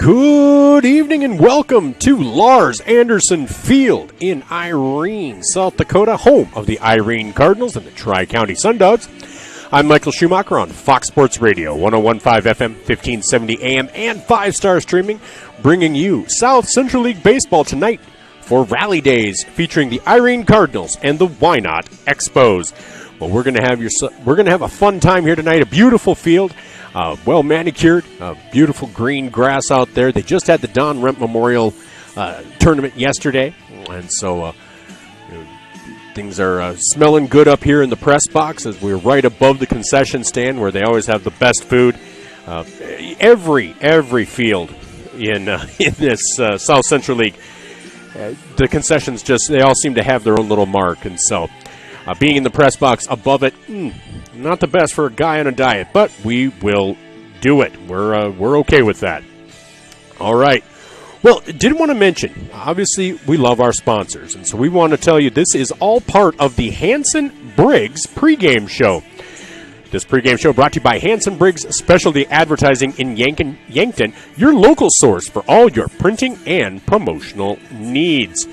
Good evening and welcome to Lars Anderson Field in Irene, South Dakota, home of the Irene Cardinals and the Tri-County Sundogs. I'm Michael Schumacher on Fox Sports Radio, 101.5 FM, 1570 AM, and 5-star streaming, bringing you South Central League Baseball tonight for Rally Days featuring the Irene Cardinals and the Wynot Expos. Well, we're going to have a fun time here tonight, a beautiful field. Well manicured, beautiful green grass out there. They just had the Don Remp Memorial tournament yesterday, and so things are smelling good up here in the press box as we're right above the concession stand where they always have the best food. Every field in this South Central League, the concessions they all seem to have their own little mark, and so being in the press box above it, not the best for a guy on a diet, but we will do it. We're okay with that. All right. Well, did want to mention, obviously, we love our sponsors, and so we want to tell you this is all part of the Hanson Briggs pregame show. This pregame show brought to you by Hanson Briggs Specialty Advertising in Yankton, your local source for all your printing and promotional needs.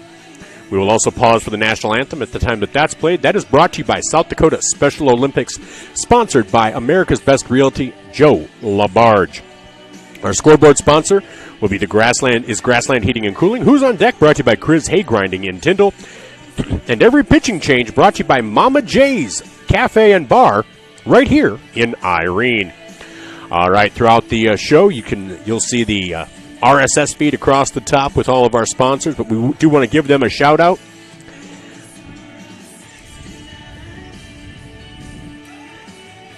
We will also pause for the national anthem at the time that's played. That is brought to you by South Dakota Special Olympics, sponsored by America's Best Realty, Joe LaBarge. Our scoreboard sponsor will be Grassland Heating and Cooling. Who's on Deck, brought to you by Chris Hay Grinding in Tyndall. And every pitching change brought to you by Mama J's Cafe and Bar, right here in Irene. All right, throughout the show, you'll see the RSS feed across the top with all of our sponsors, but we do want to give them a shout out.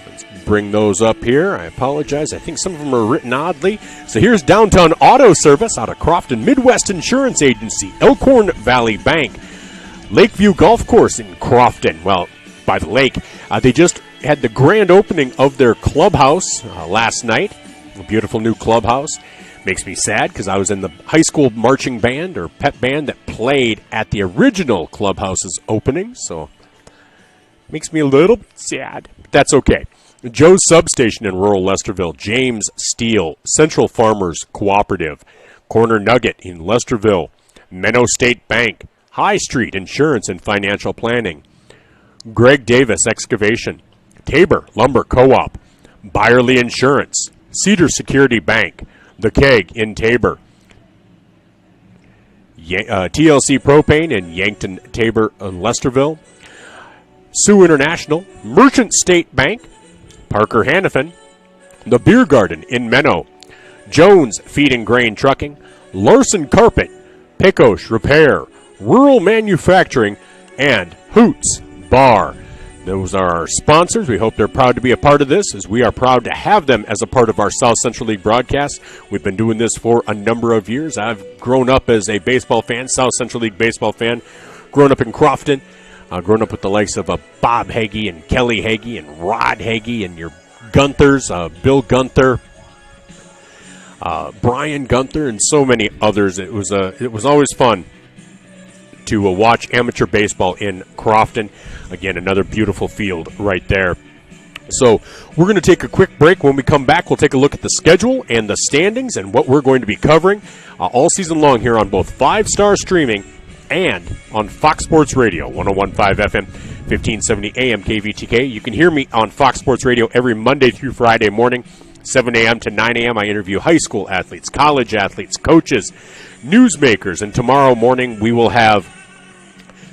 Let's bring those up here. I apologize. I think some of them are written oddly. So here's Downtown Auto Service out of Crofton, Midwest Insurance Agency, Elkhorn Valley Bank, Lakeview Golf Course in Crofton. Well, by the lake. They just had the grand opening of their clubhouse last night. A beautiful new clubhouse. Makes me sad because I was in the high school marching band or pep band that played at the original clubhouse's opening, so makes me a little bit sad. But that's okay. Joe's Substation in rural Lesterville, James Steel, Central Farmers Cooperative, Corner Nugget in Lesterville, Menno State Bank, High Street Insurance and Financial Planning, Greg Davis Excavation, Tabor Lumber Co-op, Byerly Insurance, Cedar Security Bank, The Keg in Tabor, TLC Propane in Yankton, Tabor, and Lesterville, Sioux International, Merchant State Bank, Parker Hannafin, The Beer Garden in Menno, Jones Feed and Grain Trucking, Larson Carpet, Pecos Repair, Rural Manufacturing, and Hoots Bar. Those are our sponsors. We hope they're proud to be a part of this, as we are proud to have them as a part of our South Central League broadcast. We've been doing this for a number of years. I've grown up as a baseball fan, South Central League baseball fan, grown up in Crofton, grown up with the likes of Bob Hagee and Kelly Hagee and Rod Hagee and your Gunthers, Bill Gunther, Brian Gunther, and so many others. It was always fun to watch amateur baseball in Crofton. Again, another beautiful field right there. So we're going to take a quick break. When we come back, we'll take a look at the schedule and the standings and what we're going to be covering all season long here on both 5-star streaming and on Fox Sports Radio, 101.5 FM, 1570 AM KVTK. You can hear me on Fox Sports Radio every Monday through Friday morning, 7 a.m. to 9 a.m. I interview high school athletes, college athletes, coaches, newsmakers, and tomorrow morning we will have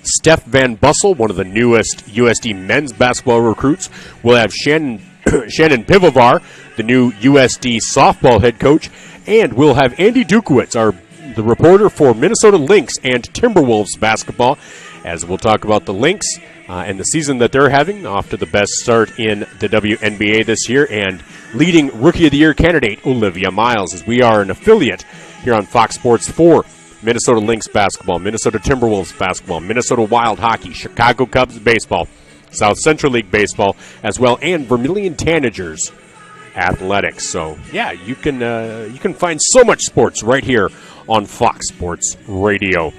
Steph Van Bussel, one of the newest USD men's basketball recruits. We'll have Shannon Pivovar, the new USD softball head coach. And we'll have Andy Dukowitz, the reporter for Minnesota Lynx and Timberwolves basketball, as we'll talk about the Lynx and the season that they're having, off to the best start in the WNBA this year, and leading Rookie of the Year candidate Olivia Miles, as we are an affiliate here on Fox Sports 4. Minnesota Lynx basketball, Minnesota Timberwolves basketball, Minnesota Wild hockey, Chicago Cubs baseball, South Central League baseball as well, and Vermilion Tanagers athletics. So, yeah, you can find so much sports right here on Fox Sports Radio.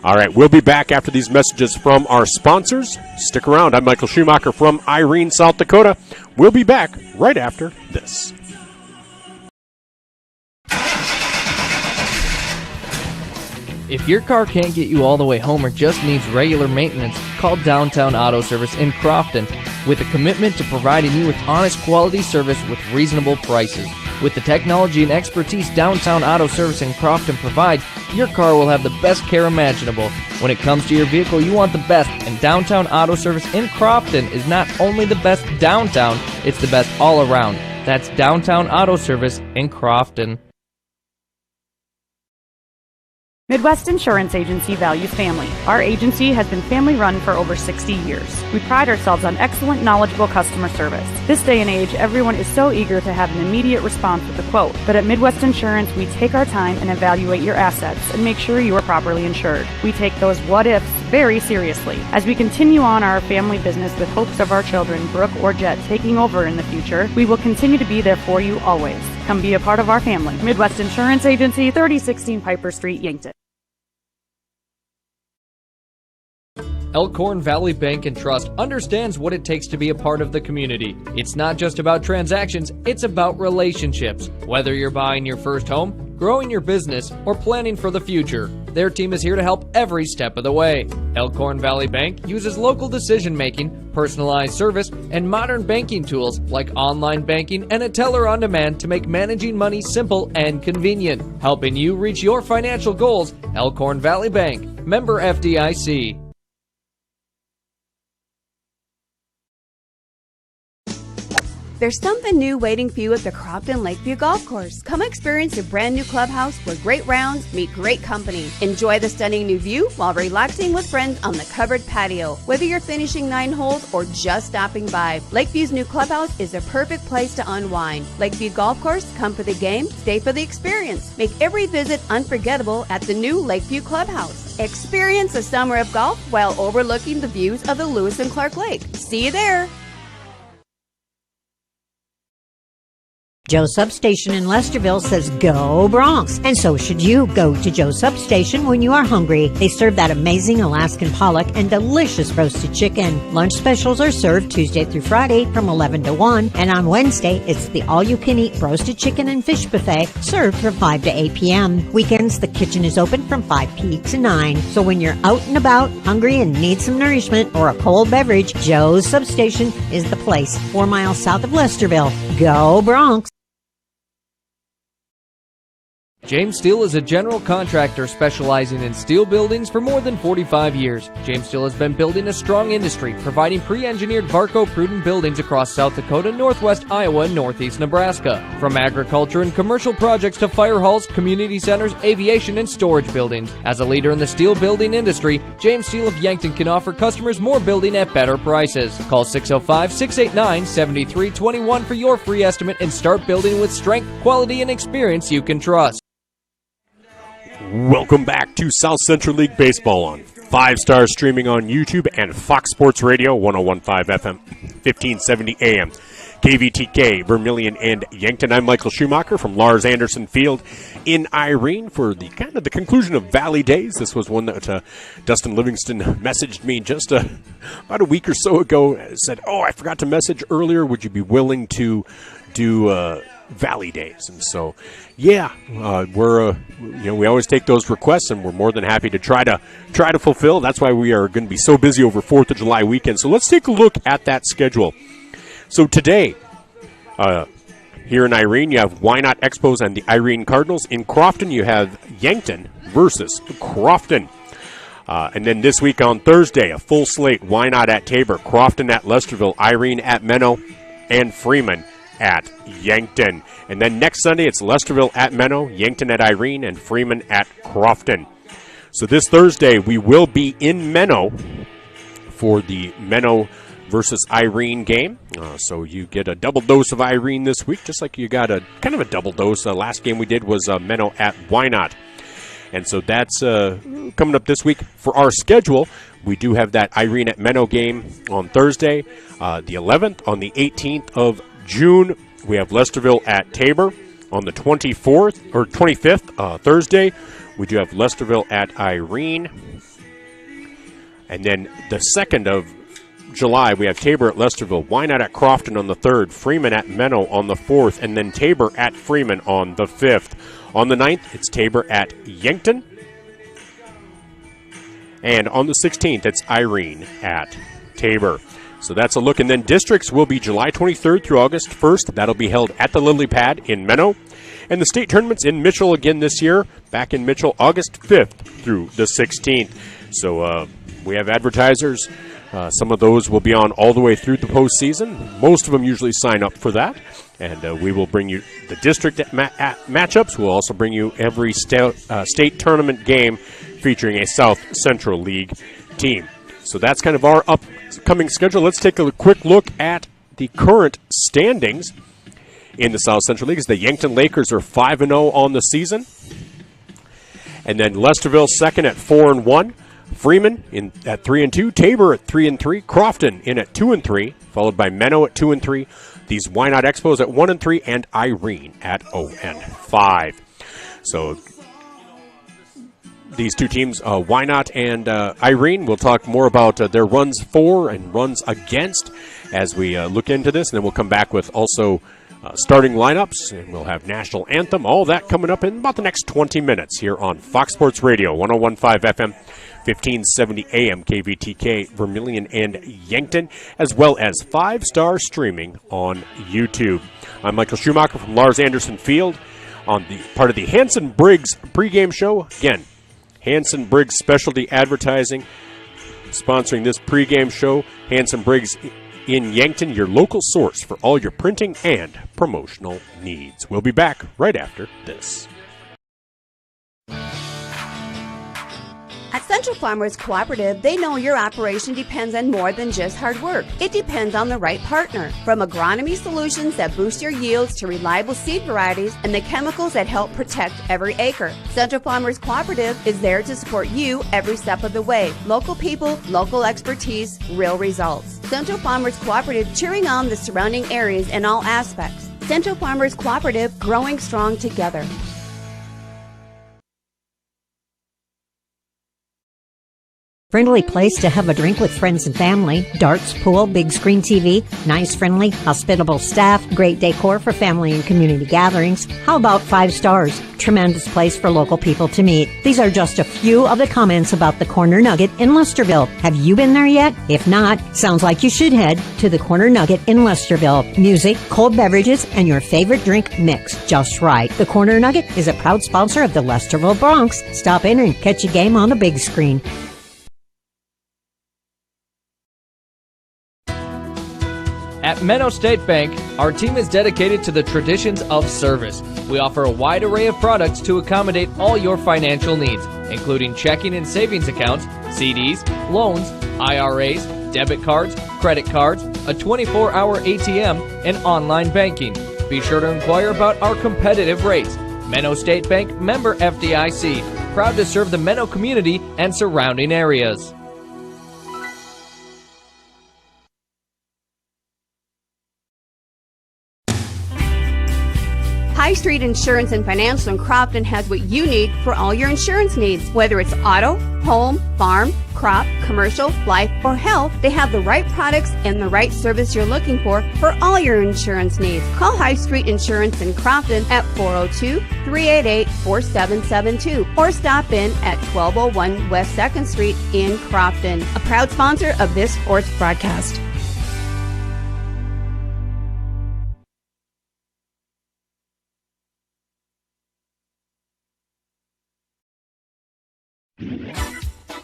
All right, we'll be back after these messages from our sponsors. Stick around. I'm Michael Schumacher from Irene, South Dakota. We'll be back right after this. If your car can't get you all the way home or just needs regular maintenance, call Downtown Auto Service in Crofton with a commitment to providing you with honest quality service with reasonable prices. With the technology and expertise Downtown Auto Service in Crofton provides, your car will have the best care imaginable. When it comes to your vehicle, you want the best, and Downtown Auto Service in Crofton is not only the best downtown, it's the best all around. That's Downtown Auto Service in Crofton. Midwest Insurance Agency values family. Our agency has been family-run for over 60 years. We pride ourselves on excellent, knowledgeable customer service. This day and age, everyone is so eager to have an immediate response with a quote. But at Midwest Insurance, we take our time and evaluate your assets and make sure you are properly insured. We take those what-ifs very seriously. As we continue on our family business with hopes of our children, Brooke or Jet, taking over in the future, we will continue to be there for you always. Come be a part of our family. Midwest Insurance Agency, 3016 Piper Street, Yankton. Elkhorn Valley Bank and Trust understands what it takes to be a part of the community. It's not just about transactions, it's about relationships. Whether you're buying your first home, growing your business, or planning for the future, their team is here to help every step of the way. Elkhorn Valley Bank uses local decision-making, personalized service, and modern banking tools like online banking and a teller on demand to make managing money simple and convenient. Helping you reach your financial goals, Elkhorn Valley Bank, member FDIC. There's something new waiting for you at the Crofton Lakeview Golf Course. Come experience a brand new clubhouse where great rounds meet great company. Enjoy the stunning new view while relaxing with friends on the covered patio. Whether you're finishing 9 holes or just stopping by, Lakeview's new clubhouse is a perfect place to unwind. Lakeview Golf Course, come for the game, stay for the experience. Make every visit unforgettable at the new Lakeview Clubhouse. Experience a summer of golf while overlooking the views of the Lewis and Clark Lake. See you there. Joe Substation in Lesterville says go Bronx, and so should you. Go to Joe Substation when you are hungry. They serve that amazing Alaskan pollock and delicious roasted chicken. Lunch specials are served Tuesday through Friday from 11 to 1, and on Wednesday it's the all-you-can-eat roasted chicken and fish buffet served from 5 to 8 p.m. Weekends the kitchen is open from 5 p. to 9, so when you're out and about, hungry and need some nourishment or a cold beverage, Joe's Substation is the place. 4 miles south of Lesterville. Go Bronx! James Steel is a general contractor specializing in steel buildings for more than 45 years. James Steel has been building a strong industry, providing pre-engineered Varco-prudent buildings across South Dakota, Northwest Iowa, and Northeast Nebraska. From agriculture and commercial projects to fire halls, community centers, aviation, and storage buildings. As a leader in the steel building industry, James Steel of Yankton can offer customers more building at better prices. Call 605-689-7321 for your free estimate and start building with strength, quality, and experience you can trust. Welcome back to South Central League Baseball on 5 Star streaming on YouTube and Fox Sports Radio, 101.5 FM, 1570 AM. KVTK, Vermilion, and Yankton. I'm Michael Schumacher from Lars Anderson Field in Irene for the conclusion of Valley Days. This was one that Dustin Livingston messaged me just about a week or so ago. Said, "Oh, I forgot to message earlier. Would you be willing to do Valley Days?" And so, yeah, we're we always take those requests, and we're more than happy to try to fulfill. That's why we are going to be so busy over 4th of July weekend. So let's take a look at that schedule. So today, here in Irene, you have Wynot Expos and the Irene Cardinals. In Crofton, you have Yankton versus Crofton. And then this week on Thursday, a full slate: Wynot at Tabor, Crofton at Lesterville, Irene at Menno, and Freeman at Yankton. And then next Sunday, it's Lesterville at Menno, Yankton at Irene, and Freeman at Crofton. So this Thursday, we will be in Menno for the Menno versus Irene game. So you get a double dose of Irene this week, just like you got a kind of a double dose. Last game we did was Menno at Wynot. And so that's coming up this week. For our schedule, we do have that Irene at Menno game on Thursday, the 11th. On the 18th of June, we have Lesterville at Tabor. On the 24th or 25th, Thursday, we do have Lesterville at Irene. And then the 2nd of July, we have Tabor at Lesterville, Wynot at Crofton on the 3rd, Freeman at Menno on the 4th, and then Tabor at Freeman on the 5th. On the 9th, it's Tabor at Yankton. And on the 16th, it's Irene at Tabor. So that's a look. And then districts will be July 23rd through August 1st. That'll be held at the Lily Pad in Menno. And the state tournament's in Mitchell again this year, back in Mitchell, August 5th through the 16th. So we have advertisers. Some of those will be on all the way through the postseason. Most of them usually sign up for that. And we will bring you the district matchups. We'll also bring you every state tournament game featuring a South Central League team. So that's kind of our upcoming schedule. Let's take a quick look at the current standings in the South Central League. The Yankton Lakers are 5-0 on the season. And then Lesterville second at 4-1. Freeman at 3-2. Tabor at 3-3. Crofton in at 2-3, followed by Menno at 2-3. These Wynot Expos at 1-3, and Irene at 0-5. So these two teams, Wynot and Irene, we'll talk more about their runs for and runs against as we look into this. And then we'll come back with also starting lineups, and we'll have National Anthem, all that coming up in about the next 20 minutes here on Fox Sports Radio, 101.5 FM, 1570 AM, KVTK, Vermilion and Yankton, as well as 5-star streaming on YouTube. I'm Michael Schumacher from Lars Anderson Field on the part of the Hanson Briggs pregame show. Again, Hanson Briggs Specialty Advertising sponsoring this pregame show. Hanson Briggs in Yankton, your local source for all your printing and promotional needs. We'll be back right after this. At Central Farmers Cooperative, they know your operation depends on more than just hard work. It depends on the right partner. From agronomy solutions that boost your yields to reliable seed varieties and the chemicals that help protect every acre. Central Farmers Cooperative is there to support you every step of the way. Local people, local expertise, real results. Central Farmers Cooperative cheering on the surrounding areas in all aspects. Central Farmers Cooperative, growing strong together. Friendly place to have a drink with friends and family. Darts, pool, big screen TV, nice, friendly, hospitable staff, great decor for family and community gatherings. How about 5 stars? Tremendous place for local people to meet. These are just a few of the comments about the Corner Nugget in Lesterville. Have you been there yet? If not, sounds like you should head to the Corner Nugget in Lesterville. Music, cold beverages, and your favorite drink mixed just right. The Corner Nugget is a proud sponsor of the Lesterville Bronx. Stop in and catch a game on the big screen. At Menno State Bank, our team is dedicated to the traditions of service. We offer a wide array of products to accommodate all your financial needs, including checking and savings accounts, CDs, loans, IRAs, debit cards, credit cards, a 24-hour ATM, and online banking. Be sure to inquire about our competitive rates. Menno State Bank, member FDIC, proud to serve the Menno community and surrounding areas. High Street Insurance and Financial in Crofton has what you need for all your insurance needs. Whether it's auto, home, farm, crop, commercial, life, or health, they have the right products and the right service you're looking for all your insurance needs. Call High Street Insurance in Crofton at 402-388-4772 or stop in at 1201 West 2nd Street in Crofton. A proud sponsor of this sports broadcast.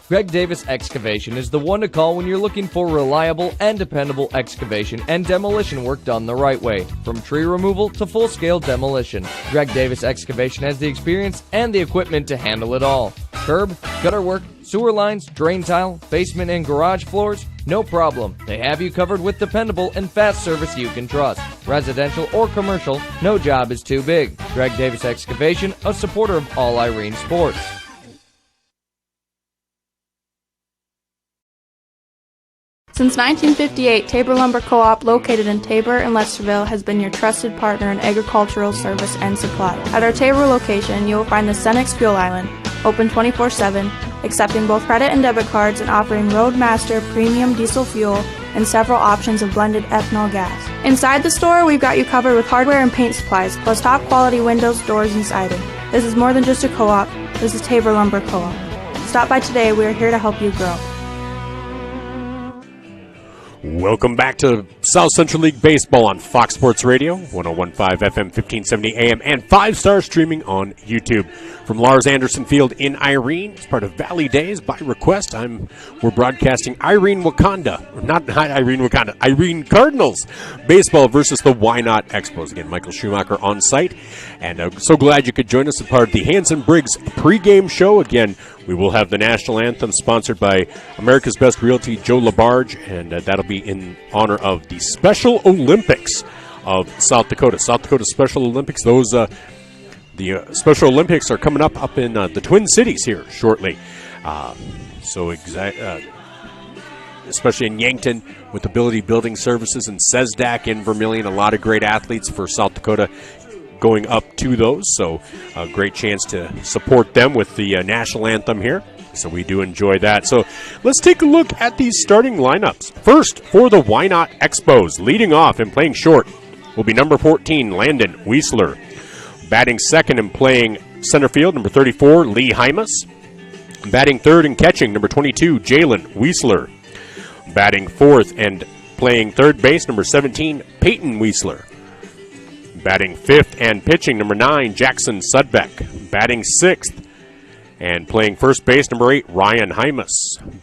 Greg Davis Excavation is the one to call when you're looking for reliable and dependable excavation and demolition work done the right way. From tree removal to full-scale demolition, Greg Davis Excavation has the experience and the equipment to handle it all. Curb, gutter work, sewer lines, drain tile, basement and garage floors, no problem. They have you covered with dependable and fast service you can trust. Residential or commercial, no job is too big. Greg Davis Excavation, a supporter of all Irene sports. Since 1958, Tabor Lumber Co-op, located in Tabor and Lesterville, has been your trusted partner in agricultural service and supply. At our Tabor location, you will find the Cenex Fuel Island, open 24/7, accepting both credit and debit cards and offering Roadmaster premium diesel fuel and several options of blended ethanol gas. Inside the store, we've got you covered with hardware and paint supplies, plus top quality windows, doors, and siding. This is more than just a co-op. This is Tabor Lumber Co-op. Stop by today. We are here to help you grow. Welcome back to South Central League Baseball on Fox Sports Radio, 101.5 FM, 1570 AM, and 5-star streaming on YouTube. From Lars Anderson Field in Irene, as part of Valley Days, by request, we're broadcasting Irene Cardinals baseball versus the Wynot Expos. Again, Michael Schumacher on site, and so glad you could join us as part of the Hanson Briggs pregame show. Again, we will have the national anthem sponsored by America's Best Realty, Joe Labarge, and that'll be in honor of the Special Olympics of South Dakota. South Dakota Special Olympics, the Special Olympics are coming up in the Twin Cities here shortly. Especially in Yankton with Ability Building Services and SESDAC in Vermilion. A lot of great athletes for South Dakota going up to those. So a great chance to support them with the national anthem here. So we do enjoy that. So let's take a look at these starting lineups. First, for the Wynot Expos, leading off and playing short will be number 14, Landon Weisler. Batting second and playing center field, number 34, Lee Hymas. Batting third and catching, number 22, Jalen Weisler. Batting fourth and playing third base, number 17, Peyton Weisler. Batting fifth and pitching, number 9, Jackson Sudbeck. Batting sixth and playing first base, number 8, Ryan Hymas.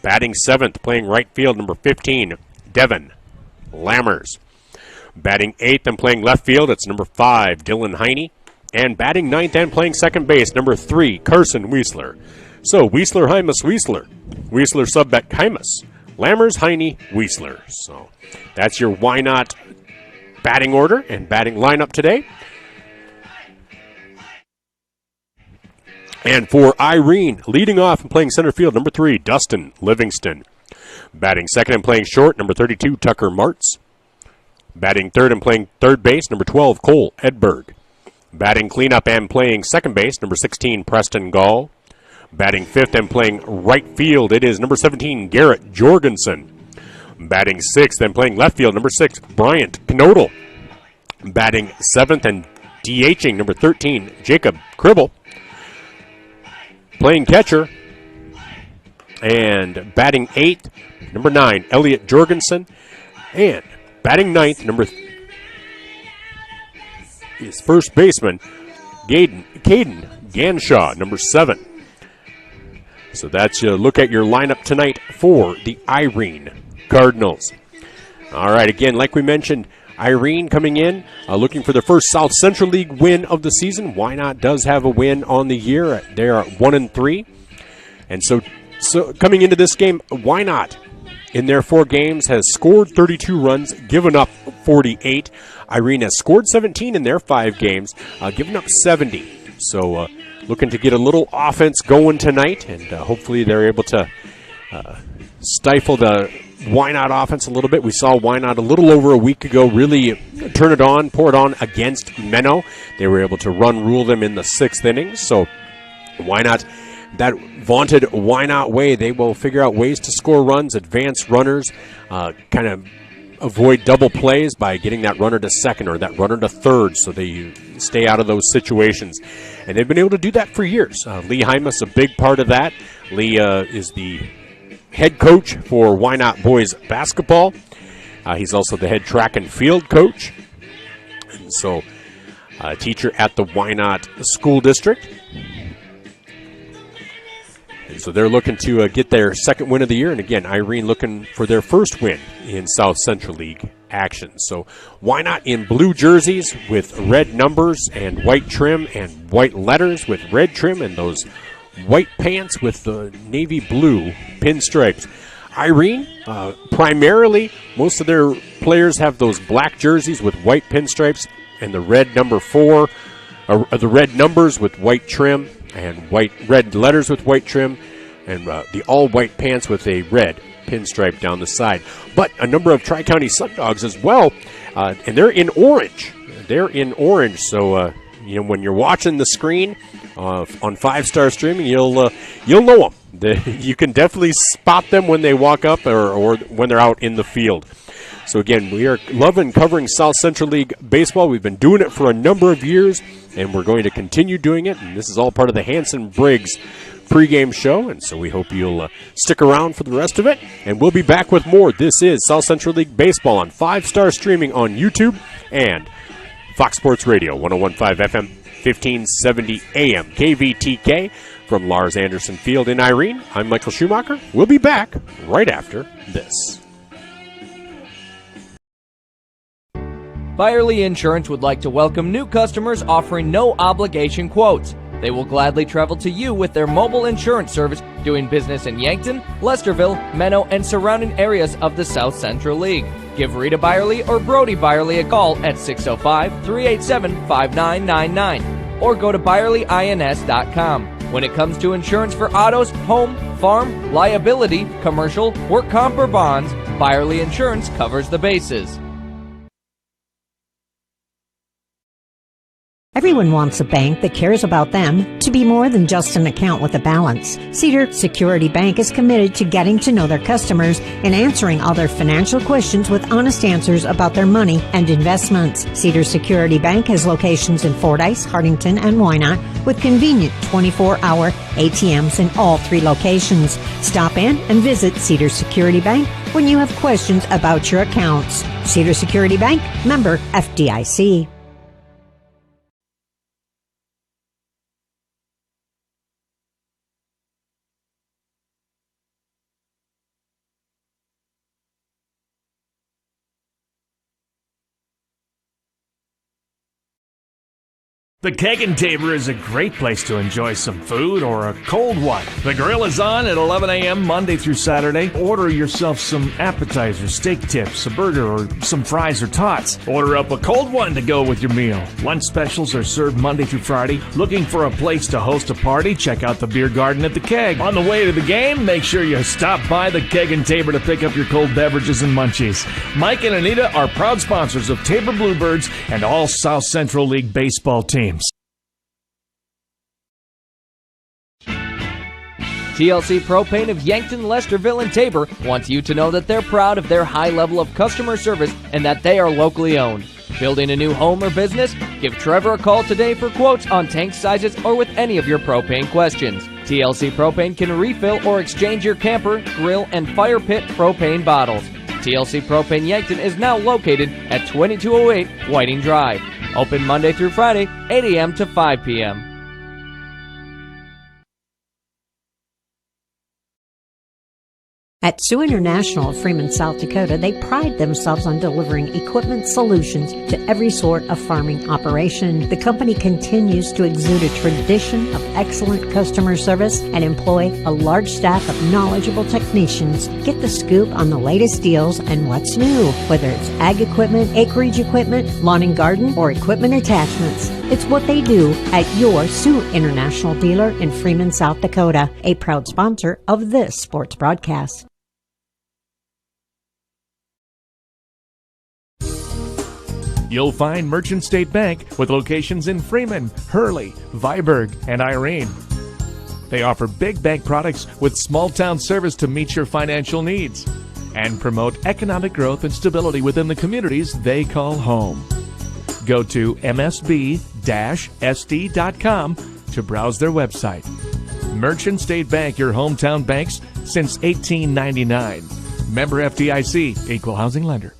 Batting seventh, playing right field, number 15, Devin Lammers. Batting eighth and playing left field, it's number 5, Dylan Heine. And batting ninth and playing second base, number 3, Carson Weisler. So Weisler, Hymas, Weisler. Weisler, Sudbeck, Hymas. Lammers, Heine, Weisler. So that's your Wynot batting order and batting lineup today. And for Irene, leading off and playing center field, number 3, Dustin Livingston. Batting second and playing short, number 32, Tucker Martz. Batting third and playing third base, number 12, Cole Edberg. Batting cleanup and playing second base, number 16, Preston Gall. Batting fifth and playing right field, it is number 17, Garrett Jorgensen. Batting sixth and playing left field, number 6, Bryant Knodel. Batting seventh and DHing, number 13, Jacob Cribble. Playing catcher and batting eighth, number 9, Elliot Jorgensen. And batting ninth, his first baseman, Caden Ganshaw, number 7. So that's a look at your lineup tonight for the Irene Cardinals. All right, again, like we mentioned, Irene coming in, looking for their first South Central League win of the season. Wynot does have a win on the year. They are 1-3. And so coming into this game, Wynot in their 4 games has scored 32 runs, given up 48. Irene has scored 17 in their 5 games, given up 70. So looking to get a little offense going tonight, and hopefully they're able to stifle the Wynot offense a little bit. We saw Wynot a little over a week ago really pour it on against Menno. They were able to rule them in the 6th inning. So Wynot, that vaunted Wynot way, they will figure out ways to score runs, advance runners, kind of avoid double plays by getting that runner to second or that runner to third so they stay out of those situations. And they've been able to do that for years. Lee Hymas, a big part of that. Lee is the head coach for Wynot boys basketball. He's also the head track and field coach. And so a teacher at the Wynot School District. And so they're looking to get their 2nd win of the year. And again, Irene looking for their 1st win in South Central League action. So Wynot in blue jerseys with red numbers and white trim and white letters with red trim and those white pants with the navy blue pinstripes. Irene, primarily, most of their players have those black jerseys with white pinstripes and the red number 4, the red numbers with white trim and red letters with white trim, and the all-white pants with a red pinstripe down the side. But a number of Tri-County Sundogs as well, and they're in orange. So when you're watching the screen on 5-star streaming, you'll know them. You can definitely spot them when they walk up or when they're out in the field. So again, we are loving covering South Central League baseball. We've been doing it for a number of years, and we're going to continue doing it. And this is all part of the Hanson Briggs pregame show, and so we hope you'll stick around for the rest of it. And we'll be back with more. This is South Central League Baseball on 5-Star streaming on YouTube and Fox Sports Radio, 101.5 FM, 1570 AM, KVTK. From Lars Anderson Field in Irene, I'm Michael Schumacher. We'll be back right after this. Byerly Insurance would like to welcome new customers offering no obligation quotes. They will gladly travel to you with their mobile insurance service, doing business in Yankton, Lesterville, Menno, and surrounding areas of the South Central League. Give Rita Byerly or Brody Byerly a call at 605-387-5999 or go to ByerlyINS.com. When it comes to insurance for autos, home, farm, liability, commercial, work comp, or bonds, Byerly Insurance covers the bases. Everyone wants a bank that cares about them to be more than just an account with a balance. Cedar Security Bank is committed to getting to know their customers and answering all their financial questions with honest answers about their money and investments. Cedar Security Bank has locations in Fordyce, Hardington, and Wynot with convenient 24-hour ATMs in all 3 locations. Stop in and visit Cedar Security Bank when you have questions about your accounts. Cedar Security Bank, member FDIC. The Keg and Tabor is a great place to enjoy some food or a cold one. The grill is on at 11 a.m. Monday through Saturday. Order yourself some appetizers, steak tips, a burger, or some fries or tots. Order up a cold one to go with your meal. Lunch specials are served Monday through Friday. Looking for a place to host a party? Check out the beer garden at the Keg. On the way to the game, make sure you stop by the Keg and Tabor to pick up your cold beverages and munchies. Mike and Anita are proud sponsors of Tabor Bluebirds and all South Central League baseball teams. TLC Propane of Yankton, Lesterville, and Tabor wants you to know that they're proud of their high level of customer service and that they are locally owned. Building a new home or business? Give Trevor a call today for quotes on tank sizes or with any of your propane questions. TLC Propane can refill or exchange your camper, grill, and fire pit propane bottles. TLC Propane Yankton is now located at 2208 Whiting Drive. Open Monday through Friday, 8 a.m. to 5 p.m. At Sioux International of Freeman, South Dakota, they pride themselves on delivering equipment solutions to every sort of farming operation. The company continues to exude a tradition of excellent customer service and employ a large staff of knowledgeable technicians. Get the scoop on the latest deals and what's new, whether it's ag equipment, acreage equipment, lawn and garden, or equipment attachments. It's what they do at your Sioux International dealer in Freeman, South Dakota, a proud sponsor of this sports broadcast. You'll find Merchant State Bank with locations in Freeman, Hurley, Viborg, and Irene. They offer big bank products with small-town service to meet your financial needs and promote economic growth and stability within the communities they call home. Go to msb-sd.com to browse their website. Merchant State Bank, your hometown banks since 1899. Member FDIC, Equal Housing Lender.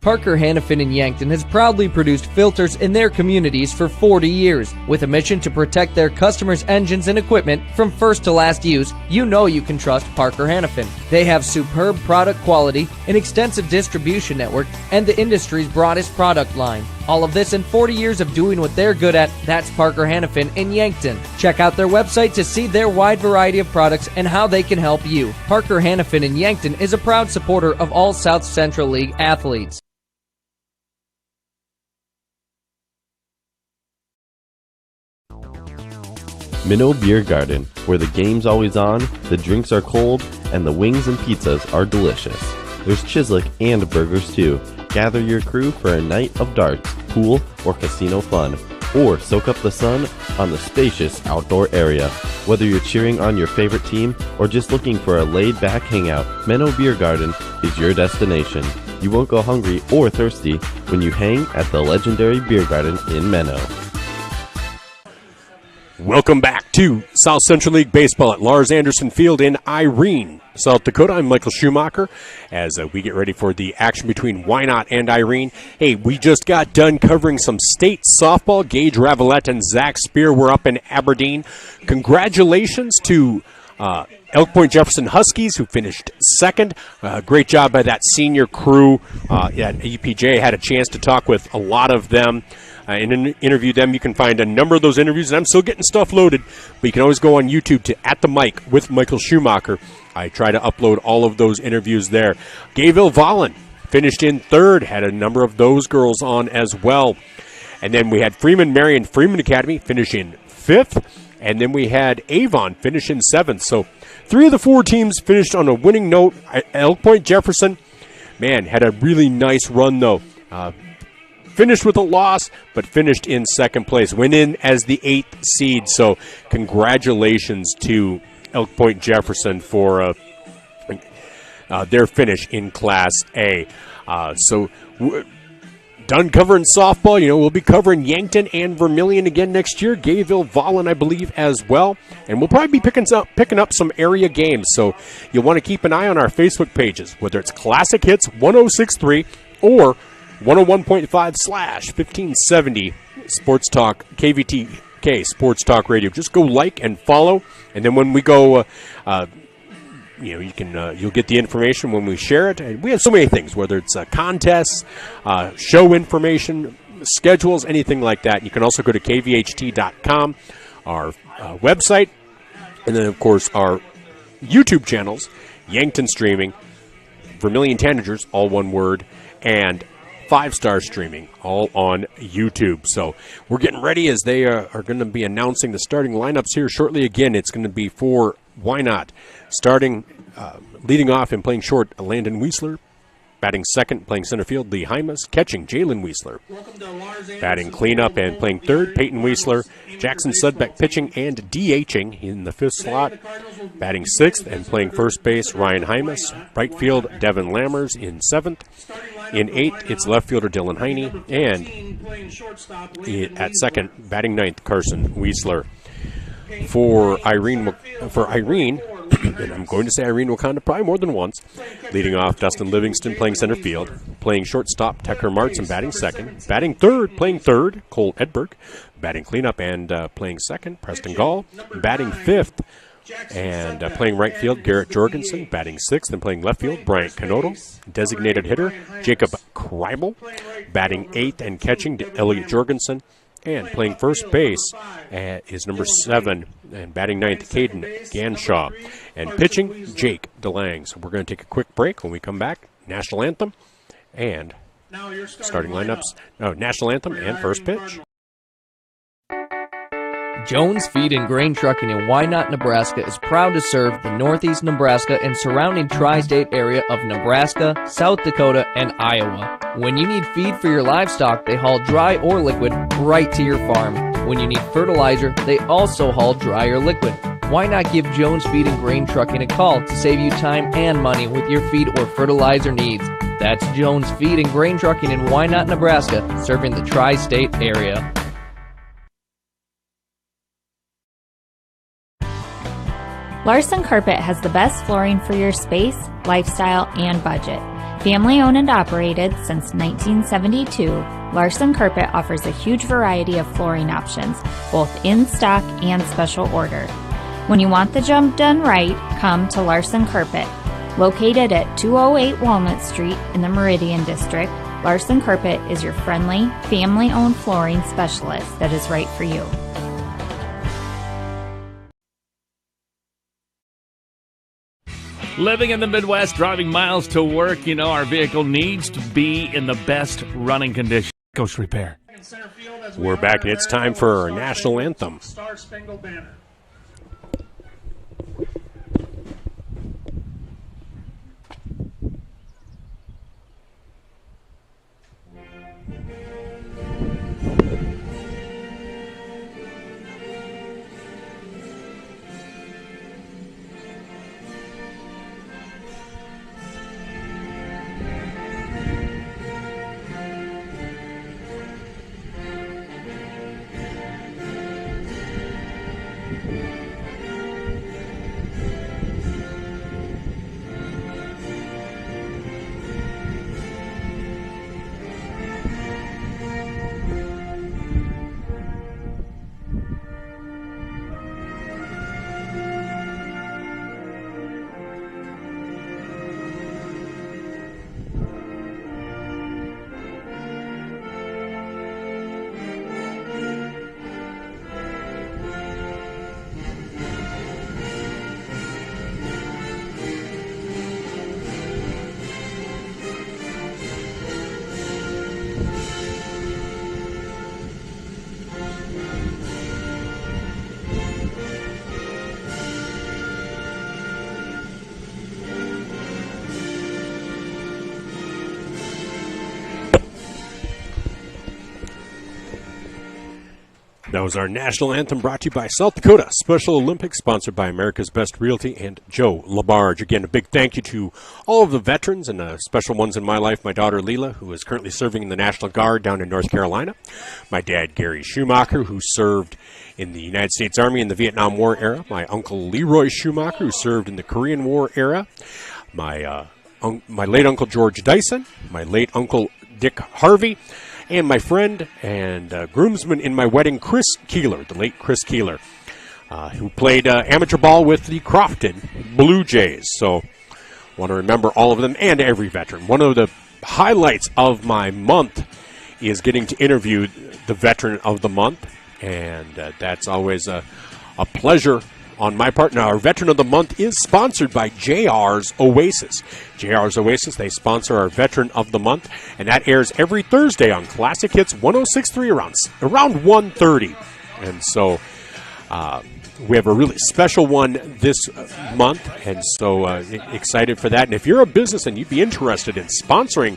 Parker Hannafin in Yankton has proudly produced filters in their communities for 40 years. With a mission to protect their customers' engines and equipment from first to last use, you know you can trust Parker Hannafin. They have superb product quality, an extensive distribution network, and the industry's broadest product line. All of this in 40 years of doing what they're good at. That's Parker Hannafin in Yankton. Check out their website to see their wide variety of products and how they can help you. Parker Hannafin in Yankton is a proud supporter of all South Central League athletes. Minnow Beer Garden, where the game's always on, the drinks are cold, and the wings and pizzas are delicious. There's Chislic and burgers too. Gather your crew for a night of darts, pool, or casino fun, or soak up the sun on the spacious outdoor area. Whether you're cheering on your favorite team or just looking for a laid-back hangout, Minnow Beer Garden is your destination. You won't go hungry or thirsty when you hang at the legendary beer garden in Menno. Welcome back to South Central League Baseball at Lars Anderson Field in Irene, South Dakota. I'm Michael Schumacher as we get ready for the action between Wynot and Irene. Hey, we just got done covering some state softball. Gage Ravalette and Zach Spear were up in Aberdeen. Congratulations to Elk Point Jefferson Huskies, who finished second. Great job by that senior crew at EPJ. Had a chance to talk with a lot of them and interview them. You can find a number of those interviews, and I'm still getting stuff loaded, but you can always go on YouTube to At the Mic with Michael Schumacher. I try to upload all of those interviews there. Gayville Vollen finished in third, had a number of those girls on as well. And then we had Freeman Marion Freeman Academy finish in fifth, and then we had Avon finish in seventh. So 3 of the 4 teams finished on a winning note. Elk Point Jefferson, man, had a really nice run though. Finished with a loss, but finished in second place. Went in as the 8th seed, so congratulations to Elk Point Jefferson for their finish in Class A. Done covering softball. We'll be covering Yankton and Vermilion again next year. Gayville, Vollen, I believe, as well. And we'll probably be picking up some area games, so you'll want to keep an eye on our Facebook pages, whether it's Classic Hits 1063 or 101.5/1570 Sports Talk, KVTK Sports Talk Radio. Just go like and follow, and then when we go, you'll get the information when we share it. And we have so many things, whether it's contests, show information, schedules, anything like that. You can also go to kvht.com, our website, and then of course our YouTube channels, Yankton Streaming, Vermilion Tanagers, all one word, and 5-Star Streaming, all on YouTube. So we're getting ready as they are going to be announcing the starting lineups here shortly. Again, it's going to be for Wynot. Starting, leading off and playing short, Landon Weisler. Batting second, playing center field, Lee Hymas. Catching, Jalen Weisler. Batting cleanup and playing third, Peyton Weisler. Jackson Sudbeck pitching and DHing in the 5th slot. Batting sixth and playing first base, Ryan Hymas. Right field, Devin Lammers in 7th. In 8th, it's left fielder Dylan Heine. And at second, batting ninth, Carson Weisler. For Irene, and I'm going to say Irene Wakanda probably more than once, leading off Dustin Livingston playing center field, playing shortstop Tucker Martson batting second, batting third, playing third, Cole Edberg, batting cleanup and playing second, Preston Gall, batting fifth, and playing right field, Garrett Jorgensen, batting sixth and playing left field, Bryant Canoto, designated hitter, Jacob Kreibel, batting eighth and catching, Elliot Jorgensen, and playing first base is number 7 and batting ninth, Caden Ganshaw. And pitching, Jake DeLang. So we're going to take a quick break. When we come back, national anthem and starting lineups. National anthem and first pitch. Jones Feed and Grain Trucking in Wynot, Nebraska is proud to serve the northeast Nebraska and surrounding tri-state area of Nebraska, South Dakota, and Iowa. When you need feed for your livestock, they haul dry or liquid right to your farm. When you need fertilizer, they also haul dry or liquid. Why not give Jones Feed and Grain Trucking a call to save you time and money with your feed or fertilizer needs? That's Jones Feed and Grain Trucking in Wynot, Nebraska, serving the tri-state area. Larson Carpet has the best flooring for your space, lifestyle, and budget. Family owned and operated since 1972, Larson Carpet offers a huge variety of flooring options, both in stock and special order. When you want the job done right, come to Larson Carpet. Located at 208 Walnut Street in the Meridian District, Larson Carpet is your friendly, family-owned flooring specialist that is right for you. Living in the Midwest, driving miles to work, our vehicle needs to be in the best running condition. Coast Repair. We're back, and it's time for our national anthem. Star Spangled Banner. That was our national anthem brought to you by South Dakota Special Olympics, sponsored by America's Best Realty and Joe LaBarge. Again, a big thank you to all of the veterans and special ones in my life. My daughter Leela, who is currently serving in the National Guard down in North Carolina. My dad Gary Schumacher, who served in the United States Army in the Vietnam War era. My uncle Leroy Schumacher, who served in the Korean War era. My late uncle George Dyson. My late uncle Dick Harvey. And my friend and groomsman in my wedding, Chris Keeler, the late Chris Keeler, who played amateur ball with the Crofton Blue Jays. So want to remember all of them and every veteran. One of the highlights of my month is getting to interview the Veteran of the Month, and that's always a pleasure on my part. Now, our Veteran of the Month is sponsored by JR's Oasis. JR's Oasis, they sponsor our Veteran of the Month, and that airs every Thursday on Classic Hits 106.3 around 1:30. And so we have a really special one this month, and so excited for that. And if you're a business and you'd be interested in sponsoring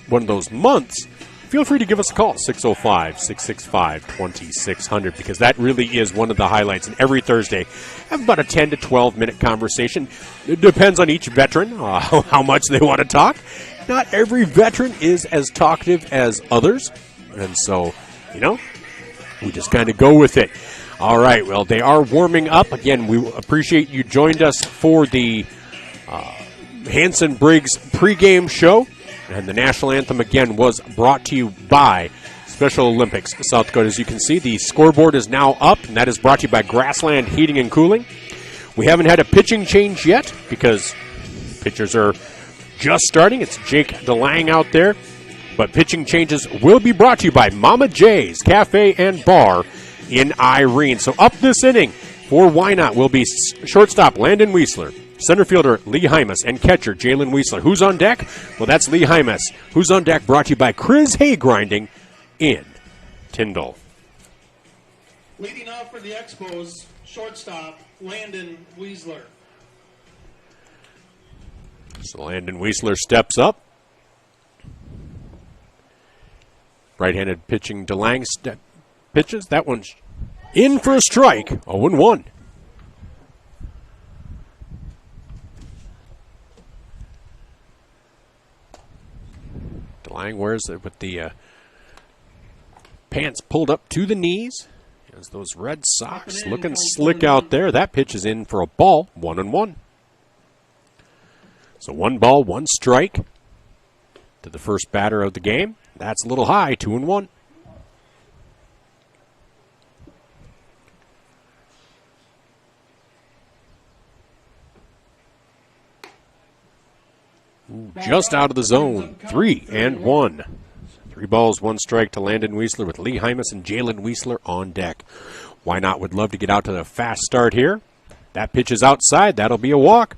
one of those months, feel free to give us a call, 605-665-2600, because that really is one of the highlights. And every Thursday, have about a 10 to 12-minute conversation. It depends on each veteran, how much they want to talk. Not every veteran is as talkative as others. And so, we just kind of go with it. All right, well, they are warming up. Again, we appreciate you joined us for the Hanson Briggs pregame show. And the national anthem, again, was brought to you by Special Olympics South Dakota. As you can see, the scoreboard is now up, and that is brought to you by Grassland Heating and Cooling. We haven't had a pitching change yet because pitchers are just starting. It's Jake DeLang out there. But pitching changes will be brought to you by Mama J's Cafe and Bar in Irene. So up this inning for Wynot will be shortstop Landon Weisler, center fielder Lee Hymas, and catcher Jalen Weisler. Who's on deck? Well, that's Lee Hymas. Who's on deck? Brought to you by Chris Hay Grinding in Tyndall. Leading off for the Expos, shortstop Landon Weisler. So Landon Weisler steps up. Right-handed pitching DeLang pitches. That one's in for a strike. 0-1. DeLang wears it with the pants pulled up to the knees. As those red socks looking slick out there. That pitch is in for a ball. 1-1. So 1 ball, 1 strike to the first batter of the game. That's a little high. 2-1. Just out of the zone. 3-1. 3 balls, 1 strike to Landon Weisler with Lee Hymas and Jalen Weisler on deck. Wynot would love to get out to the fast start here. That pitch is outside. That'll be a walk.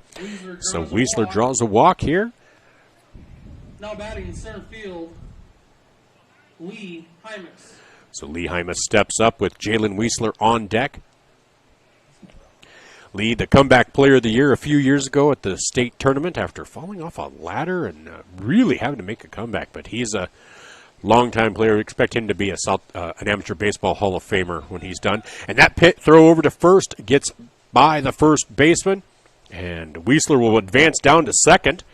So Weisler draws a walk here. Now batting in center field, Lee Hymas. So Lee Hymas steps up with Jalen Weisler on deck. Lee, the comeback player of the year a few years ago at the state tournament after falling off a ladder and really having to make a comeback. But he's a longtime player. We expect him to be an amateur baseball Hall of Famer when he's done. And that pit throw over to first gets by the first baseman. And Weisler will advance down to second.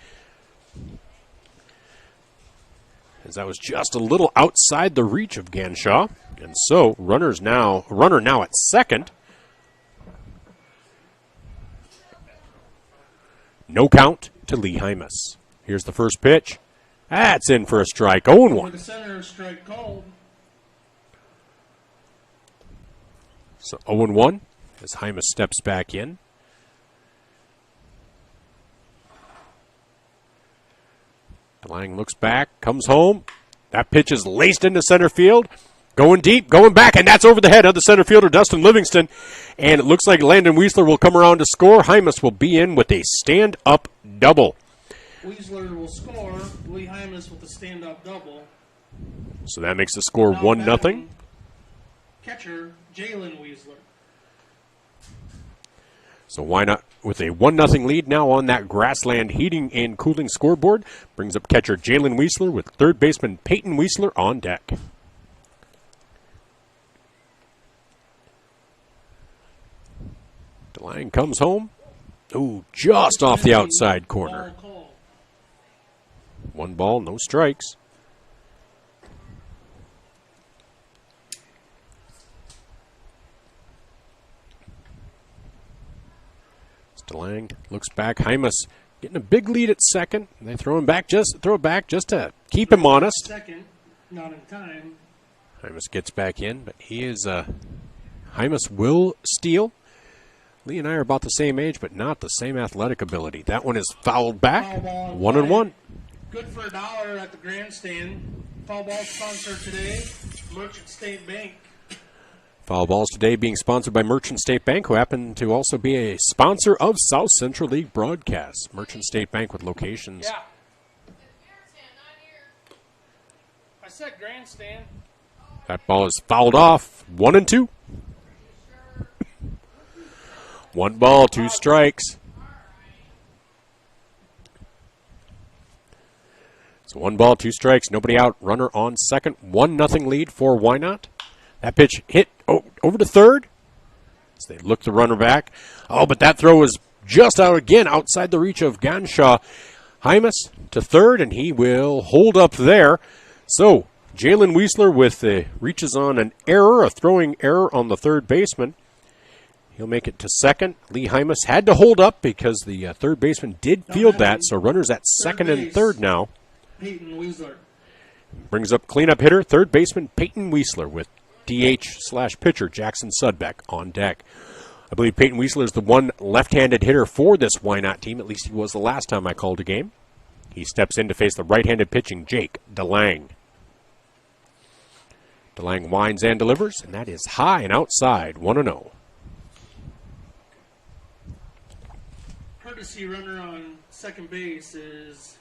As that was just a little outside the reach of Ganshaw. And so runner now at second. No count to Lee Hymas. Here's the first pitch. That's in for a strike. 0-1. The center strike called. So 0-1 as Hymas steps back in. DeLange looks back, comes home. That pitch is laced into center field. Going deep, going back, and that's over the head of the center fielder, Dustin Livingston. And it looks like Landon Weisler will come around to score. Hymas will be in with a stand-up double. Weisler will score. Lee Hymas with a stand-up double. So that makes the score Now 1-0. batting, catcher Jalen Weisler. So why not with a 1-0 lead now on that Grassland Heating and Cooling scoreboard. Brings up catcher Jalen Weisler with third baseman Peyton Weisler on deck. DeLange comes home. Ooh, just off the outside corner. One ball, no strikes. DeLange looks back. Hymas getting a big lead at second. They throw it back just to keep him honest. Second, not in time. Hymas gets back in, but he is Hymas will steal. Lee and I are about the same age, but not the same athletic ability. That one is fouled back. Foul ball 1-1. Good for $1 at the grandstand. Foul ball sponsor today, Merchant State Bank. Foul balls today being sponsored by Merchant State Bank, who happen to also be a sponsor of South Central League broadcasts. Merchant State Bank with locations. Yeah. I said grandstand. That ball is fouled off. 1-2. 1 ball, 2 strikes. So 1 ball, 2 strikes. Nobody out. Runner on second. 1-0 lead for Wynot. That pitch hit over to third. As they look the runner back. Oh, but that throw is just out again, outside the reach of Ganshaw. Hymas to third, and he will hold up there. So Jalen Weisler with reaches on an error, a throwing error on the third baseman. He'll make it to second. Lee Hymas had to hold up because the third baseman did field that, so runners at second and third now. Peyton Weisler. Brings up cleanup hitter, third baseman Peyton Weisler with DH/pitcher Jackson Sudbeck on deck. I believe Peyton Weisler is the one left-handed hitter for this Wynot team. At least he was the last time I called a game. He steps in to face the right-handed pitching Jake DeLange. DeLange winds and delivers, and that is high and outside, 1-0. Courtesy runner on second base is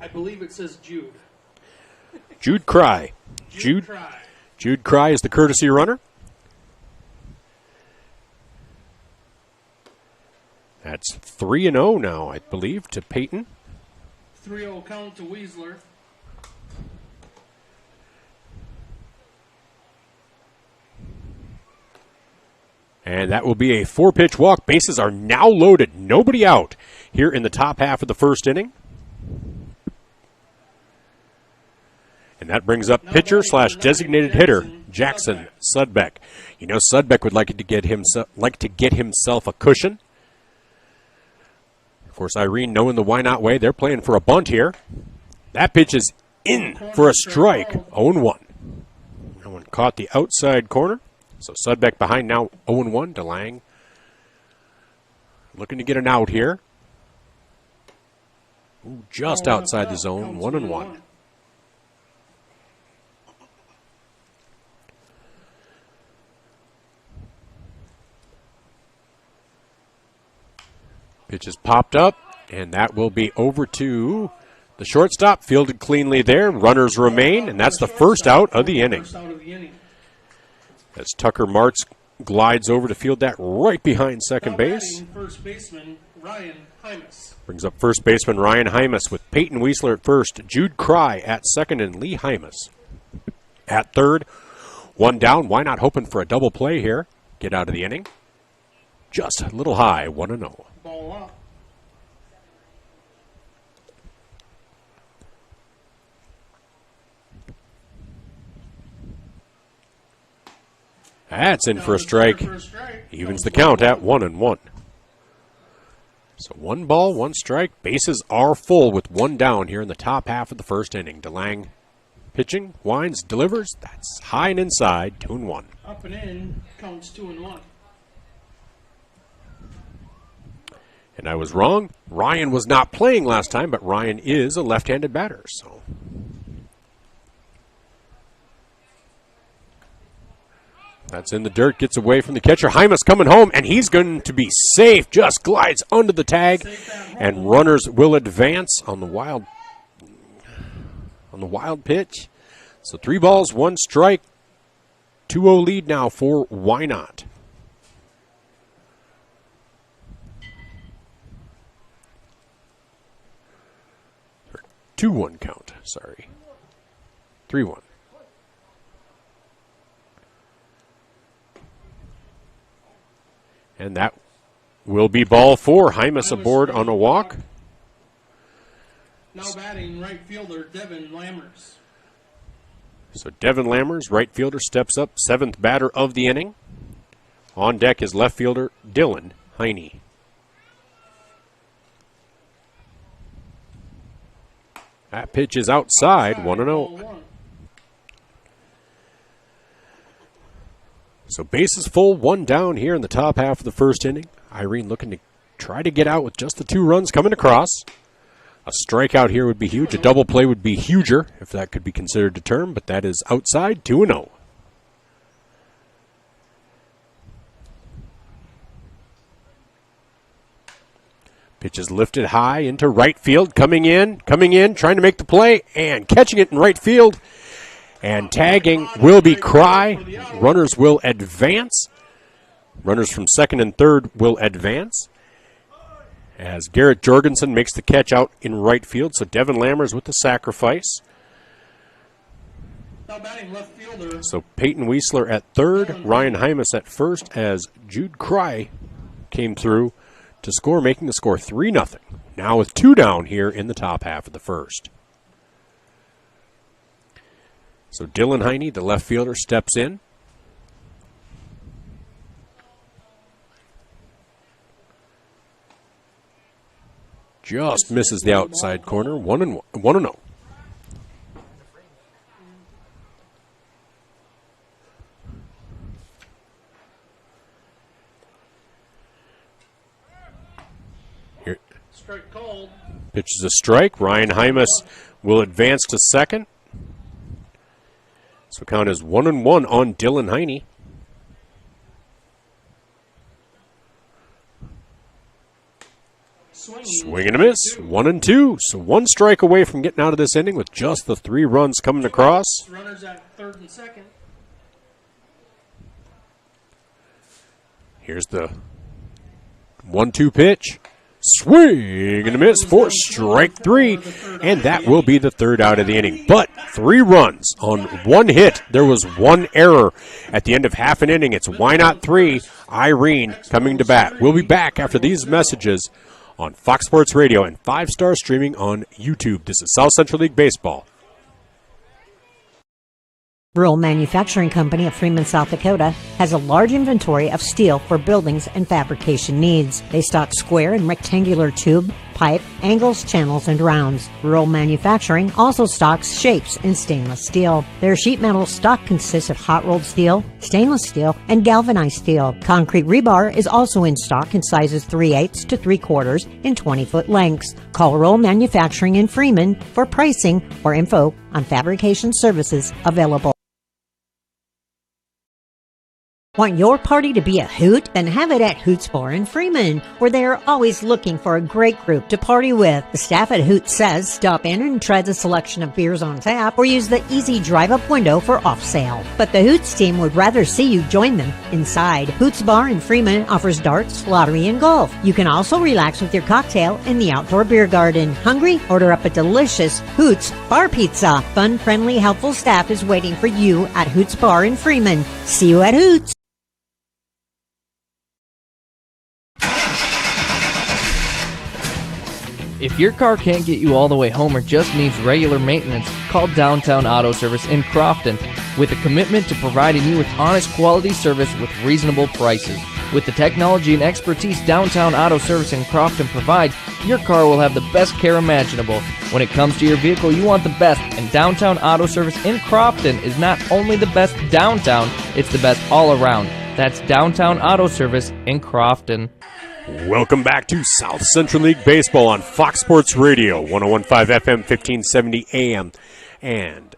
I believe it says Jude. Jude Cry. Jude Cry is the courtesy runner. That's 3-0 now, I believe, to Peyton. 3-0 count to Weisler. And that will be a 4-pitch walk. Bases are now loaded. Nobody out here in the top half of the first inning. And that brings up pitcher/designated hitter Jackson Sudbeck. You know, Sudbeck would like to get himself a cushion. Of course, Irene, knowing the Wynot way, they're playing for a bunt here. That pitch is in for a strike. 0-1. That one caught the outside corner. So Sudbeck behind now, 0-1. DeLange looking to get an out here. Ooh, just outside the zone, 1-1. Pitch is popped up, and that will be over to the shortstop. Fielded cleanly there. Runners remain, and that's the first out of the inning. As Tucker Martz glides over to field that right behind second base. First baseman Ryan Hymas. Brings up first baseman Ryan Hymas with Peyton Weisler at first, Jude Cry at second, and Lee Hymas at third. One down. Wynot hoping for a double play here? Get out of the inning. Just a little high, 1-0. Ball up. That's in for a strike. Evens the count at 1-1. So 1 ball, 1 strike. Bases are full with 1 down here in the top half of the first inning. DeLang pitching, winds, delivers. That's high and inside, 2-1. Up and in, counts 2-1. And I was wrong. Ryan was not playing last time, but Ryan is a left-handed batter. So that's in the dirt, gets away from the catcher. Hymas coming home, and he's going to be safe. Just glides under the tag, and runners will advance on the wild pitch. So 3 balls, 1 strike. 2-0 lead now for Wynot. Or 2-1 count, sorry. 3-1. And that will be ball 4. Hymas aboard on a walk. Now batting right fielder Devin Lammers. So Devin Lammers, right fielder, steps up, 7th batter of the inning. On deck is left fielder Dylan Heine. That pitch is outside, 1-0. So bases full, 1 down here in the top half of the first inning. Irene looking to try to get out with just the 2 runs coming across. A strikeout here would be huge. A double play would be huger, if that could be considered a term, but that is outside, 2-0. Pitch is lifted high into right field, coming in, trying to make the play, and catching it in right field. And tagging will be Cry. Runners will advance. Runners from second and third will advance. As Garrett Jorgensen makes the catch out in right field. So Devin Lammers with the sacrifice. Now batting left fielder. So Peyton Weisler at third. Ryan Hymas at first as Jude Cry came through to score, making the score 3-0. Now with 2 down here in the top half of the first. So Dylan Heine, the left fielder, steps in. Just misses the outside corner, 1-0. Here. Strike called. Pitch is a strike. Ryan Hymas will advance to second. So count is 1-1 on Dylan Heine. Swing and a miss. 1-2. So 1 strike away from getting out of this inning with just the 3 runs coming across. Runners at third and second. Here's the 1-2 pitch. Swing and a miss for strike 3, and that will be the 3rd out of the inning. But 3 runs on 1 hit. There was 1 error at the end of half an inning. It's Wynot 3, Irene coming to bat. We'll be back after these messages on Fox Sports Radio and 5-star streaming on YouTube. This is South Central League Baseball. Rural Manufacturing Company of Freeman, South Dakota has a large inventory of steel for buildings and fabrication needs. They stock square and rectangular tube, pipe, angles, channels, and rounds. Rural Manufacturing also stocks shapes in stainless steel. Their sheet metal stock consists of hot-rolled steel, stainless steel, and galvanized steel. Concrete rebar is also in stock in sizes 3/8 to 3/4 in 20-foot lengths. Call Rural Manufacturing in Freeman for pricing or info on fabrication services available. Want your party to be a hoot? Then have it at Hoots Bar in Freeman, where they are always looking for a great group to party with. The staff at Hoots says stop in and try the selection of beers on tap or use the easy drive-up window for off-sale. But the Hoots team would rather see you join them inside. Hoots Bar in Freeman offers darts, lottery, and golf. You can also relax with your cocktail in the outdoor beer garden. Hungry? Order up a delicious Hoots Bar Pizza. Fun, friendly, helpful staff is waiting for you at Hoots Bar in Freeman. See you at Hoots. If your car can't get you all the way home or just needs regular maintenance, call Downtown Auto Service in Crofton. with a commitment to providing you with honest quality service with reasonable prices. With the technology and expertise Downtown Auto Service in Crofton provide, your car will have the best care imaginable. When it comes to your vehicle, you want the best, and Downtown Auto Service in Crofton is not only the best downtown, it's the best all around. That's Downtown Auto Service in Crofton. Welcome back to South Central League Baseball on Fox Sports Radio, 101.5 FM, 1570 AM, and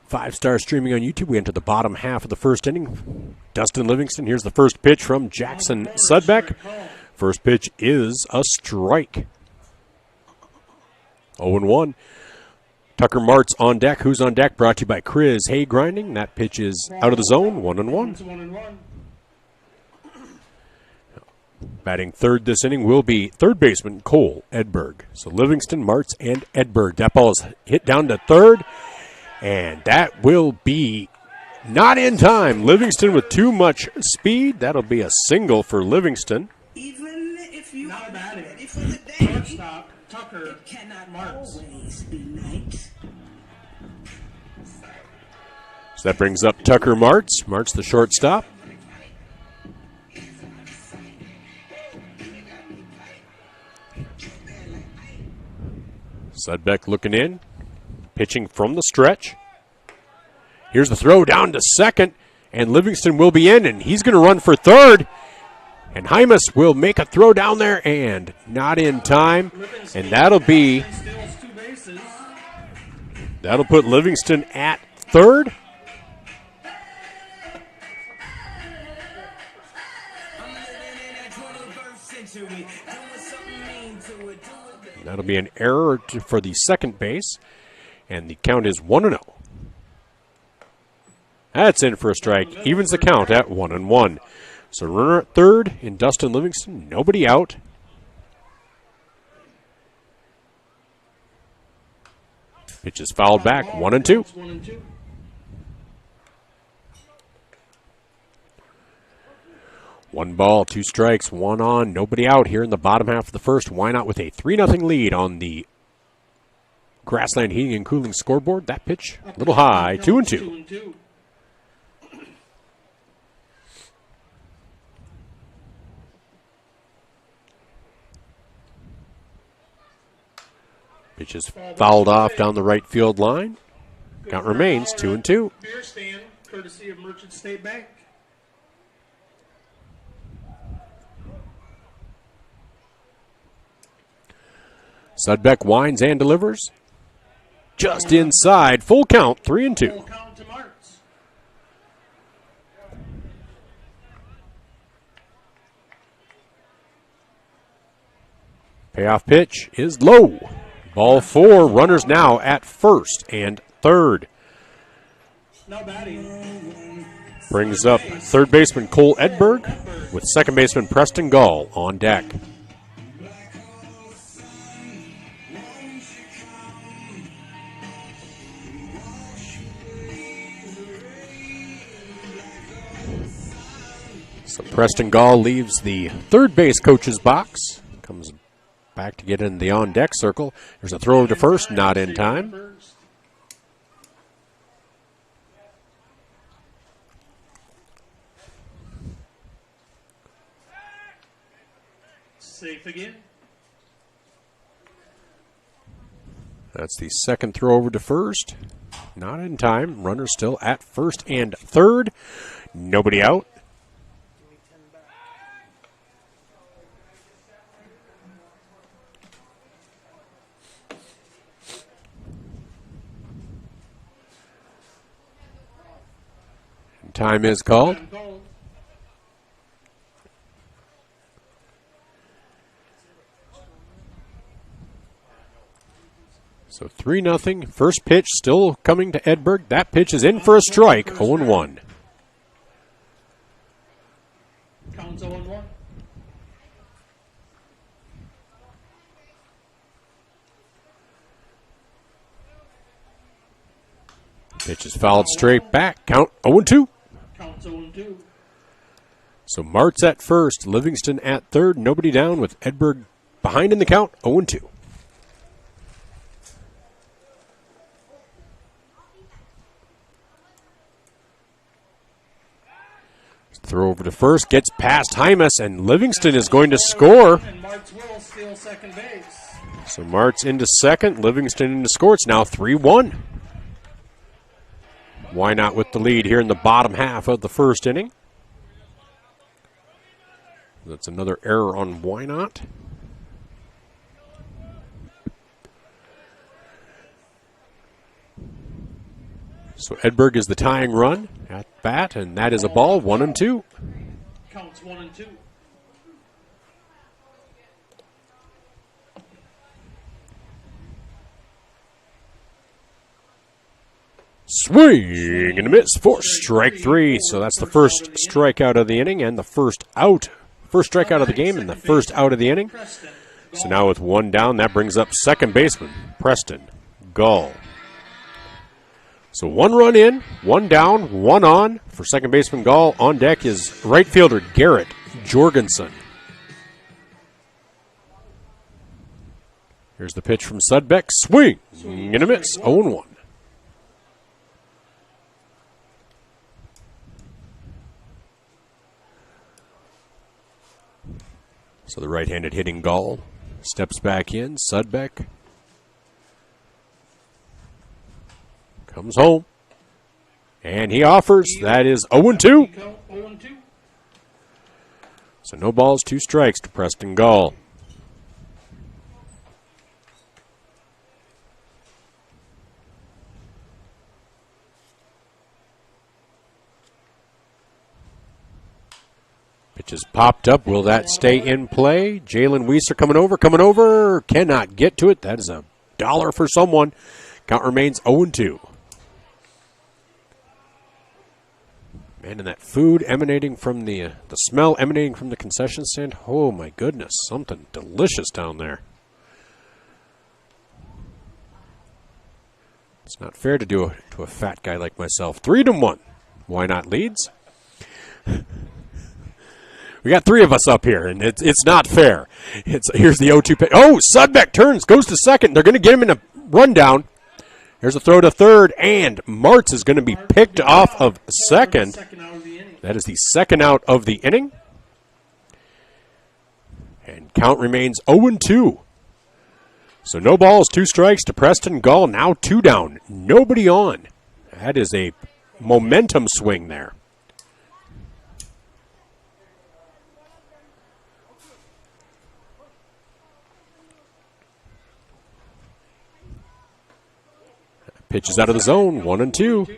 5-star streaming on YouTube. We enter the bottom half of the first inning. Dustin Livingston, here's the first pitch from Jackson Sudbeck. First pitch is a strike. 0-1. Tucker Martz on deck. Who's on deck? Brought to you by Chris Hay Grinding. That pitch is out of the zone, 1-1. Batting third this inning will be third baseman Cole Edberg. So Livingston, Martz, and Edberg. That ball is hit down to third, and that will be not in time. Livingston with too much speed. That'll be a single for Livingston. Even if you not ready for the day, shortstop Tucker, it cannot always be night. So that brings up Tucker Martz. Martz, the shortstop. Sudbeck looking in, pitching from the stretch. Here's the throw down to second, and Livingston will be in, and he's going to run for third. And Hymas will make a throw down there, and not in time. And that'll put Livingston at third. That'll be an error for the second base, and the count is 1-0. That's in for a strike, evens the count at 1-1. So runner at third in Dustin Livingston, nobody out. Pitch is fouled back, 1-2. One ball, two strikes, one on, nobody out here in the bottom half of the first. Wynot with a 3-0 lead on the Grassland Heating and Cooling scoreboard. That pitch, a little high, 2-2. Pitch is fouled off down the right field line. Count remains 2-2. Beer stand, courtesy of Merchant State Bank. Sudbeck winds and delivers. Just inside. Full count, 3-2. Full count to Martz. Payoff pitch is low. Ball four. Runners now at first and third. Now batting. Brings up third baseman Cole Edberg with second baseman Preston Gall on deck. So Preston Gall leaves the third base coach's box. Comes back to get in the on-deck circle. There's a throw to first, not in time. Safe again. That's the second throw over to first. Not in time. Runner still at first and third. Nobody out. Time is called. So 3-0. First pitch still coming to Edberg. That pitch is in for a strike. 0-1. Counts 0-1. Pitch is fouled straight back. Count 0-2. Counts 0-2. So Martz at first, Livingston at third, nobody down with Edberg behind in the count, 0-2. Throw over to first, gets past Hymas, and Livingston is going to score. And Martz will steal second base. So Martz into second, Livingston into score. It's now 3-1. Wynot with the lead here in the bottom half of the first inning. That's another error on Wynot. So Edberg is the tying run at bat, and that is a ball, 1-2. Counts 1-2. Swing and a miss for strike three. So that's the first strikeout of the inning and the first out. First strikeout of the game and the first out of the inning. So now with one down, that brings up second baseman Preston Gull. So one run in, one down, one on. For second baseman Gull, on deck is right fielder Garrett Jorgensen. Here's the pitch from Sudbeck. Swing and a miss, 0-1. So the right-handed hitting Gull steps back in. Sudbeck comes home. And he offers. That is 0-2. So no balls, 2 strikes to Preston Gull. Pitch is popped up. Will that stay in play? Jalen Weiser coming over. Cannot get to it. That is $1 for someone. Count remains 0-2. Man, and that food emanating from the smell emanating from the concession stand. Oh my goodness, something delicious down there. It's not fair to do to a fat guy like myself. 3-1. Wynot leads? We got 3 of us up here, and it's not fair. Here's the 0-2 pitch. Oh, Sudbeck turns, goes to second. They're going to get him in a rundown. Here's a throw to third, and Martz is going to be picked off of second. That is the second out of the inning. And count remains 0-2. So no balls, 2 strikes to Preston Gull. Now 2 down. Nobody on. That is a momentum swing there. Pitches out of the zone, 1-2.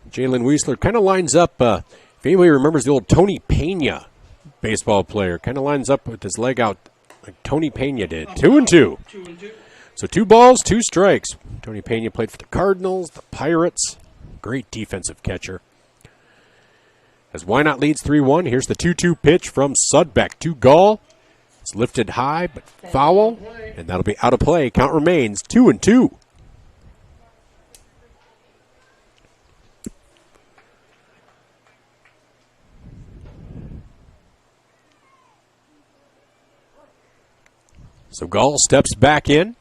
Jalen Weisler kind of lines up, if anybody remembers the old Tony Pena baseball player, kind of lines up with his leg out like Tony Pena did. 2-2. So 2 balls, 2 strikes. Tony Pena played for the Cardinals, the Pirates. Great defensive catcher. As Wynot leads 3-1, here's the 2-2 pitch from Sudbeck to Gull. It's lifted high, but foul, and that'll be out of play. Count remains 2-2. So Gull steps back in.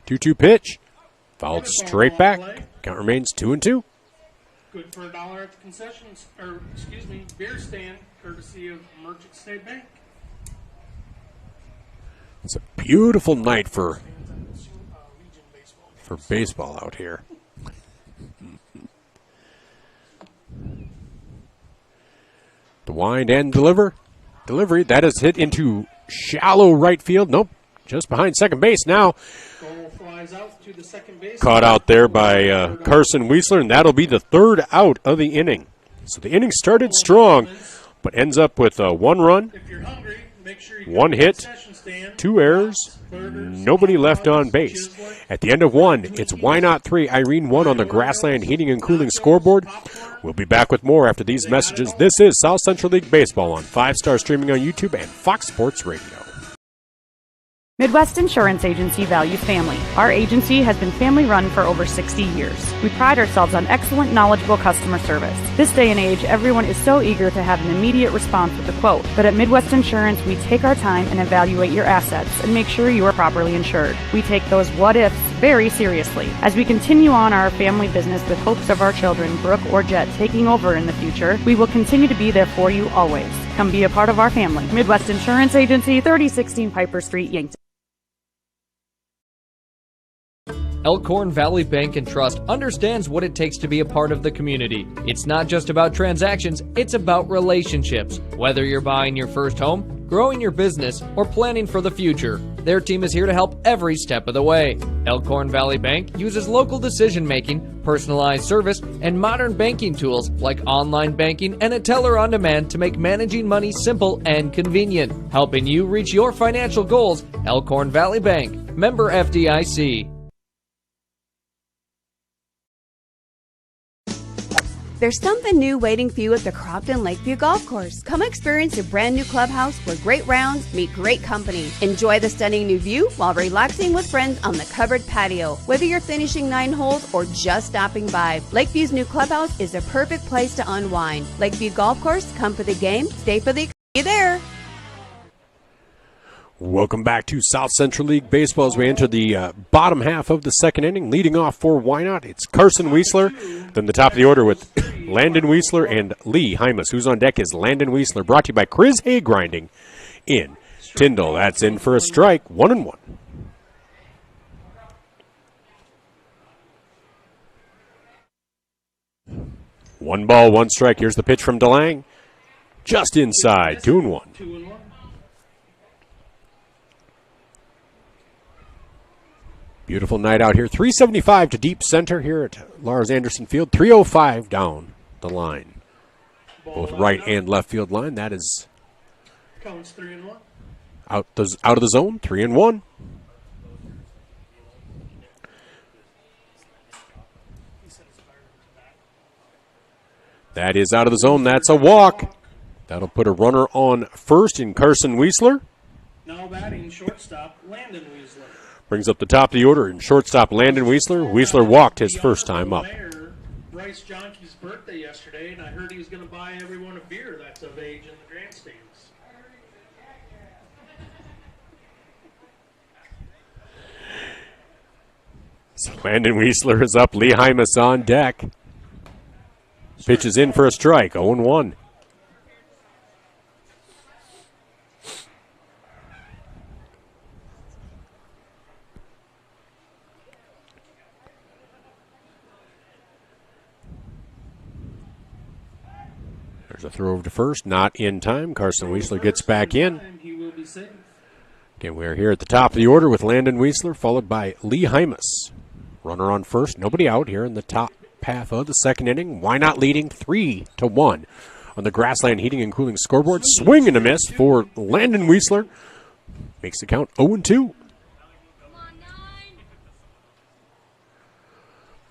2-2 pitch. Fouled straight back. Count remains 2-2. Good for $1 at the concessions, beer stand, courtesy of Merchant State Bank. It's a beautiful night for baseball out here. The wind and delivery. That is hit into shallow right field. Nope, just behind second base now. Goal flies out to the second base. Caught out there by Carson Weisler, and that'll be the 3rd out of the inning. So the inning started strong, but ends up with 1 run, If you're hungry, make sure you 1 go to the hit, concession stand. 2 errors, nobody left on base. At the end of 1, it's Wynot 3, Irene 1 on the Grassland Heating and Cooling scoreboard. We'll be back with more after these messages. This is South Central League Baseball on 5-Star streaming on YouTube and Fox Sports Radio. Midwest Insurance Agency values family. Our agency has been family run for over 60 years. We pride ourselves on excellent, knowledgeable customer service. This day and age, everyone is so eager to have an immediate response with a quote. But at Midwest Insurance, we take our time and evaluate your assets and make sure you are properly insured. We take those what ifs very seriously. As we continue on our family business with hopes of our children, Brooke or Jet, taking over in the future, we will continue to be there for you always. Come be a part of our family. Midwest Insurance Agency, 3016 Piper Street, Yankton. Elkhorn Valley Bank and Trust understands what it takes to be a part of the community. It's not just about transactions, it's about relationships. Whether you're buying your first home, growing your business, or planning for the future, their team is here to help every step of the way. Elkhorn Valley Bank uses local decision-making, personalized service, and modern banking tools like online banking and a teller on demand to make managing money simple and convenient. Helping you reach your financial goals, Elkhorn Valley Bank, member FDIC. There's something new waiting for you at the Crofton Lakeview Golf Course. Come experience a brand new clubhouse where great rounds meet great company. Enjoy the stunning new view while relaxing with friends on the covered patio. Whether you're finishing 9 holes or just stopping by, Lakeview's new clubhouse is a perfect place to unwind. Lakeview Golf Course, come for the game, stay for the you there. Welcome back to South Central League Baseball as we enter the bottom half of the second inning. Leading off for Wynot, it's Carson Weisler. Then the top of the order with Landon Weisler and Lee Hymas. Who's on deck is Landon Weisler, brought to you by Chris Hay Grinding in Tyndall. That's in for a strike, 1-1. One ball, one strike. Here's the pitch from DeLang. Just inside, 2-1. Beautiful night out here. 375 to deep center here at Lars Anderson Field. 305 down the line. Both right and left field line. That is Counts 3-1. out of the zone. 3-1. That is out of the zone. That's a walk. That'll put a runner on first in Carson Weisler. Now batting shortstop, Landon Weisler. Brings up the top of the order in shortstop Landon Weisler. Weisler walked his first time up. Bryce Johnke's birthday yesterday, and I heard he was going to buy everyone a beer that's of age in the grandstands. So Landon Weisler is up. Lee Hymas on deck. Pitch is in for a strike. 0-1. There's a throw over to first, not in time. Carson Weisler gets back in. Again, we're here at the top of the order with Landon Weisler, followed by Lee Hymas. Runner on first, nobody out here in the top half of the second inning. Wynot leading 3-1 on the Grassland Heating and Cooling scoreboard. Swing and a miss for Landon Weisler. Makes the count 0-2.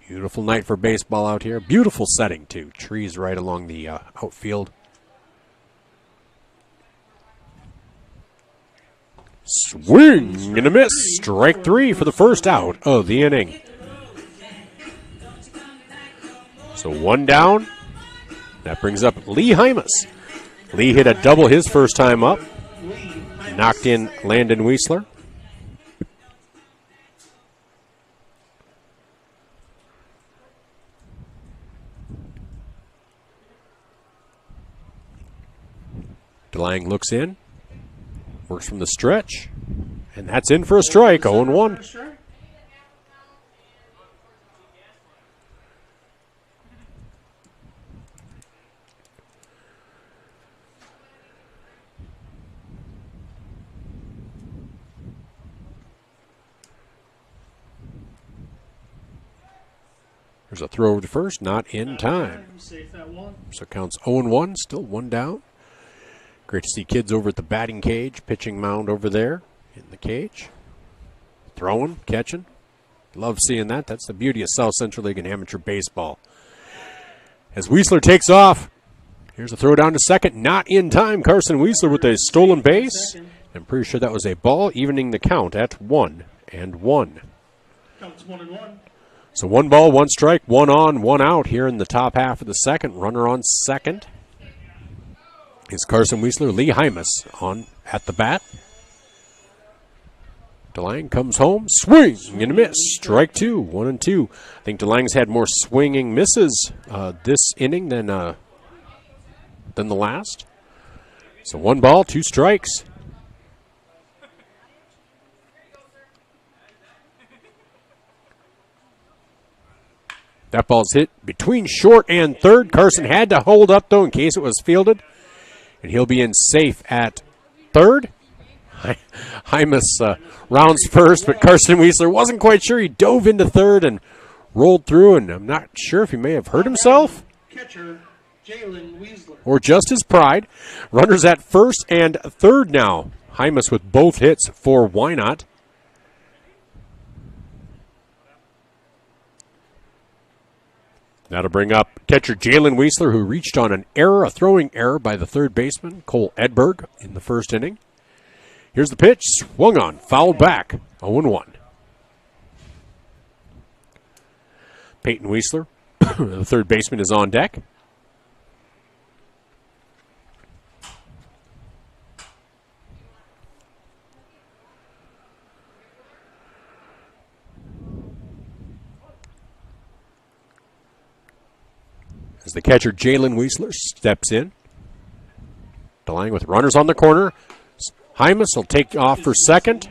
Beautiful night for baseball out here. Beautiful setting, too. Trees right along the outfield. Swing and a miss. Strike 3 for the first out of the inning. So one down. That brings up Lee Hymas. Lee hit a double his first time up. Knocked in Landon Weisler. DeLang looks in, works from the stretch, and that's in for a strike, 0-1. There's a throw over to first, not in time. So counts 0-1, still one down. Great to see kids over at the batting cage, pitching mound over there in the cage. Throwing, catching. Love seeing that. That's the beauty of South Central League and amateur baseball. As Weisler takes off, here's a throw down to second. Not in time. Carson Weisler with a stolen base. I'm pretty sure that was a ball, evening the count at 1-1. Counts 1-1. So one ball, one strike, one on, one out here in the top half of the second. Runner on second is Carson Weisler. Lee Hymas on at the bat. DeLange comes home, swing and a miss. Strike two, 1-2. I think DeLange's had more swinging misses this inning than the last. So 1 ball, 2 strikes. That ball's hit between short and third. Carson had to hold up, though, in case it was fielded. And he'll be in safe at third. Hymas rounds first, but Carson Weisler wasn't quite sure. He dove into third and rolled through, and I'm not sure if he may have hurt himself Catcher, Jalen Weisler. or just his pride. Runners at first and third now. Hymas with both hits for Wynot. That'll bring up catcher Jalen Weisler, who reached on an error, a throwing error by the third baseman, Cole Edberg, in the first inning. Here's the pitch, swung on, fouled back, 0-1. Peyton Weisler, the third baseman, is on deck. As the catcher Jalen Weisler steps in. DeLange with runners on the corner. Hymas will take off for second,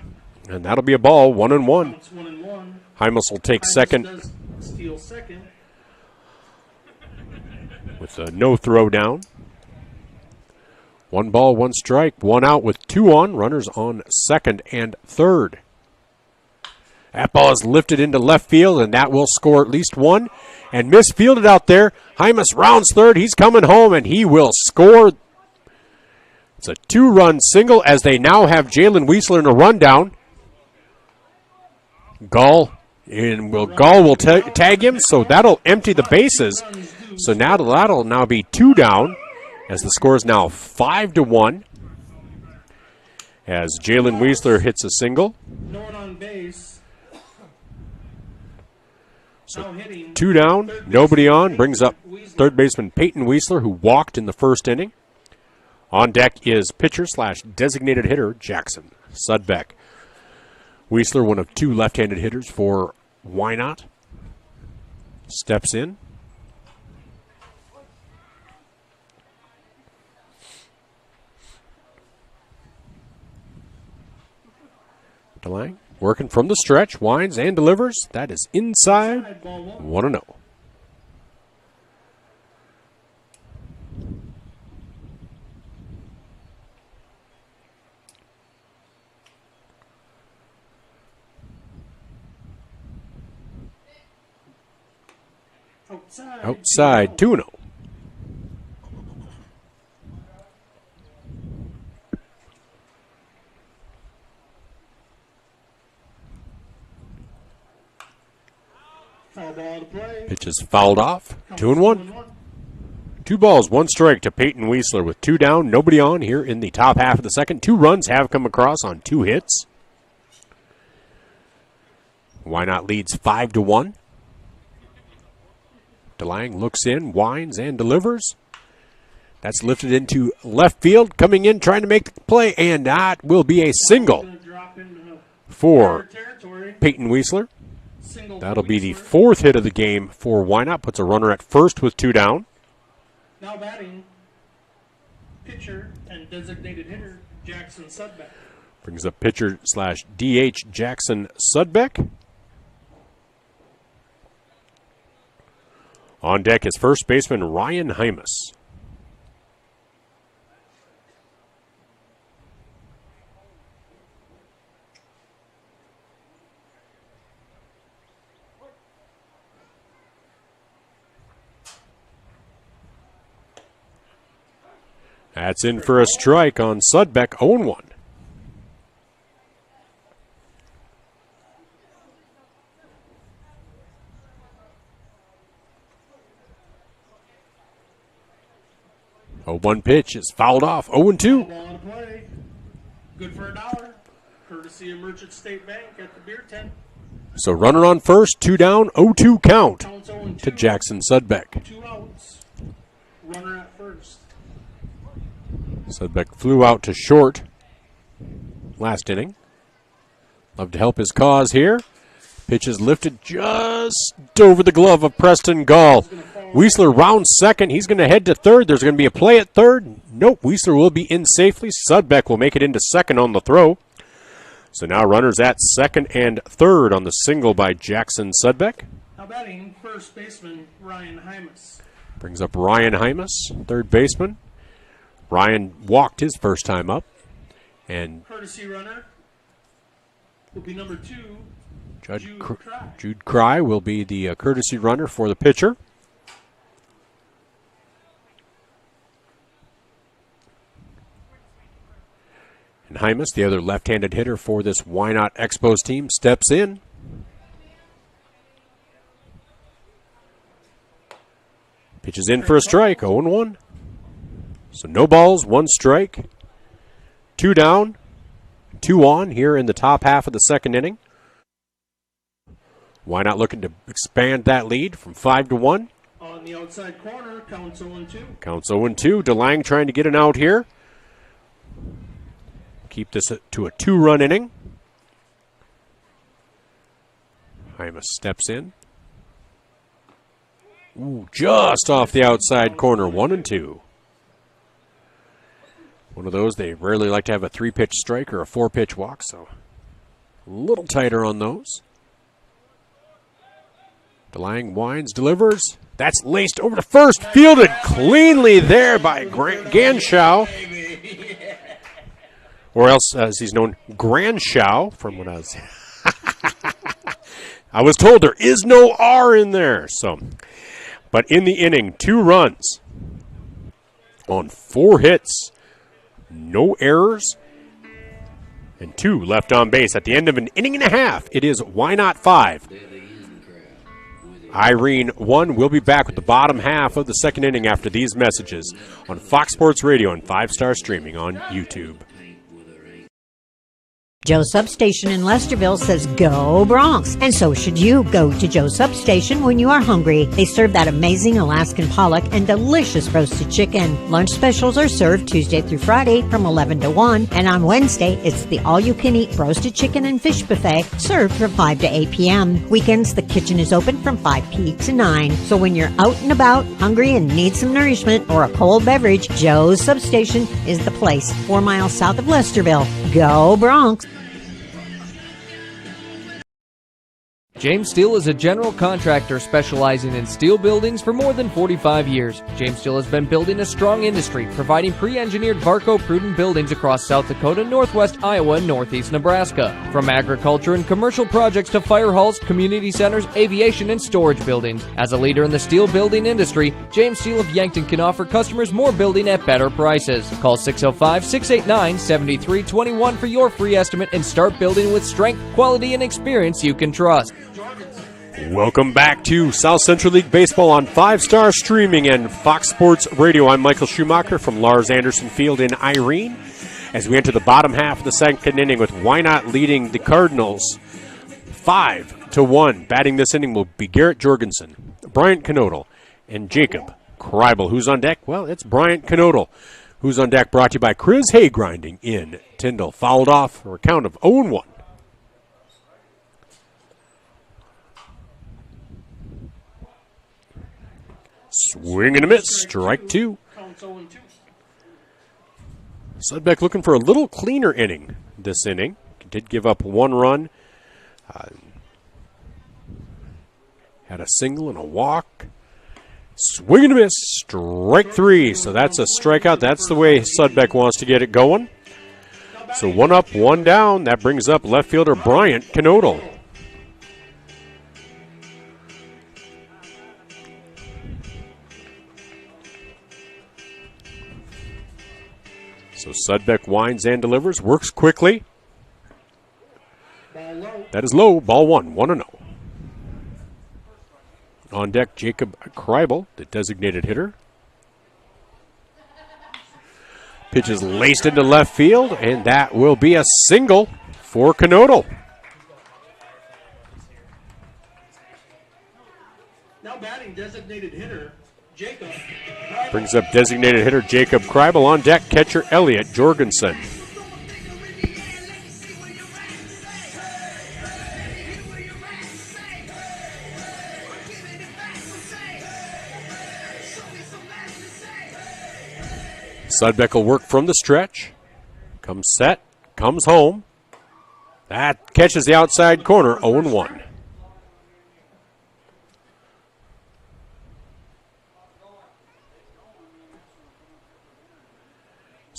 and that'll be a ball, 1-1. It's 1-1. Hymas will take Hymas second does steal second. with a no throw down. 1 ball, 1 strike, 1 out with 2 on. Runners on second and third. That ball is lifted into left field, and that will score at least 1. And misfielded out there. Hymas rounds third. He's coming home, and he will score. It's a 2-run single as they now have Jalen Weisler in a rundown. Gall will tag him, so that'll empty the bases. So now that'll now be 2 down, as the score is now 5-1. As Jalen Weisler hits a single. No one on base. So 2 down, nobody on. Brings up third baseman Peyton Weisler, who walked in the first inning. On deck is pitcher/designated hitter Jackson Sudbeck. Weisler, one of 2 left-handed hitters for Wynot, steps in. DeLange working from the stretch, winds and delivers. That is inside, 1-0. Outside, 2-0. Foul ball to play. Pitch is fouled off, 2-1. 2 balls, 1 strike to Peyton Weisler with 2 down, nobody on here in the top half of the second. 2 runs have come across on 2 hits. Wynot leads 5-1. DeLange looks in, winds, and delivers. That's lifted into left field. Coming in, trying to make the play, and that will be a single for Peyton Weisler. That'll be the 4th hit of the game for Wynot. Puts a runner at first with 2 down. Now batting, pitcher and designated hitter Jackson Sudbeck. Brings up pitcher/DH Jackson Sudbeck. On deck is first baseman Ryan Hymas. That's in for a strike on Sudbeck, 0-1. A 1 pitch is fouled off, 0-2. Ball to play. Good for $1. Courtesy of Merchant State Bank at the beer tent. So runner on first, 2 down, 0-2 count Counts 0-2. to Jackson Sudbeck. 2 outs. Runner at first. Sudbeck flew out to short last inning. Love to help his cause here. Pitch is lifted just over the glove of Preston Gall. Weisler rounds second. He's going to head to third. There's going to be a play at third. Nope, Weisler will be in safely. Sudbeck will make it into second on the throw. So now runners at second and third on the single by Jackson Sudbeck. Now batting, first baseman Ryan Hymas. Brings up Ryan Hymas, third baseman. Ryan walked his first time up. And Courtesy runner will be number 2. Jude Cry will be the courtesy runner for the pitcher. And Hymas, the other left-handed hitter for this Wynot Expos team, steps in. Pitches in for a strike, 0-1. So no balls, 1 strike. 2 down, 2 on here in the top half of the second inning. Wynot looking to expand that lead from 5-1. On the outside corner, counts 0-2. Counts 0-2. DeLange trying to get an out here. Keep this to a 2-run inning. Hymas steps in. Ooh, just off the outside corner, 1-2. One of those, they rarely like to have a 3-pitch strike or a 4-pitch walk, so a little tighter on those. DeLange winds, delivers. That's laced over to first. Fielded cleanly there by Ganschow. Or else, as he's known, Granschow, from what I was told there is no R in there. So, but in the inning, 2 runs on 4 hits, no errors, and 2 left on base. At the end of an inning and a half, it is Wynot 5. Irene 1. We'll be back with the bottom half of the second inning after these messages on Fox Sports Radio and 5-Star Streaming on YouTube. Joe Substation in Lesterville says go Bronx. And so should you. Go to Joe Substation when you are hungry. They serve that amazing Alaskan pollock and delicious roasted chicken. Lunch specials are served Tuesday through Friday from 11 to 1. And on Wednesday, it's the all-you-can-eat roasted chicken and fish buffet served from 5 to 8 p.m. Weekends, the kitchen is open from 5 p. to 9. So when you're out and about, hungry and need some nourishment or a cold beverage, Joe's Substation is the place. 4 miles south of Lesterville. Go Bronx. James Steel is a general contractor specializing in steel buildings for more than 45 years. James Steel has been building a strong industry, providing pre-engineered Varco-prudent buildings across South Dakota, Northwest Iowa, and Northeast Nebraska. From agriculture and commercial projects to fire halls, community centers, aviation, and storage buildings. As a leader in the steel building industry, James Steel of Yankton can offer customers more building at better prices. Call 605-689-7321 for your free estimate and start building with strength, quality, and experience you can trust. Welcome back to South Central League Baseball on 5-Star Streaming and Fox Sports Radio. I'm Michael Schumacher from Lars Anderson Field in Irene as we enter the bottom half of the second inning with Wynot leading the Cardinals 5-1. Batting this inning will be Garrett Jorgensen, Bryant Knodel, and Jacob Kreibel. Who's on deck? Well, it's Bryant Knodel. Who's on deck brought to you by Chris Hay Grinding in Tyndall. Fouled off for a count of 0-1. Swing and a miss, strike 2. Sudbeck looking for a little cleaner inning this inning. Did give up 1 run. Had a single and a walk. Swing and a miss, strike 3. So that's a strikeout. That's the way Sudbeck wants to get it going. So 1 up, 1 down. That brings up left fielder Bryant Knodel. So Sudbeck winds and delivers, works quickly. That is low, ball 1, 1-0. On deck, Jacob Kreibel, the designated hitter. Pitch is laced into left field, and that will be a single for Knodel. Now batting designated hitter Jacob. Brings up designated hitter Jacob Kreibel. On deck, catcher Elliot Jorgensen. Sudbeck will work from the stretch. Comes set, comes home. That catches the outside corner, 0-1.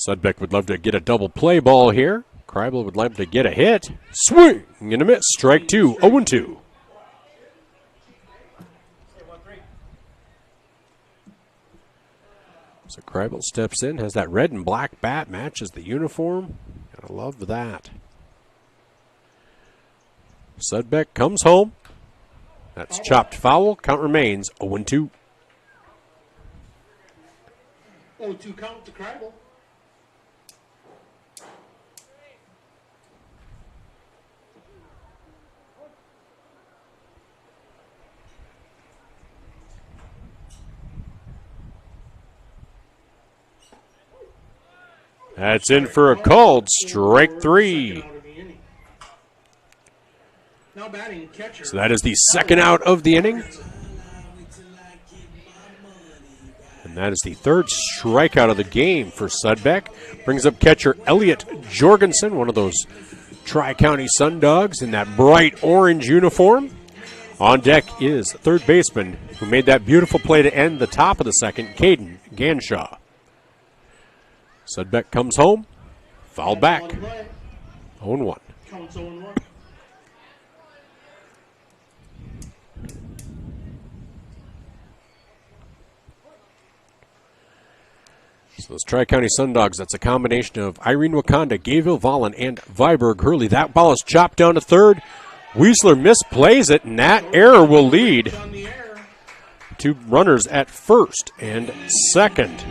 Sudbeck would love to get a double play ball here. Kreibel would love to get a hit. Swing and a miss. Strike two, 0-2. So Kreibel steps in, has that red and black bat, matches the uniform. Gotta love that. Sudbeck comes home. That's chopped foul. Count remains 0-2. 0-2 count to Kreibel. That's in for a called strike three. So that is the second out of the inning. And that is the third strikeout of the game for Sudbeck. Brings up catcher Elliot Jorgensen, one of those Tri-County Sun Dogs in that bright orange uniform. On deck is third baseman who made that beautiful play to end the top of the second, Caden Ganshaw. Sudbeck comes home, fouled back, 0-1. Counts 0-1. So those Tri-County Sun Dogs, that's a combination of Irene Wakanda, Gayville Vollen, and Viborg Hurley. That ball is chopped down to third. Weisler misplays it, and that error will lead to runners at first and second.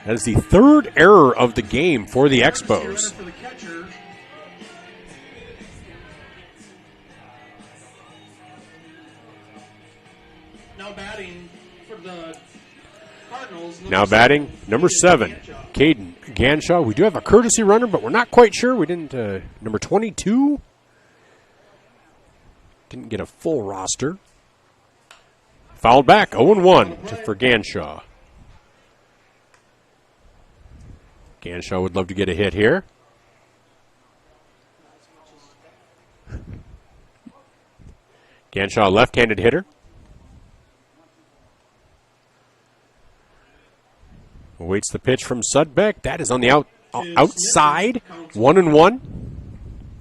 That is the third error of the game for the Expos. Now batting for the Cardinals. Now batting, number 7, Caden Ganshaw. We do have a courtesy runner, but we're not quite sure. We didn't, number 22. Didn't get a full roster. Fouled back, 0-1 for Ganshaw. Ganshaw would love to get a hit here. Ganshaw, left-handed hitter. Awaits the pitch from Sudbeck. That is on the outside. 1-1.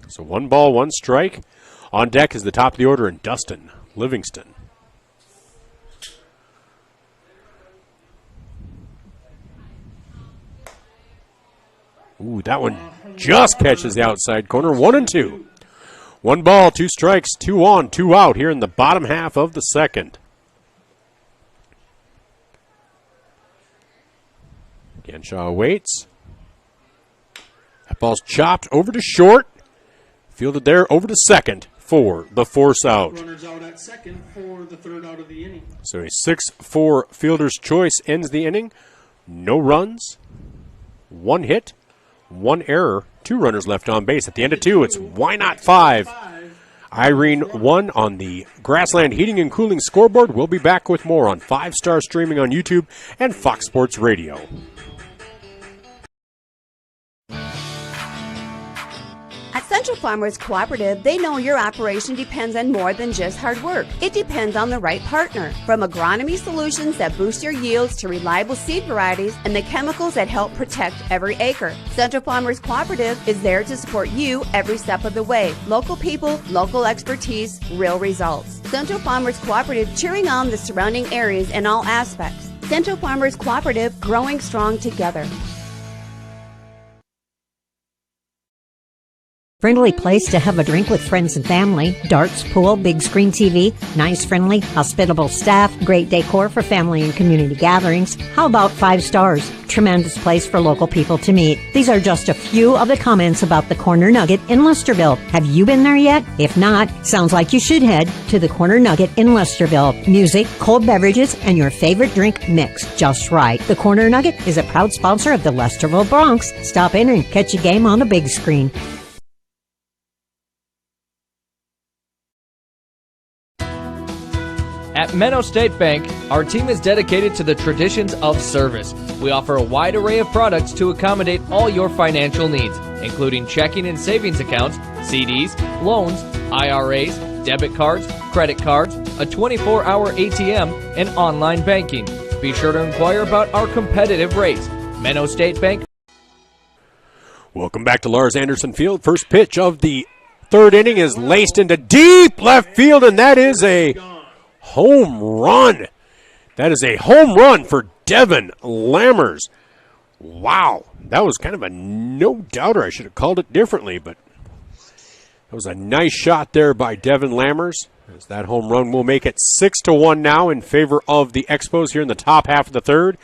So 1 ball, 1 strike. On deck is the top of the order, and Dustin Livingston. Ooh, that one just catches the outside corner. 1-2. 1 ball, 2 strikes, 2 on, 2 out here in the bottom half of the second. Ganshaw waits. That ball's chopped over to short. Fielded there over to second for the force out. Runners out at second for the third out of the inning. So a 6-4 fielder's choice ends the inning. No runs, 1 hit, 1 error, 2 runners left on base. At the end of 2, it's Wynot 5, Irene 1 on the Grassland Heating and Cooling scoreboard. We'll be back with more on 5-Star streaming on YouTube and Fox Sports Radio. At Central Farmers Cooperative, they know your operation depends on more than just hard work. It depends on the right partner. From agronomy solutions that boost your yields to reliable seed varieties and the chemicals that help protect every acre. Central Farmers Cooperative is there to support you every step of the way. Local people, local expertise, real results. Central Farmers Cooperative cheering on the surrounding areas in all aspects. Central Farmers Cooperative, growing strong together. Friendly place to have a drink with friends and family. Darts, pool, big screen TV, nice, friendly, hospitable staff, great decor for family and community gatherings. How about 5 stars? Tremendous place for local people to meet. These are just a few of the comments about the Corner Nugget in Lesterville. Have you been there yet? If not, sounds like you should head to the Corner Nugget in Lesterville. Music, cold beverages, and your favorite drink mixed just right. The Corner Nugget is a proud sponsor of the Lesterville Bronx. Stop in and catch a game on the big screen. At Wynot State Bank, our team is dedicated to the traditions of service. We offer a wide array of products to accommodate all your financial needs, including checking and savings accounts, CDs, loans, IRAs, debit cards, credit cards, a 24-hour ATM, and online banking. Be sure to inquire about our competitive rates. Wynot State Bank. Welcome back to Lars Anderson Field. First pitch of the third inning is laced into deep left field, and that is a home run. That is a home run for Devin Lammers. Wow, that was kind of a no-doubter. I should have called it differently, but that was a nice shot there by Devin Lammers. As that home run will make it 6-1 now in favor of the Expos here in the top half of the third.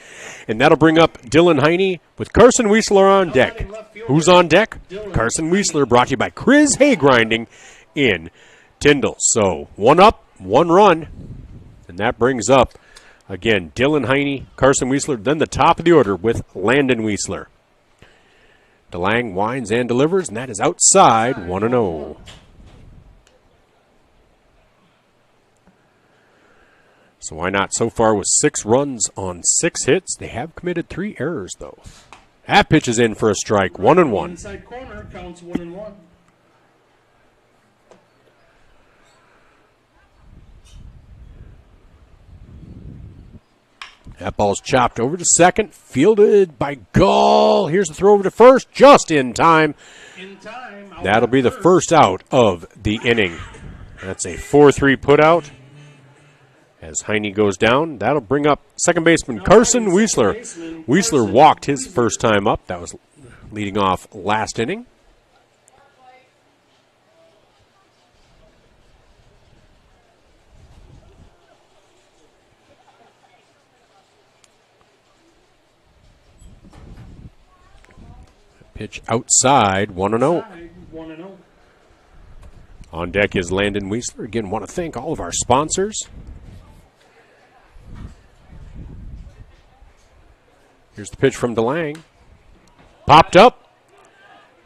And that'll bring up Dylan Heine with Carson Weisler on deck. Who's on deck? Carson Weisler, brought to you by Chris Hay Grinding in Tyndall. So 1 up, 1 run. And that brings up, again, Dylan Heine, Carson Weisler, then the top of the order with Landon Weisler. DeLang winds and delivers, and that is outside, 1-0. So why not? So far with 6 runs on 6 hits. They have committed 3 errors, though. That pitch is in for a strike, 1-1. Inside corner, counts 1-1. That ball's chopped over to second, fielded by Gall. Here's the throw over to first, just in time. That'll be the first out of the inning. That's a 4-3 putout. As Heine goes down, that'll bring up second baseman Carson Weisler. Weisler walked his first time up. That was leading off last inning. Pitch outside, 1-0. On deck is Landon Weisler. Again, want to thank all of our sponsors. Here's the pitch from DeLang. Popped up.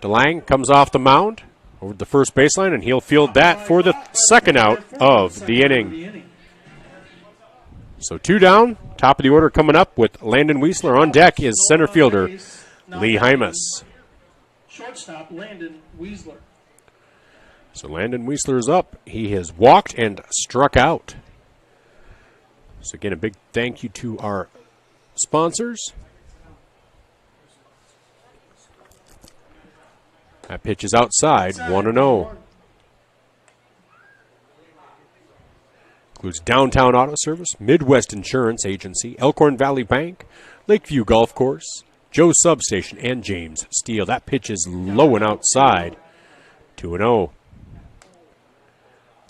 DeLang comes off the mound over the first baseline, and he'll field that for the second out of the inning. So 2 down. Top of the order coming up with Landon Weisler. On deck is center fielder Lee Hymas. Shortstop Landon Weisler. So Landon Weisler is up. He has walked and struck out. So again, a big thank you to our sponsors. That pitch is outside, 1-0. Includes Downtown Auto Service, Midwest Insurance Agency, Elkhorn Valley Bank, Lakeview Golf Course, Joe Substation, and James Steele. That pitch is low and outside, 2-0.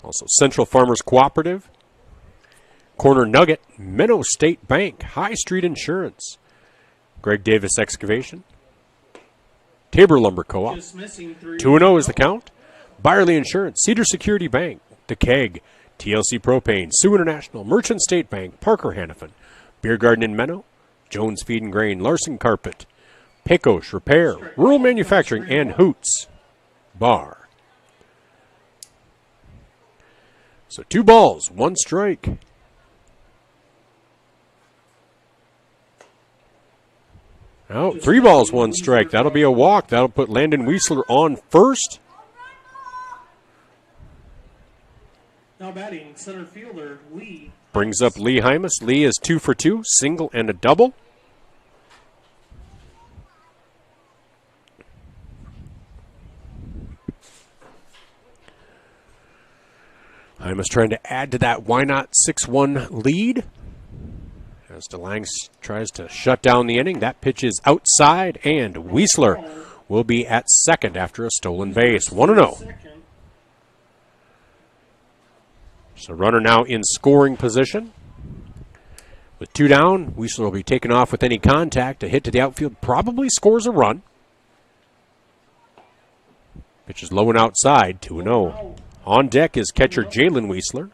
Also Central Farmers Cooperative, Corner Nugget, Minnow State Bank, High Street Insurance, Greg Davis Excavation, Tabor Lumber Co-op, 2-0 is the count. Byerly Insurance, Cedar Security Bank, The Keg, TLC Propane, Sioux International, Merchant State Bank, Parker Hannafin, Beer Garden in Menno, Jones Feed and Grain, Larson Carpet, Pecos Repair, Rural Manufacturing, and Hoots Bar. So 2 balls, 1 strike. Oh, 3 balls, 1 strike. That'll be a walk. That'll put Landon Weisler on first. Now batting, center fielder Lee. Brings up Lee Hymas. Lee is 2 for 2, single and a double. Hymas trying to add to that Wynot 6-1 lead. As DeLang tries to shut down the inning, that pitch is outside, and Weisler will be at second after a stolen base. 1-0. So runner now in scoring position. With 2 down, Weisler will be taken off with any contact. A hit to the outfield probably scores a run. Pitch is low and outside, 2-0. On deck is catcher Jalen Weisler.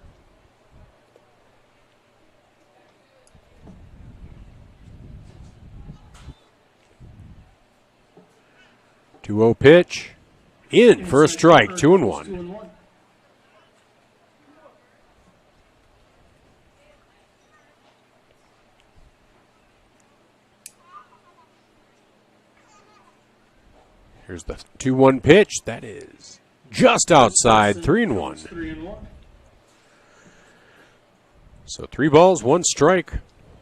2-0 pitch. In for a strike, 2-1. Here's the 2-1 pitch. That is just outside, 3-1. 3-1. So 3 balls, 1 strike,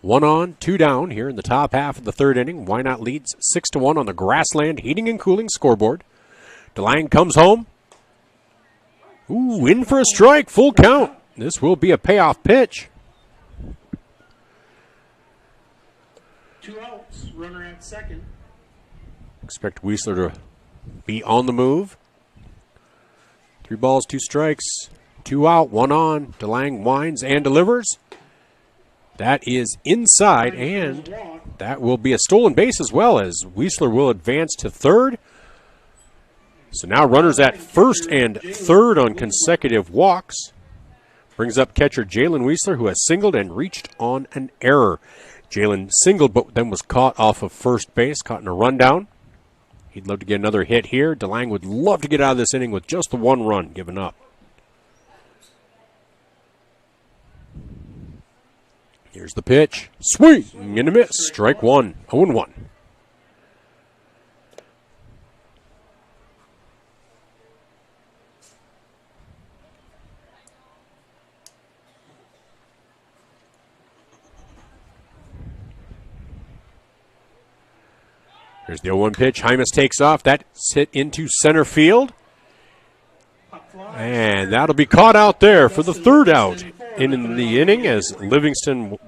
1 on, 2 down here in the top half of the third inning. Wynot leads 6-1 on the Grassland Heating and Cooling scoreboard. DeLange comes home. Ooh, in for a strike, full count. This will be a payoff pitch. 2 outs, runner at second. Expect Weisler to be on the move. 3 balls, 2 strikes, 2 out, 1 on. DeLange winds and delivers. That is inside, and that will be a stolen base as well, as Weisler will advance to third. So now runners at first and third on consecutive walks. Brings up catcher Jalen Weisler, who has singled and reached on an error. Jalen singled, but then was caught off of first base, caught in a rundown. He'd love to get another hit here. DeLange would love to get out of this inning with just the 1 run given up. Here's the pitch. Swing and a miss. Strike 1. 0-1. Here's the 0-1 pitch. Hymas takes off. That's hit into center field. And that'll be caught out there for the 3rd out in the inning as Livingston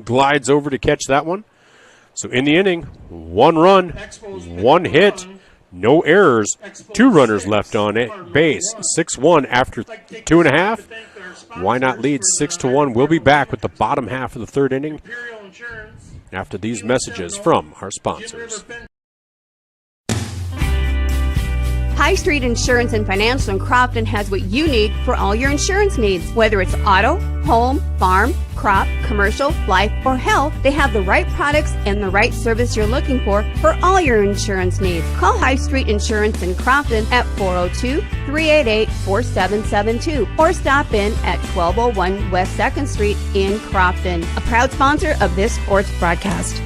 glides over to catch that one. So in the inning, 1 run, 1 hit, no errors, 2 runners left on it. Base 6-1 after 2.5. Wynot leads 6-1. We'll be back with the bottom half of the 3rd inning after these messages from our sponsors. High Street Insurance and Financial in Crofton has what you need for all your insurance needs. Whether it's auto, home, farm, crop, commercial, life, or health, they have the right products and the right service you're looking for all your insurance needs. Call High Street Insurance in Crofton at 402-388-4772 or stop in at 1201 West 2nd Street in Crofton. A proud sponsor of this sports broadcast.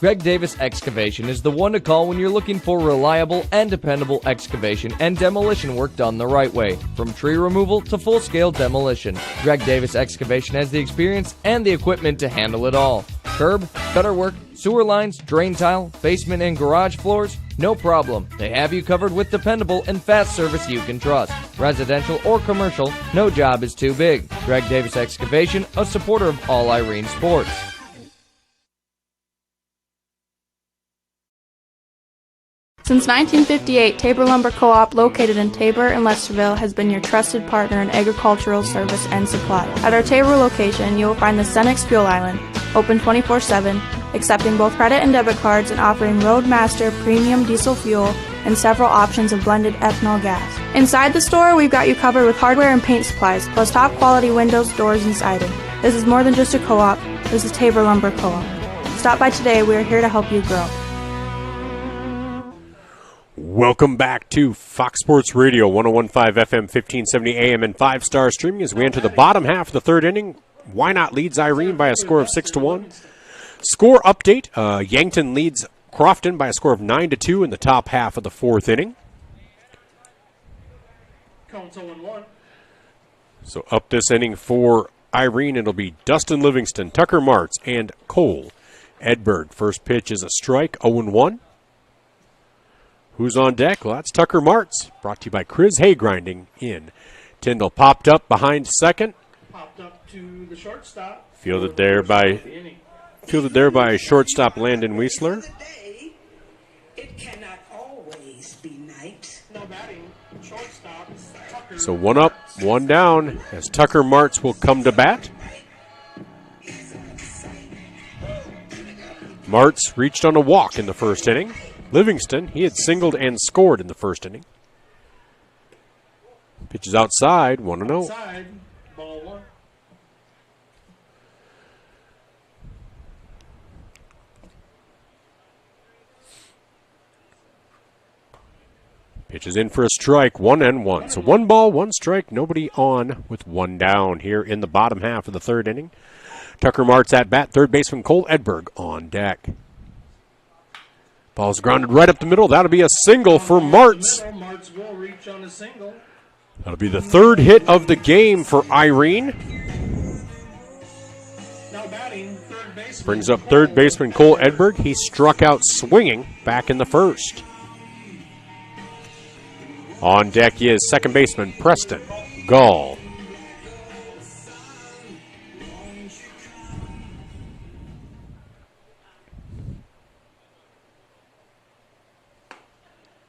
Greg Davis Excavation is the one to call when you're looking for reliable and dependable excavation and demolition work done the right way, from tree removal to full-scale demolition. Greg Davis Excavation has the experience and the equipment to handle it all. Curb, gutter work, sewer lines, drain tile, basement and garage floors, no problem. They have you covered with dependable and fast service you can trust. Residential or commercial, no job is too big. Greg Davis Excavation, a supporter of all Irene sports. Since 1958, Tabor Lumber Co-op, located in Tabor and Lesterville, has been your trusted partner in agricultural service and supply. At our Tabor location, you will find the Cenex Fuel Island, open 24/7, accepting both credit and debit cards and offering Roadmaster premium diesel fuel and several options of blended ethanol gas. Inside the store, we've got you covered with hardware and paint supplies, plus top quality windows, doors, and siding. This is more than just a co-op. This is Tabor Lumber Co-op. Stop by today. We are here to help you grow. Welcome back to Fox Sports Radio, 101.5 FM, 1570 AM, and 5-star streaming as we enter the bottom half of the 3rd inning. Wynot leads Irene by a score of 6-1. Score update, Yankton leads Crofton by a score of 9-2 in the top half of the 4th inning. So up this inning for Irene, it'll be Dustin Livingston, Tucker Martz, and Cole Edberg. First pitch is a strike, 0-1. Who's on deck? Well, that's Tucker Martz, brought to you by Chris Hay Grinding in Tyndall. Popped up behind second. Popped up to the shortstop. Fielded there by shortstop Landon Weisler. It cannot always be night. No batting. Shortstop. So 1 up, 1 down as Tucker Martz will come to bat. Martz reached on a walk in the 1st inning. Livingston, he had singled and scored in the 1st inning. Pitches outside, 1-0. Outside, ball 1. Pitches in for a strike, 1-1. So 1 ball, 1 strike, nobody on with 1 down here in the bottom half of the 3rd inning. Tucker Martz at bat. Third baseman Cole Edberg on deck. Ball's grounded right up the middle. That'll be a single for Martz. Martz will reach on a single. That'll be the third hit of the game for Irene. Now batting, third baseman. Brings up third baseman Cole Edberg. He struck out swinging back in the first. On deck is second baseman Preston Gall.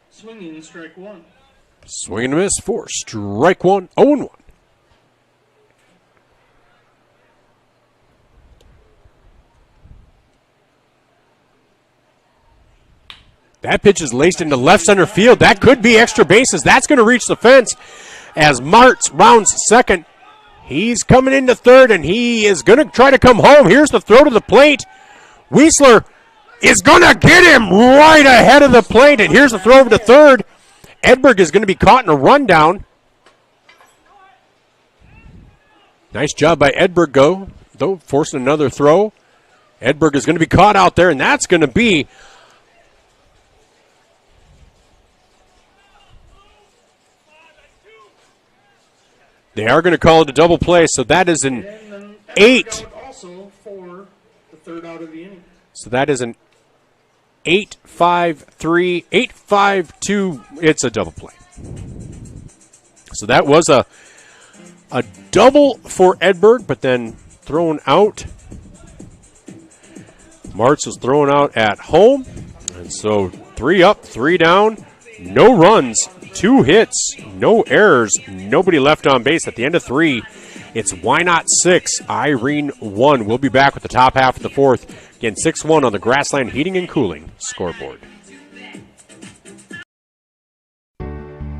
Swinging, strike one. Swing and a miss for strike one, 0-1. That pitch is laced into left center field. That could be extra bases. That's going to reach the fence as Martz rounds second. He's coming into third, and he is going to try to come home. Here's the throw to the plate. Weisler is going to get him right ahead of the plate, and here's the throw over to third. Edberg is going to be caught in a rundown. Nice job by Edberg, though, forcing another throw. Edberg is going to be caught out there, and that's going to be they are going to call it a double play, so that is an 8. Also for the third out of the inning. So that is an 8-5-3, 8-5-2. It's a double play. So that was a double for Edberg, but then thrown out. Martz was thrown out at home. And so 3 up, 3 down, no runs, 2 hits, no errors, nobody left on base. At the end of 3, it's Wynot 6, Irene 1. We'll be back with the top half of the fourth. Again, 6-1 on the Grassland Heating and Cooling scoreboard.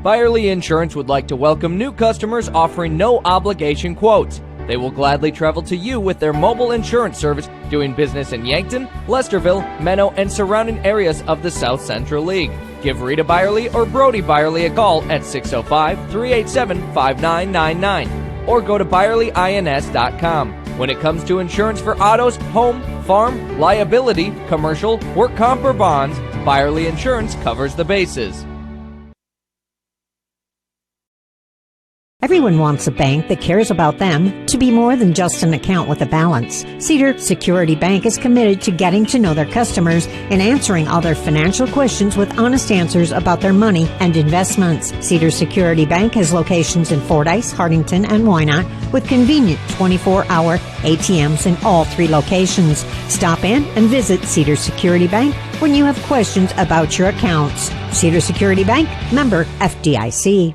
Byerly Insurance would like to welcome new customers offering no obligation quotes. They will gladly travel to you with their mobile insurance service, doing business in Yankton, Lesterville, Menno, and surrounding areas of the South Central League. Give Rita Byerly or Brody Byerly a call at 605-387-5999 or go to ByerlyINS.com. When it comes to insurance for autos, home, farm, liability, commercial, work comp, or bonds, Byerly Insurance covers the bases. Everyone wants a bank that cares about them to be more than just an account with a balance. Cedar Security Bank is committed to getting to know their customers and answering all their financial questions with honest answers about their money and investments. Cedar Security Bank has locations in Fordyce, Hardington, and Wynot with convenient 24-hour ATMs in all 3 locations. Stop in and visit Cedar Security Bank when you have questions about your accounts. Cedar Security Bank, member FDIC.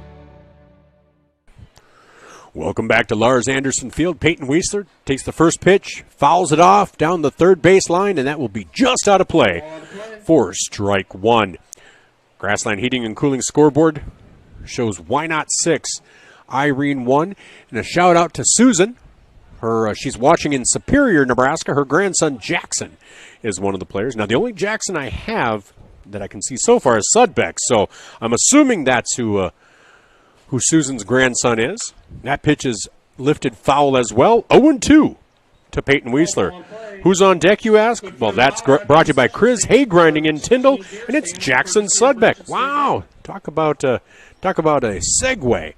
Welcome back to Lars Anderson Field. Peyton Weisler takes the first pitch, fouls it off down the third base line, and that will be just out of play for strike one. Grassland Heating and Cooling scoreboard shows Wynot 6, Irene 1. And a shout out to Susan. She's watching in Superior, Nebraska. Her grandson Jackson is one of the players. Now, the only Jackson I have that I can see so far is Sudbeck, so I'm assuming that's who Susan's grandson is. That pitch is lifted foul as well. 0-2 to Peyton Weisler. Who's on deck, you ask? Well, that's brought to you by Chris Hay Grinding in Tyndall, and it's Jackson Sudbeck. Wow, talk about a segue.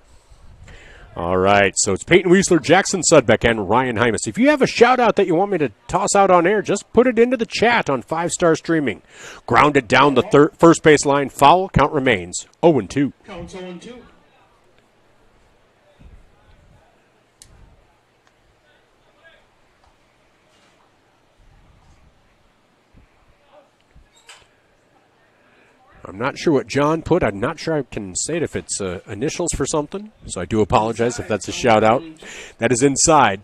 All right, so it's Peyton Weisler, Jackson Sudbeck, and Ryan Hymas. If you have a shout-out that you want me to toss out on air, just put it into the chat on 5-Star Streaming. Grounded down the first base line, foul, count remains 0-2. Counts 0-2. I'm not sure what John put. I'm not sure I can say it if it's initials for something, so I do apologize if that's a shout-out. That is inside.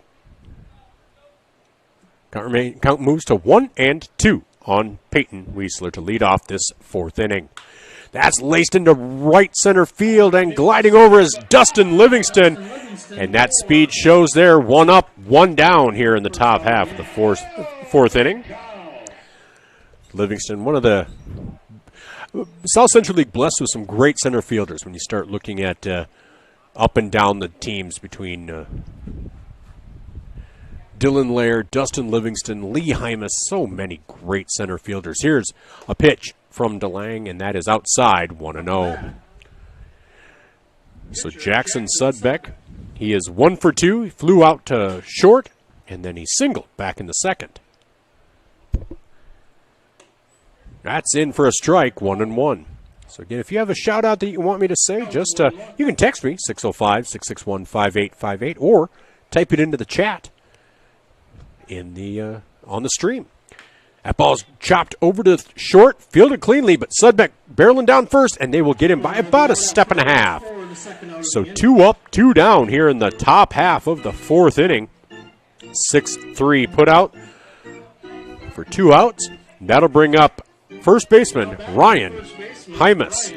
Count moves to 1-2 on Peyton Weisler to lead off this fourth inning. That's laced into right center field, and gliding over is Dustin Livingston. And that speed shows there, 1 up, 1 down here in the top half of the fourth inning. Livingston, one of the South Central League blessed with some great center fielders when you start looking at up and down the teams between Dylan Laird, Dustin Livingston, Lee Hymas, so many great center fielders. Here's a pitch from DeLang, and that is outside, 1-0. So Jackson Sudbeck, he is 1 for 2. He flew out to short, and then he singled back in the second. That's in for a strike, 1-1. So again, if you have a shout out that you want me to say, just you can text me 605-661-5858 or type it into the chat in the on the stream. That ball's chopped over to short, fielded cleanly, but Sudbeck barreling down first, and they will get him by about a step and a half. So 2 up, 2 down here in the top half of the 4th inning. 6-3 put out for 2 outs. That'll bring up first baseman Ryan Hymas.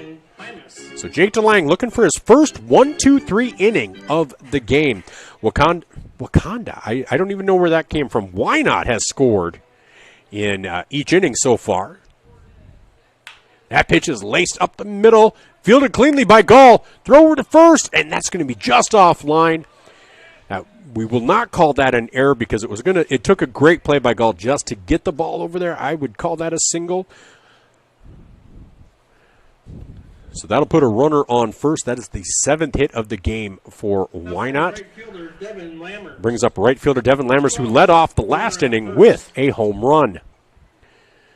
So Jake DeLang looking for his first 1-2-3 inning of the game. Wakanda, I don't even know where that came from. Wynot has scored in each inning so far. That pitch is laced up the middle, fielded cleanly by Gall. Throw over to first, and that's going to be just offline. We will not call that an error because it took a great play by Gall just to get the ball over there. I would call that a single. So that'll put a runner on first. That is the 7th hit of the game for Wynot. Brings up right fielder Devin Lammers, who led off the last inning with a home run.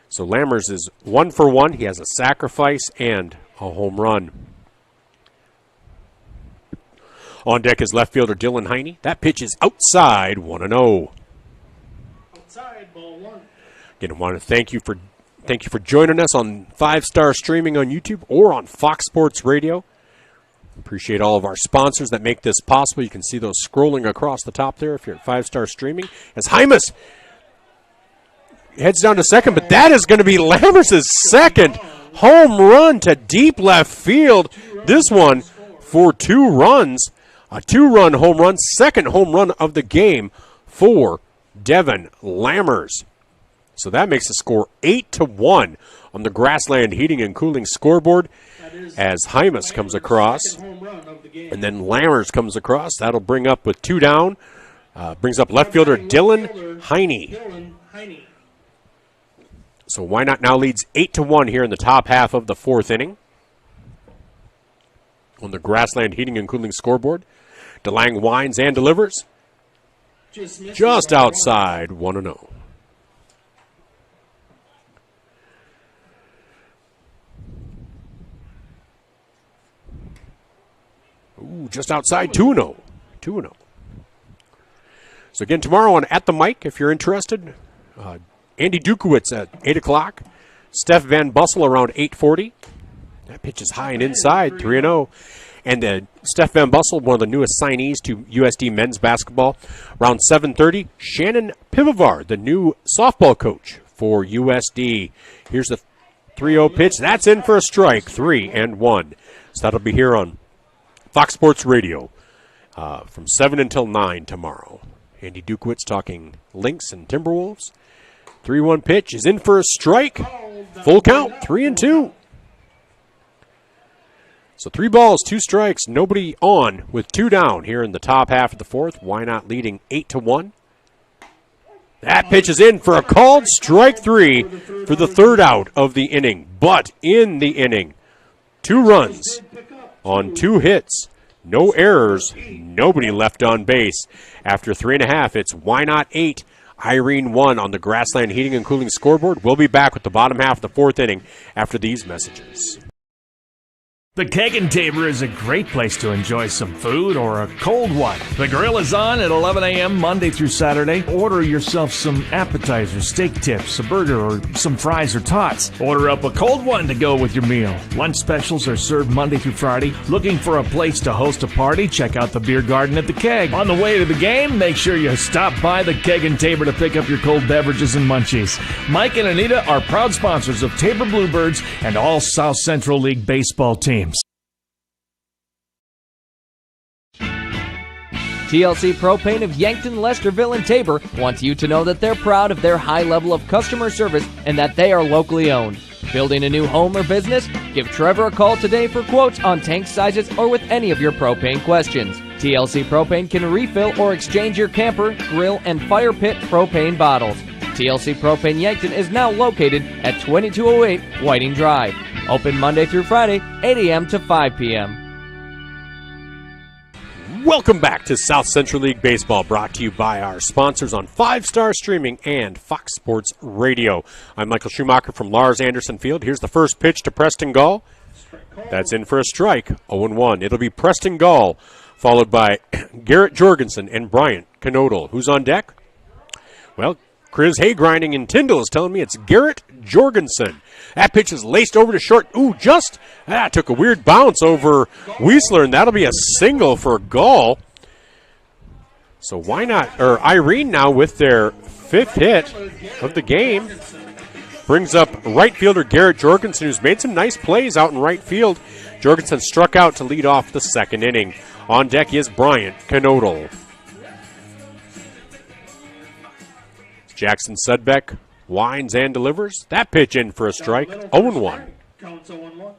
So Lammers is 1 for 1. He has a sacrifice and a home run. On deck is left fielder Dylan Heine. That pitch is outside, 1-0. Outside, ball 1. Again, I want to thank you for joining us on 5-Star Streaming on YouTube or on Fox Sports Radio. Appreciate all of our sponsors that make this possible. You can see those scrolling across the top there if you're at 5-Star Streaming. As Hymas heads down to second, but that is going to be Lammers' second home run to deep left field. This one for 2 runs. A 2-run home run, second home run of the game for Devin Lammers. So that makes the score 8-1 on the Grassland Heating and Cooling scoreboard as Hymas comes across. And then Lammers comes across. That'll bring up with 2 down. Brings up left fielder Dylan Heine. So Wynot now leads 8-1 here in the top half of the 4th inning on the Grassland Heating and Cooling scoreboard. DeLang winds and delivers. Just outside, 1-0. Ooh, just outside, 2-0. 2-0. So again, tomorrow on At the Mic, if you're interested, Andy Dukowitz at 8 o'clock. Steph Van Bussel around 8:40. That pitch is high and inside, 3-0. And Steph Van Bussel, one of the newest signees to USD men's basketball. Around 7:30, Shannon Pivovar, the new softball coach for USD. Here's the 3-0 pitch. That's in for a strike, 3-1. So that'll be here on Fox Sports Radio from 7 until 9 tomorrow. Andy Dukowitz talking Lynx and Timberwolves. 3-1 pitch is in for a strike. Full count, 3-2. So 3 balls, 2 strikes, nobody on with 2 down here in the top half of the 4th. Wynot leading 8-1. That pitch is in for a called strike 3 for the 3rd out of the inning. But in the inning, 2 runs on 2 hits, no errors, nobody left on base. After 3.5, it's Wynot 8, Irene 1 on the Grassland Heating and Cooling scoreboard. We'll be back with the bottom half of the 4th inning after these messages. The Keg and Tabor is a great place to enjoy some food or a cold one. The grill is on at 11 a.m. Monday through Saturday. Order yourself some appetizers, steak tips, a burger, or some fries or tots. Order up a cold one to go with your meal. Lunch specials are served Monday through Friday. Looking for a place to host a party? Check out the beer garden at the Keg. On the way to the game, make sure you stop by the Keg and Tabor to pick up your cold beverages and munchies. Mike and Anita are proud sponsors of Tabor Bluebirds and all South Central League baseball teams. TLC Propane of Yankton, Lesterville, and Tabor wants you to know that they're proud of their high level of customer service and that they are locally owned. Building a new home or business? Give Trevor a call today for quotes on tank sizes or with any of your propane questions. TLC Propane can refill or exchange your camper, grill, and fire pit propane bottles. TLC Propane Yankton is now located at 2208 Whiting Drive. Open Monday through Friday, 8 a.m. to 5 p.m. Welcome back to South Central League Baseball, brought to you by our sponsors on 5-Star Streaming and Fox Sports Radio. I'm Michael Schumacher from Lars Anderson Field. Here's the first pitch to Preston Gall. That's in for a strike, 0-1. It'll be Preston Gall, followed by Garrett Jorgensen and Bryant Knodel. Who's on deck? Well, Chris Haygrinding in Tyndall is telling me it's Garrett Jorgensen. That pitch is laced over to short. Ooh, took a weird bounce over Weisler, and that'll be a single for Gall. So Irene now with their 5th hit of the game. Brings up right fielder Garrett Jorgensen, who's made some nice plays out in right field. Jorgensen struck out to lead off the 2nd inning. On deck is Bryant Knodel. Jackson Sudbeck winds and delivers. That pitch in for a strike, 0-1. Counts 0-1.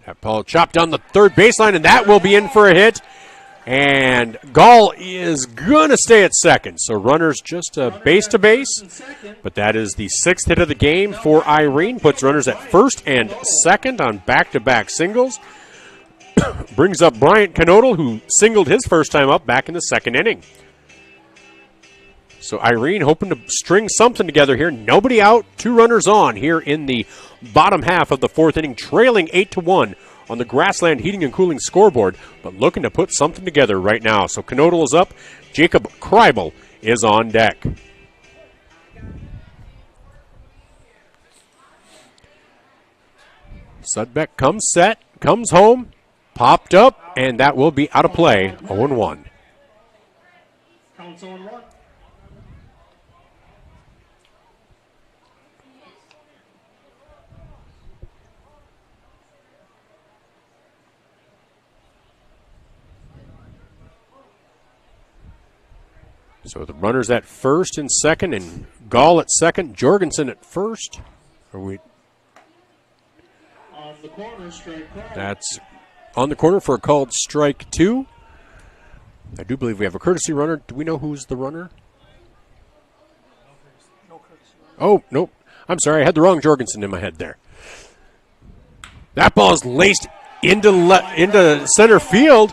That ball chopped down the third baseline, and that will be in for a hit. And Gall is going to stay at second. So runners just base to base. But that is the 6th hit of the game for Irene. Puts runners at first and second on back-to-back singles. Brings up Bryant Knodel, who singled his first time up back in the 2nd inning. So Irene hoping to string something together here. Nobody out, 2 runners on here in the bottom half of the 4th inning, trailing 8-1 on the Grassland Heating and Cooling scoreboard, but looking to put something together right now. So Knodel is up. Jacob Kreibel is on deck. Sudbeck comes set, comes home, popped up, and that will be out of play, 0-1. Counts 0-1. So the runners at first and second, and Gall at second, Jorgensen at first. On the corner, strike call. That's on the corner for a called strike 2. I do believe we have a courtesy runner. Do we know who's the runner? Oh, nope. I'm sorry. I had the wrong Jorgensen in my head there. That ball is laced into center field.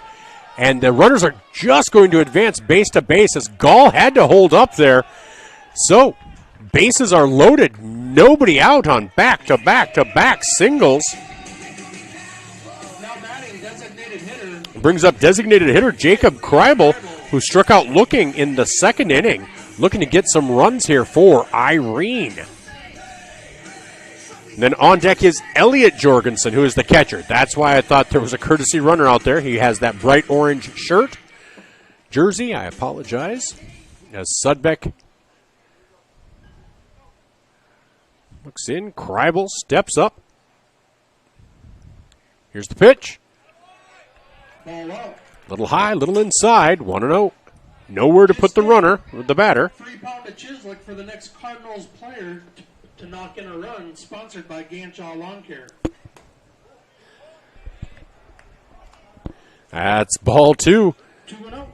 And the runners are just going to advance base to base as Gall had to hold up there. So bases are loaded. Nobody out on back-to-back-to-back singles. Now batting, designated hitter. Brings up designated hitter Jacob Kreibel, who struck out looking in the 2nd inning. Looking to get some runs here for Irene. And then on deck is Elliot Jorgensen, who is the catcher. That's why I thought there was a courtesy runner out there. He has that bright orange shirt. Jersey, I apologize. As Sudbeck looks in, Kreibel steps up. Here's the pitch. Ball up. Little high, little inside, 1-0. Nowhere to put the runner with the batter. 3-pound to Chislik for the next Cardinals player to knock in a run, sponsored by Ganshaw Lawn Care. That's ball 2. 2-0.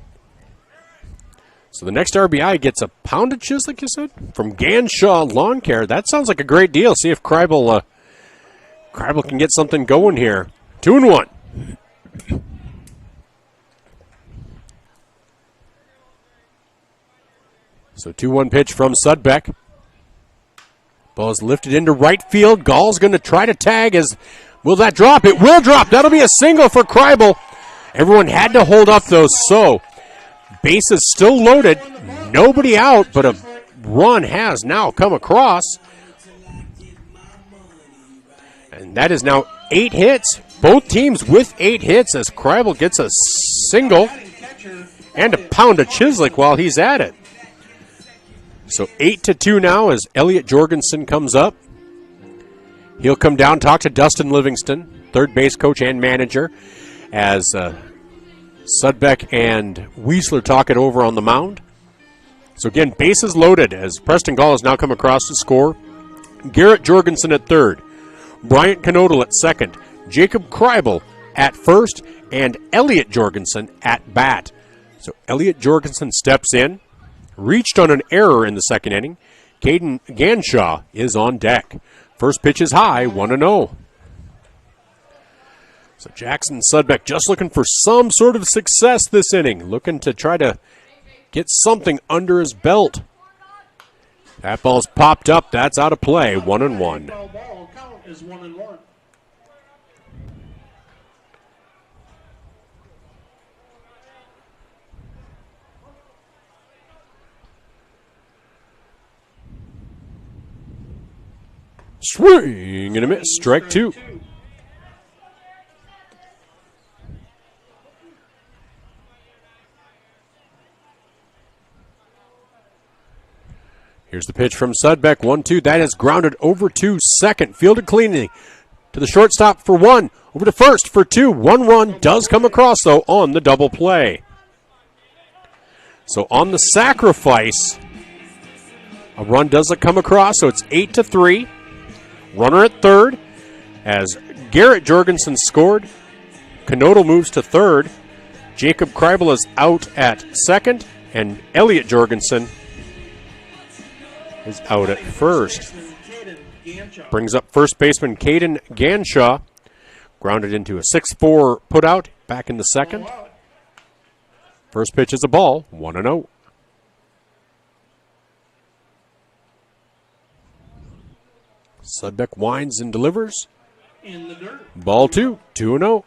So the next RBI gets a pound of Chislik, you said? From Ganshaw Lawn Care. That sounds like a great deal. See if Kreibel can get something going here. 2-1. So 2-1 pitch from Sudbeck. Ball is lifted into right field. Gall's going to try to tag. Will that drop? It will drop. That'll be a single for Kreibel. Everyone had to hold up, though, so bases still loaded. Nobody out, but a run has now come across. And that is now 8 hits. Both teams with 8 hits as Kreibel gets a single and a pound of Chislik while he's at it. So 8-2 now as Elliot Jorgensen comes up. He'll come down, talk to Dustin Livingston, third base coach and manager, as Sudbeck and Weisler talk it over on the mound. So again, bases loaded as Preston Gall has now come across to score. Garrett Jorgensen at third, Bryant Knodel at second, Jacob Kreibel at first, and Elliot Jorgensen at bat. So Elliot Jorgensen steps in, reached on an error in the second inning. Caden Ganshaw is on deck. First pitch is high, 1-0. So Jackson Sudbeck just looking for some sort of success this inning, looking to try to get something under his belt. That ball's popped up. That's out of play. 1-1. Ball count is 1-1. Swing and a miss. Strike two. Here's the pitch from Sudbeck, 1-2. That is grounded over to second. Fielded cleanly to the shortstop for one. Over to first for two. 1 does come across, though, on the double play. So on the sacrifice, a run doesn't come across, so it's 8-3. Runner at third as Garrett Jorgensen scored. Knodel moves to third. Jacob Kreibel is out at second, and Elliot Jorgensen is out at first. Brings up first baseman Caden Ganshaw. Grounded into a 6-4 putout back in the second. First pitch is a ball, 1-0. Sudbeck winds and delivers. In the dirt. Ball two, 2-0.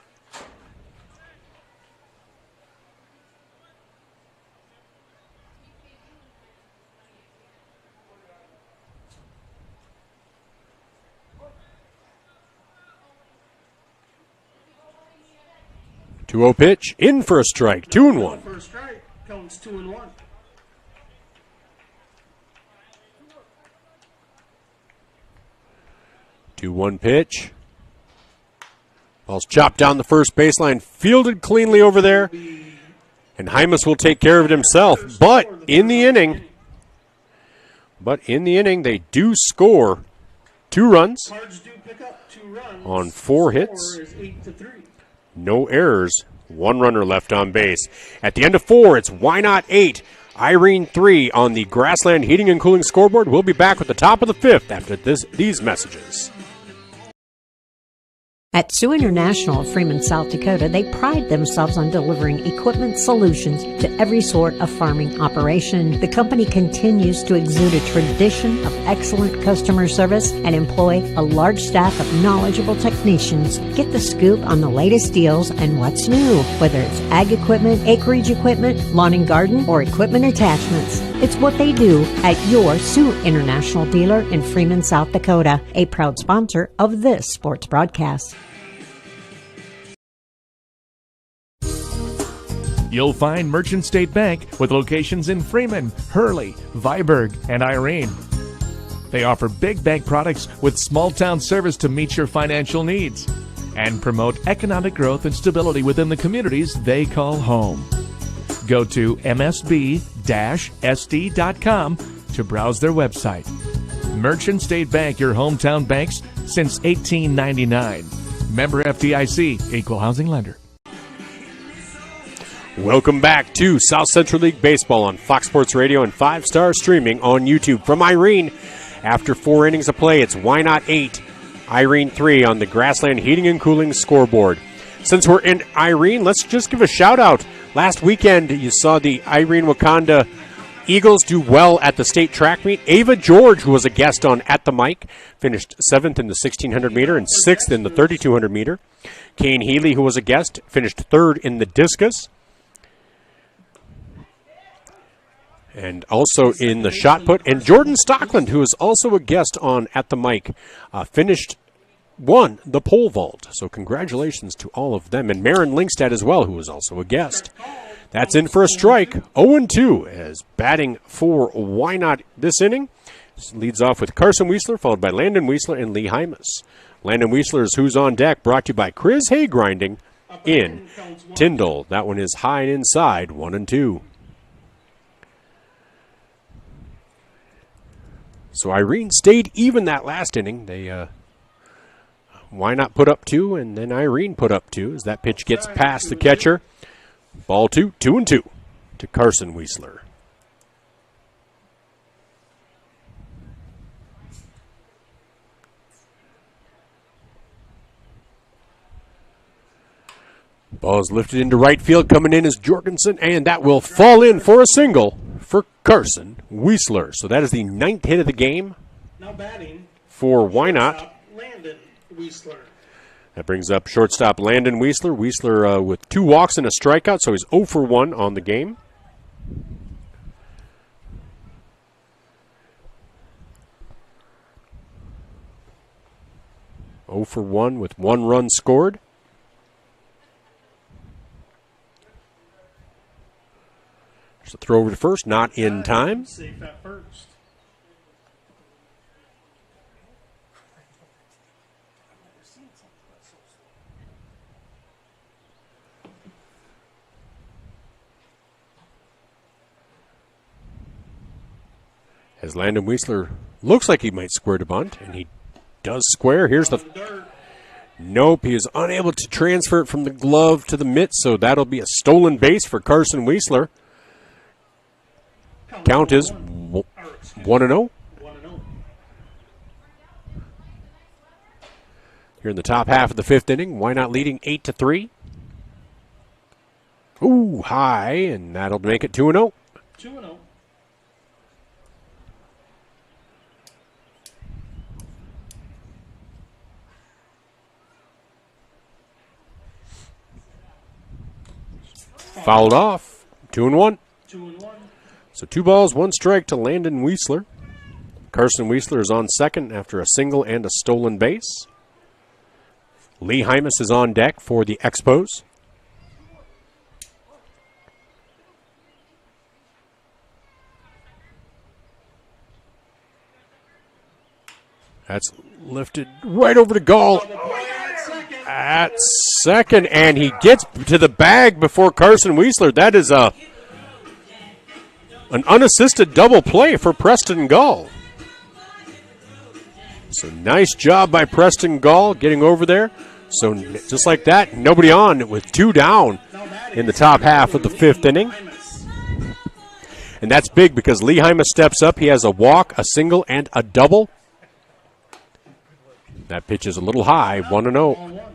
Two-0 pitch, in for a strike, 2-1. For a strike, counts 2-1. Two-one pitch. Ball's chopped down the first baseline, fielded cleanly over there, and Hymas will take care of it himself. But in the inning, they do score 2 runs Cards do pick up 2 runs. on 4 hits. Score is 8-3. No errors. 1 runner left on base. At the end of 4, it's Wynot 8, Irene 3 on the Grassland Heating and Cooling scoreboard. We'll be back with the top of the 5th after these messages. At Sioux International of Freeman, South Dakota, they pride themselves on delivering equipment solutions to every sort of farming operation. The company continues to exude a tradition of excellent customer service and employ a large staff of knowledgeable technicians. Get the scoop on the latest deals and what's new, whether it's ag equipment, acreage equipment, lawn and garden, or equipment attachments. It's what they do at your Sioux International dealer in Freeman, South Dakota, a proud sponsor of this sports broadcast. You'll find Merchant State Bank with locations in Freeman, Hurley, Viborg, and Irene. They offer big bank products with small town service to meet your financial needs and promote economic growth and stability within the communities they call home. Go to msb-sd.com to browse their website. Merchant State Bank, your hometown banks since 1899. Member FDIC, Equal Housing Lender. Welcome back to South Central League Baseball on Fox Sports Radio and 5-star streaming on YouTube. From Irene, after 4 innings of play, it's Wynot 8, Irene 3 on the Grassland Heating and Cooling scoreboard. Since we're in Irene, let's just give a shout-out. Last weekend, you saw the Irene Wakanda Eagles do well at the state track meet. Ava George, who was a guest on At the Mic, finished 7th in the 1600 meter and 6th in the 3200 meter. Kane Healy, who was a guest, finished 3rd in the discus. And also in the shot put. And Jordan Stockland, who is also a guest on At the Mic, won the pole vault. So congratulations to all of them. And Marin Linkstad as well, who was also a guest. That's in for a strike. 0-2 as batting for Wynot this inning. This leads off with Carson Weisler, followed by Landon Weisler and Lee Hymas. Landon Weisler's Who's on Deck, brought to you by Chris Hay Grinding in Tyndall. That one is high and inside, 1-2. So Irene stayed even that last inning. They Wynot put up 2, and then Irene put up 2 as that pitch gets past the catcher. Ball 2, 2-2 to Carson Weisler. Ball is lifted into right field. Coming in is Jorgensen, and that will fall in for a single for Carson Weisler. So that is the 9th hit of the game Now batting for Wynot. Landon Weisler. That brings up shortstop Landon Weisler. Weisler with 2 walks and a strikeout, so he's 0 for 1 on the game. Oh for 1 with 1 run scored. There's a throw over to first, not in time. Safe at first. As Landon Weisler looks like he might square to bunt, and he does square. Here's the... Nope, he is unable to transfer it from the glove to the mitt, so that'll be a stolen base for Carson Weisler. Count is 1-0. Here in the top half of the 5th inning, Wynot leading 8-3. Ooh, high, and that'll make it 2-0. 2-0. Fouled off. 2-1. 2-1. So 2 balls, 1 strike to Landon Weisler. Carson Weisler is on second after a single and a stolen base. Lee Hymas is on deck for the Expos. That's lifted right over to Gall at second, and he gets to the bag before Carson Weisler. That is an unassisted double play for Preston Gall. So nice job by Preston Gall getting over there. So just like that, nobody on with 2 down in the top half of the 5th inning. And that's big because Lee Hymas steps up. He has a walk, a single, and a double. That pitch is a little high, 1-0.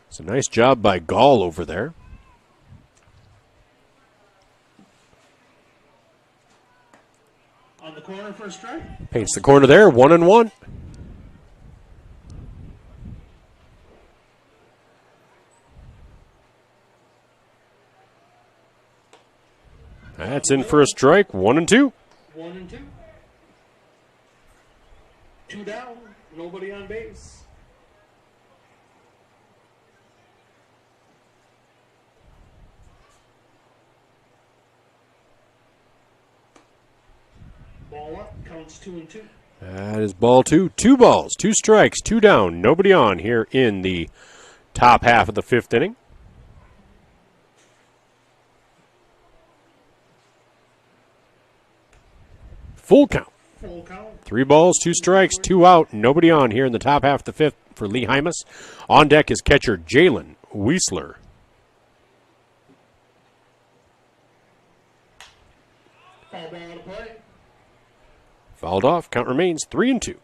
It's a nice job by Gall over there. On the corner for a strike. Paints the corner there, 1-1. That's in for a strike, 1-2. 1-2. 2 down, nobody on base. Ball up, counts 2-2. That is ball 2. 2 balls, 2 strikes, 2 down, nobody on here in the top half of the 5th inning. Full count. Full count. 3 balls, 2 strikes, 2 out, nobody on here in the top half of the 5th for Lee Hymas. On deck is catcher Jalen Weisler. Foul ball to play. Fouled off, count remains 3-2.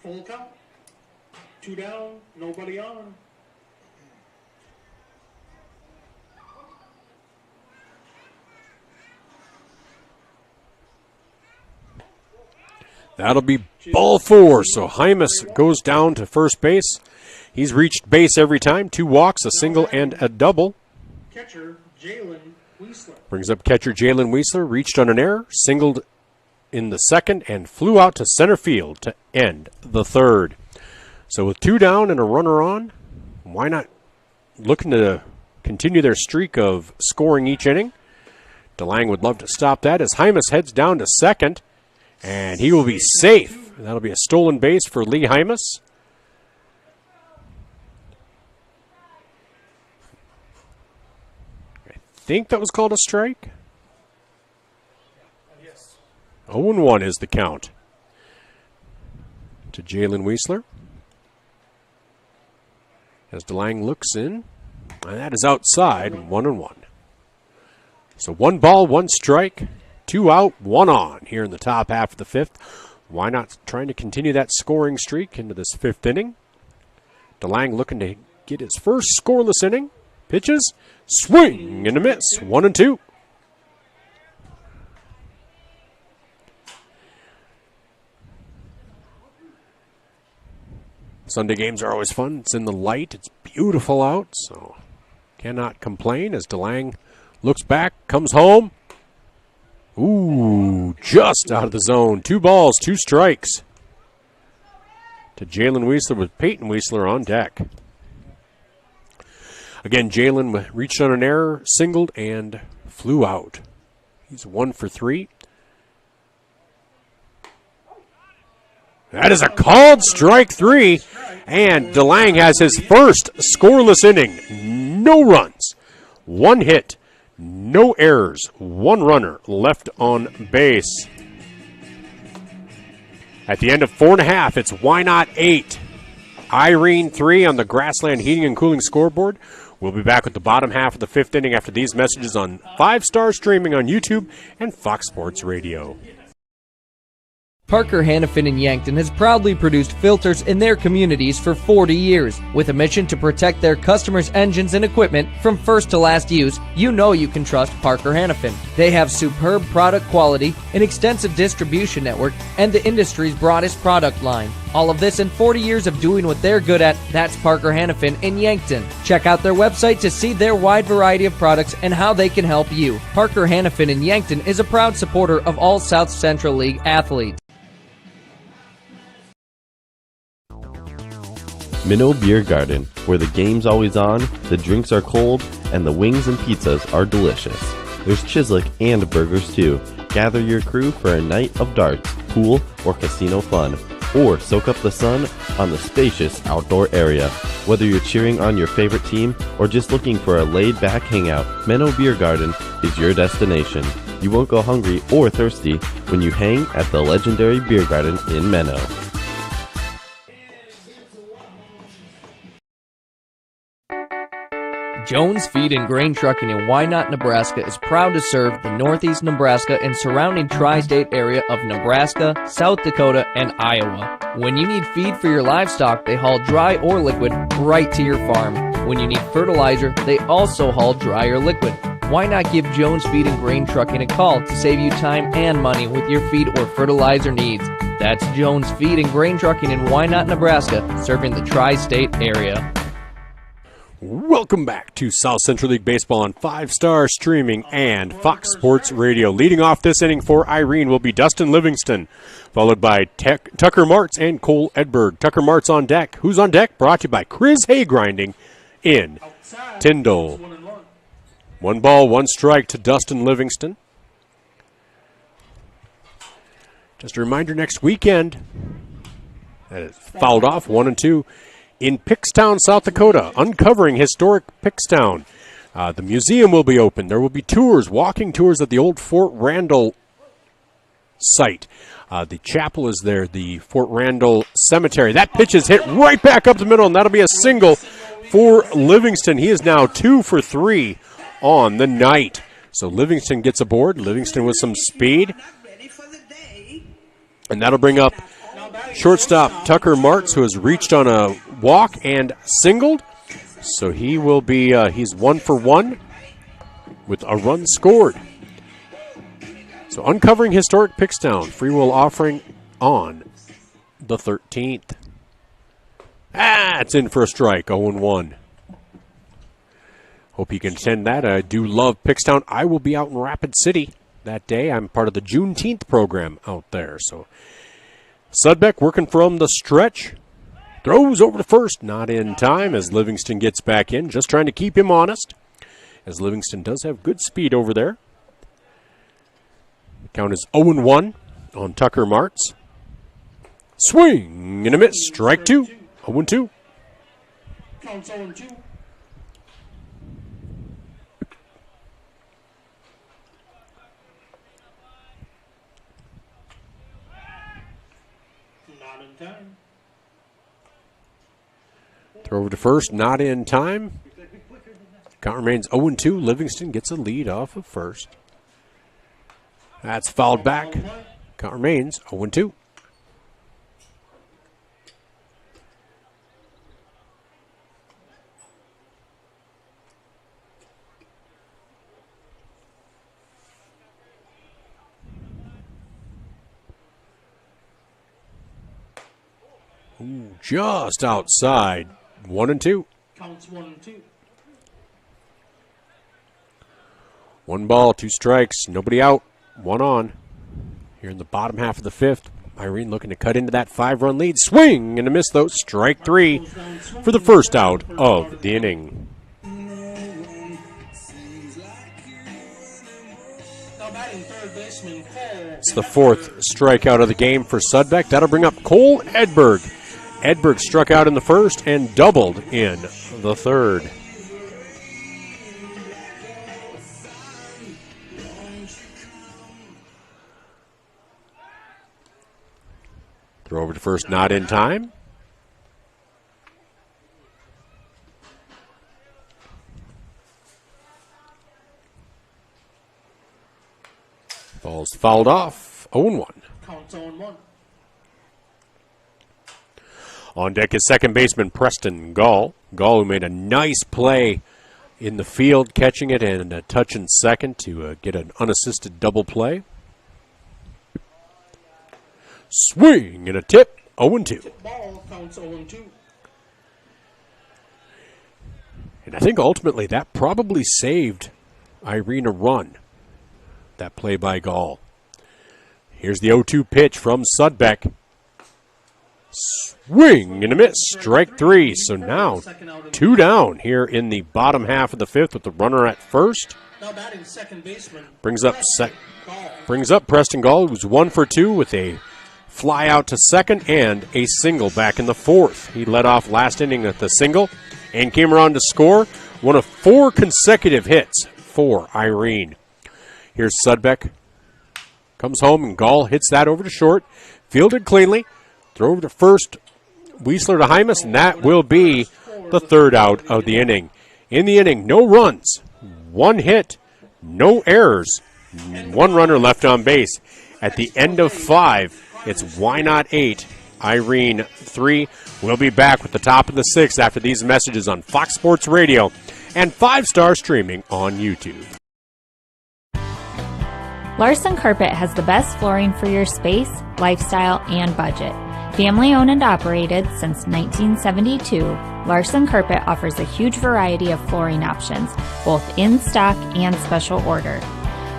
Full count. 2 down, nobody on. That'll be ball 4, so Hymas goes down to first base. He's reached base every time. 2 walks, a single, and a double. Catcher Jalen Weisler. Brings up catcher Jalen Weisler, reached on an error, singled in the 2nd, and flew out to center field to end the 3rd. So with 2 down and a runner on, Wynot looking to continue their streak of scoring each inning? DeLang would love to stop that as Hymas heads down to 2nd. And he will be safe. That'll be a stolen base for Lee Hymas. I think that was called a strike. Yes. 0-1 is the count to Jalen Weisler. As DeLange looks in, and that is outside, 1-1. So 1 ball, 1 strike, 2 out, 1 on here in the top half of the 5th. Wynot trying to continue that scoring streak into this 5th inning. DeLange looking to get his first scoreless inning. Pitches, swing and a miss, 1-2. Sunday games are always fun. It's in the light. It's beautiful out, so cannot complain as DeLange looks back, comes home. Ooh, just out of the zone. 2 balls, 2 strikes to Jalen Weisler with Peyton Weisler on deck. Again, Jalen reached on an error, singled, and flew out. He's 1 for 3. That is a called strike 3, and DeLange has his first scoreless inning. No runs, 1 hit, no errors, 1 runner left on base. At the end of 4 1/2, it's Wynot 8, Irene 3 on the Grassland Heating and Cooling scoreboard. We'll be back with the bottom half of the 5th inning after these messages on 5-Star streaming on YouTube and Fox Sports Radio. Parker Hannafin in Yankton has proudly produced filters in their communities for 40 years. With a mission to protect their customers' engines and equipment from first to last use, you know you can trust Parker Hannafin. They have superb product quality, an extensive distribution network, and the industry's broadest product line. All of this in 40 years of doing what they're good at. That's Parker Hannafin in Yankton. Check out their website to see their wide variety of products and how they can help you. Parker Hannafin in Yankton is a proud supporter of all South Central League athletes. Minnow Beer Garden, where the game's always on, the drinks are cold, and the wings and pizzas are delicious. There's Chislic and burgers too. Gather your crew for a night of darts, pool, or casino fun. Or soak up the sun on the spacious outdoor area. Whether you're cheering on your favorite team or just looking for a laid-back hangout, Minnow Beer Garden is your destination. You won't go hungry or thirsty when you hang at the legendary beer garden in Minnow. Jones Feed and Grain Trucking in Wynot, Nebraska is proud to serve the northeast Nebraska and surrounding tri-state area of Nebraska, South Dakota, and Iowa. When you need feed for your livestock, they haul dry or liquid right to your farm. When you need fertilizer, they also haul dry or liquid. Why not give Jones Feed and Grain Trucking a call to save you time and money with your feed or fertilizer needs? That's Jones Feed and Grain Trucking in Wynot, Nebraska, serving the tri-state area. Welcome back to South Central League Baseball on 5-Star streaming and Fox Sports Radio. Leading off this inning for Irene will be Dustin Livingston, followed by Tucker Martz and Cole Edberg. Tucker Martz on deck. Who's on deck? Brought to you by Chris Hay Grinding in Tyndall. 1 ball, 1 strike to Dustin Livingston. Just a reminder, next weekend, that is fouled off, 1-2. In Pickstown, South Dakota, uncovering historic Pickstown. The museum will be open. There will be tours, walking tours at the old Fort Randall site. The chapel is there, the Fort Randall Cemetery. That pitch is hit right back up the middle, and that'll be a single for Livingston. He is now 2 for 3 on the night. So Livingston gets aboard. Livingston with some speed. And that'll bring up shortstop Tucker Martz, who has reached on a walk and singled. So he will be, he's 1 for 1 with a run scored. So uncovering historic Pickstown, free will offering on the 13th. It's in for a strike, 0-1. Hope you can attend that. I do love Pickstown. I will be out in Rapid City that day. I'm part of the Juneteenth program out there. So Sudbeck working from the stretch. Throws over to first. Not in time as Livingston gets back in. Just trying to keep him honest, as Livingston does have good speed over there. Count is 0-1 on Tucker Martz. Swing and a miss. Strike 2. 0-2. Counts 0-2. Throw over to first, not in time. Count remains 0-2. Livingston gets a lead off of first. That's fouled back. Count remains 0-2. Ooh, just outside. 1-2. Counts 1-2. 1 ball, 2 strikes, nobody out, 1 on. Here in the bottom half of the 5th, Irene looking to cut into that 5-run lead. Swing and a miss, though. Strike 3 for the first out of the inning. It's the 4th strikeout of the game for Sudbeck. That'll bring up Cole Edberg. Edberg struck out in the 1st and doubled in the 3rd. Throw over to first, not in time. Ball's fouled off. 0-1. Counts 0-1. On deck is second baseman Preston Gall. Gall, who made a nice play in the field, catching it and a touch in second to get an unassisted double play. Swing and a tip, 0-2. Ball counts 0-2. And I think ultimately that probably saved Irene a run, that play by Gall. Here's the 0-2 pitch from Sudbeck. Swing and a miss, strike 3. So now 2 down here in the bottom half of the 5th with the runner at first. Now batting second baseman. Brings up Preston Gall, who's 1 for 2 with a fly out to second and a single back in the 4th. He led off last inning with a single and came around to score one of 4 consecutive hits for Irene. Here's Sudbeck. Comes home and Gall hits that over to short. Fielded cleanly. Throw over to first. Weisler to Hymas, and that will be the 3rd out of the inning. In the inning, no runs, 1 hit, no errors, 1 runner left on base. At the end of 5, it's Wynot 8, Irene 3. We'll be back with the top of the 6th after these messages on Fox Sports Radio and 5-star streaming on YouTube. Larson Carpet has the best flooring for your space, lifestyle, and budget. Family owned and operated since 1972, Larson Carpet offers a huge variety of flooring options, both in stock and special order.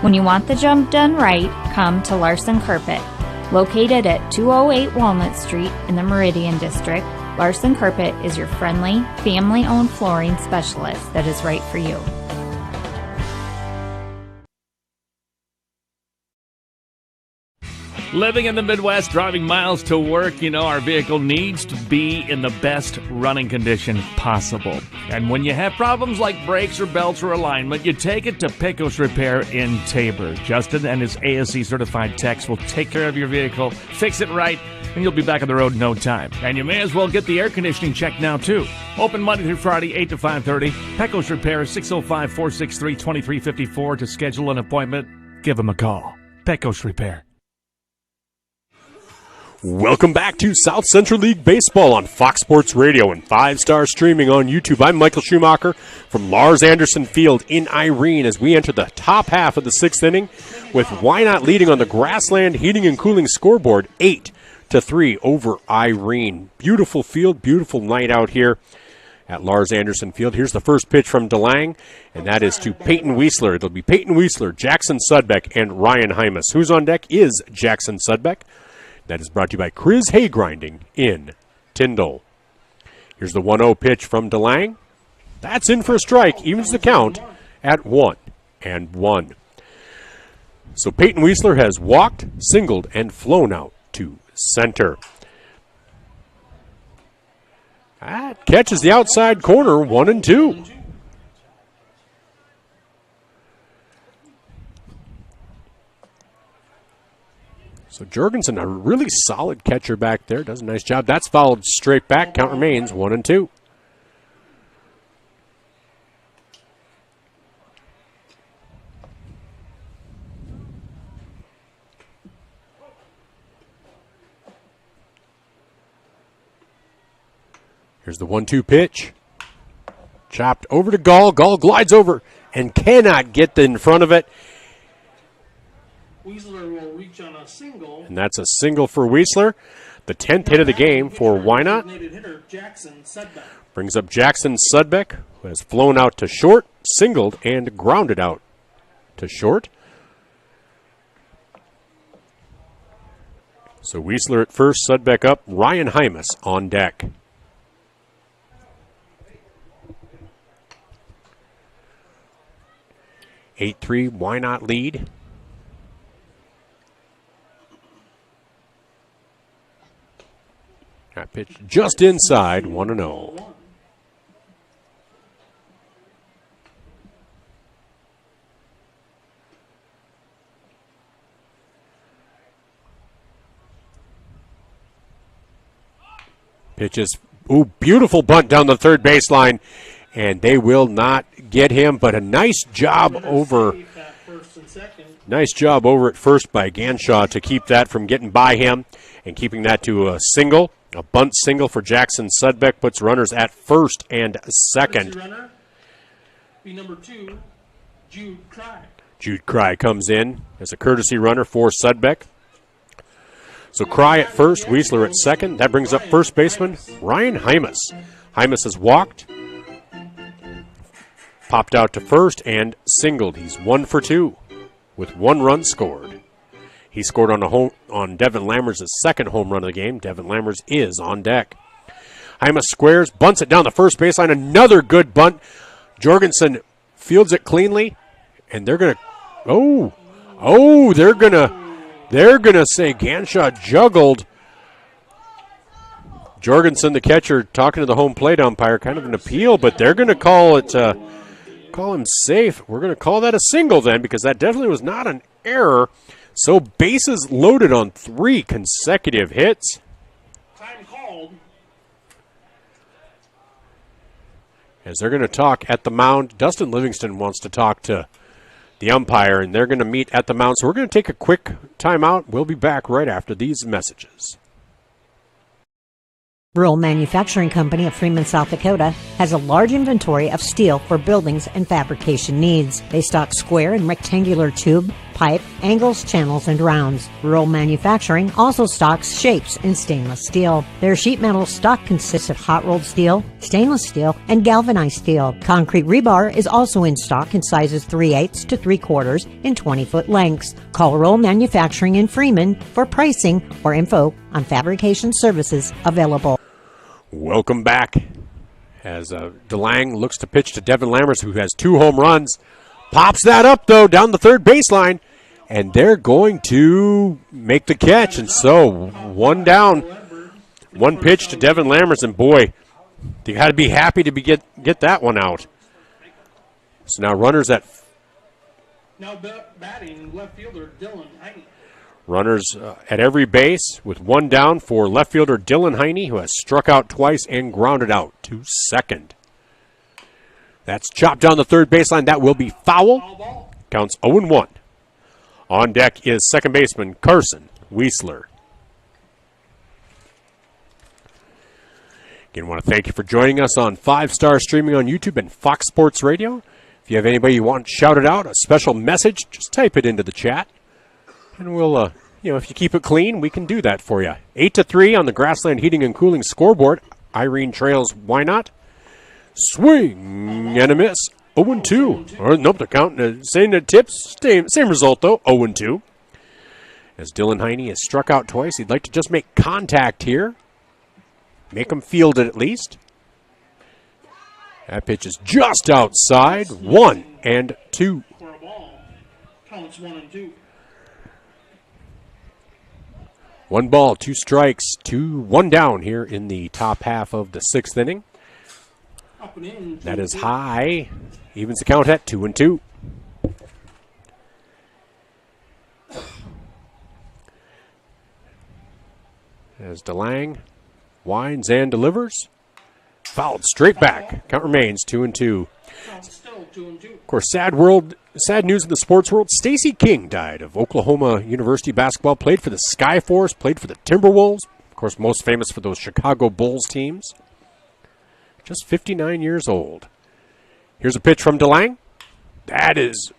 When you want the job done right, come to Larson Carpet. Located at 208 Walnut Street in the Meridian District, Larson Carpet is your friendly, family-owned flooring specialist that is right for you. Living in the Midwest, driving miles to work, our vehicle needs to be in the best running condition possible. And when you have problems like brakes or belts or alignment, you take it to Pecos Repair in Tabor. Justin and his ASE certified techs will take care of your vehicle, fix it right, and you'll be back on the road in no time. And you may as well get the air conditioning checked now, too. Open Monday through Friday, 8 to 5:30. Pecos Repair, 605-463-2354. To schedule an appointment, give them a call. Pecos Repair. Welcome back to South Central League Baseball on Fox Sports Radio and 5-star streaming on YouTube. I'm Michael Schumacher from Lars Anderson Field in Irene as we enter the top half of the 6th inning with Wynot leading on the Grassland Heating and Cooling scoreboard 8-3 over Irene. Beautiful field, beautiful night out here at Lars Anderson Field. Here's the first pitch from DeLang, and that is to Peyton Weisler. It'll be Peyton Weisler, Jackson Sudbeck, and Ryan Hymas. Who's on deck is Jackson Sudbeck. That is brought to you by Chris Hay Grinding in Tyndall. Here's the 1-0 pitch from DeLang. That's in for a strike, evens the count at 1-1. So Peyton Weisler has walked, singled, and flown out to center. That catches the outside corner, 1-2. So Jorgensen, a really solid catcher back there, does a nice job. That's fouled straight back. Count remains 1-2. Here's the 1-2 pitch. Chopped over to Gall. Gall glides over and cannot get in front of it. Weasler will reach on a single. And that's a single for Weasler. The 10th hit of the game for Wynot. Hitter Jackson Sudbeck. Brings up Jackson Sudbeck, who has flown out to short, singled, and grounded out to short. So Weasler at first, Sudbeck up, Ryan Hymas on deck. (8-3) Wynot lead. That pitch just inside, 1-0. Pitches, beautiful bunt down the third baseline, and they will not get him, but a nice job over. Nice job over at first by Ganshaw to keep that from getting by him and keeping that to a single. A bunt single for Jackson Sudbeck puts runners at first and second. Runner, be number 2, Jude Cry. Jude Cry comes in as a courtesy runner for Sudbeck. So Cry at first, Weasler at second. That brings up first baseman Ryan Hymas. Hymas has walked, popped out to first, and singled. He's 1 for 2 with 1 run scored. He scored on Devin Lammers' second home run of the game. Devin Lammers is on deck. Hymas squares, bunts it down the first baseline. Another good bunt. Jorgensen fields it cleanly, and they're gonna they're gonna say Ganshaw juggled. Jorgensen, the catcher, talking to the home plate umpire, kind of an appeal, but they're gonna call him safe. We're gonna call that a single then, because that definitely was not an error. So bases loaded on 3 consecutive hits. Time called. As they're going to talk at the mound, Dustin Livingston wants to talk to the umpire, and they're going to meet at the mound. So we're going to take a quick timeout. We'll be back right after these messages. Rural Manufacturing Company of Freeman, South Dakota has a large inventory of steel for buildings and fabrication needs. They stock square and rectangular tube, pipe, angles, channels, and rounds. Rural Manufacturing also stocks shapes in stainless steel. Their sheet metal stock consists of hot-rolled steel, stainless steel, and galvanized steel. Concrete rebar is also in stock in sizes 3/8 to 3/4 in 20-foot lengths. Call Rural Manufacturing in Freeman for pricing or info on fabrication services available. Welcome back. As DeLange looks to pitch to Devin Lammers, who has 2 home runs. Pops that up, though, down the third baseline. And they're going to make the catch. And so, 1 down. 1 pitch to Devin Lammers. And, boy, you got to be happy to get that one out. So now runners at... Now batting left fielder Dylan Heine. Runners at every base with 1 down for left fielder Dylan Heine, who has struck out twice and grounded out to second. That's chopped down the third baseline. That will be foul. Counts 0-1. On deck is second baseman Carson Weasler. Again, I want to thank you for joining us on 5-Star Streaming on YouTube and Fox Sports Radio. If you have anybody you want shouted out, a special message, just type it into the chat. And we'll, if you keep it clean, we can do that for you. 8-3 on the Grassland Heating and Cooling scoreboard. Irene trails Wynot. Swing and a miss. 0-2. Or, nope, they're counting. Saying the tips. Same result, though. 0-2. As Dylan Heine has struck out twice, he'd like to just make contact here. Make him field it at least. That pitch is just outside. 1-2. For a ball. Counts 1-2. 1 ball, 2 strikes, 1 down here in the top half of the 6th inning. Up and in. That is high. Evens the count at 2-2. As DeLange winds and delivers. Fouled straight back. Count remains 2-2. Still 2-2. Of course, sad news in the sports world. Stacey King died of Oklahoma University basketball. Played for the Skyforce, played for the Timberwolves. Of course, most famous for those Chicago Bulls teams. just 59 years old. Here's a pitch from DeLange.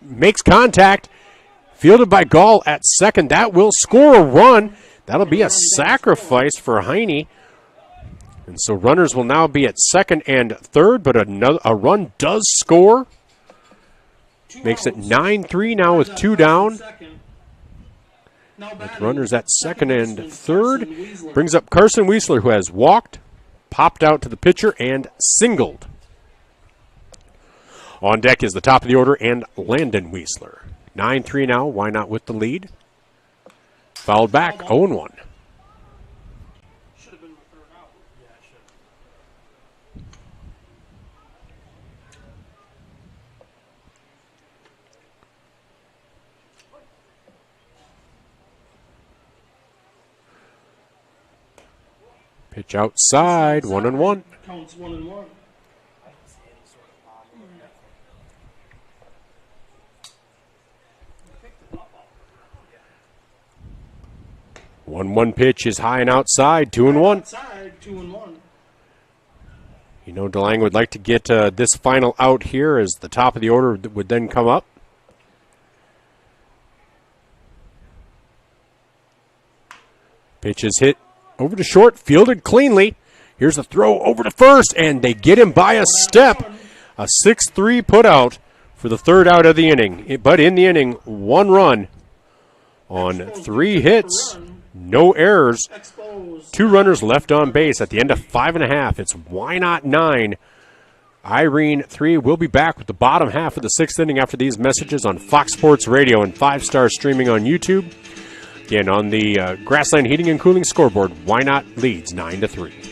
Makes contact. Fielded by Gall at second. That will score a run. That'll be a sacrifice for Heine. And so runners will now be at second and third, but a run does score. Makes it 9-3 now with 2 down. With runners at second and third. Brings up Carson Weisler, who has walked, popped out to the pitcher, and singled. On deck is the top of the order and Landon Weisler. 9-3 now. Wynot with the lead? Fouled back, 0-1. Pitch outside, 1-1. Counts 1-1. 1-1 pitch is high and outside, 2-1. Outside, 2-1. You know, DeLange would like to get this final out here as the top of the order would then come up. Pitch is hit over to short, fielded cleanly. Here's a throw over to first, and they get him by a step. A 6-3 putout for the third out of the inning. But in the inning, 1 run on 3 hits. No errors. 2 runners left on base at the end of 5.5. It's Wynot 9, Irene 3. We'll be back with the bottom half of the 6th inning after these messages on Fox Sports Radio and 5-star streaming on YouTube. Again, on the Grassland Heating and Cooling scoreboard, Wynot leads 9-3.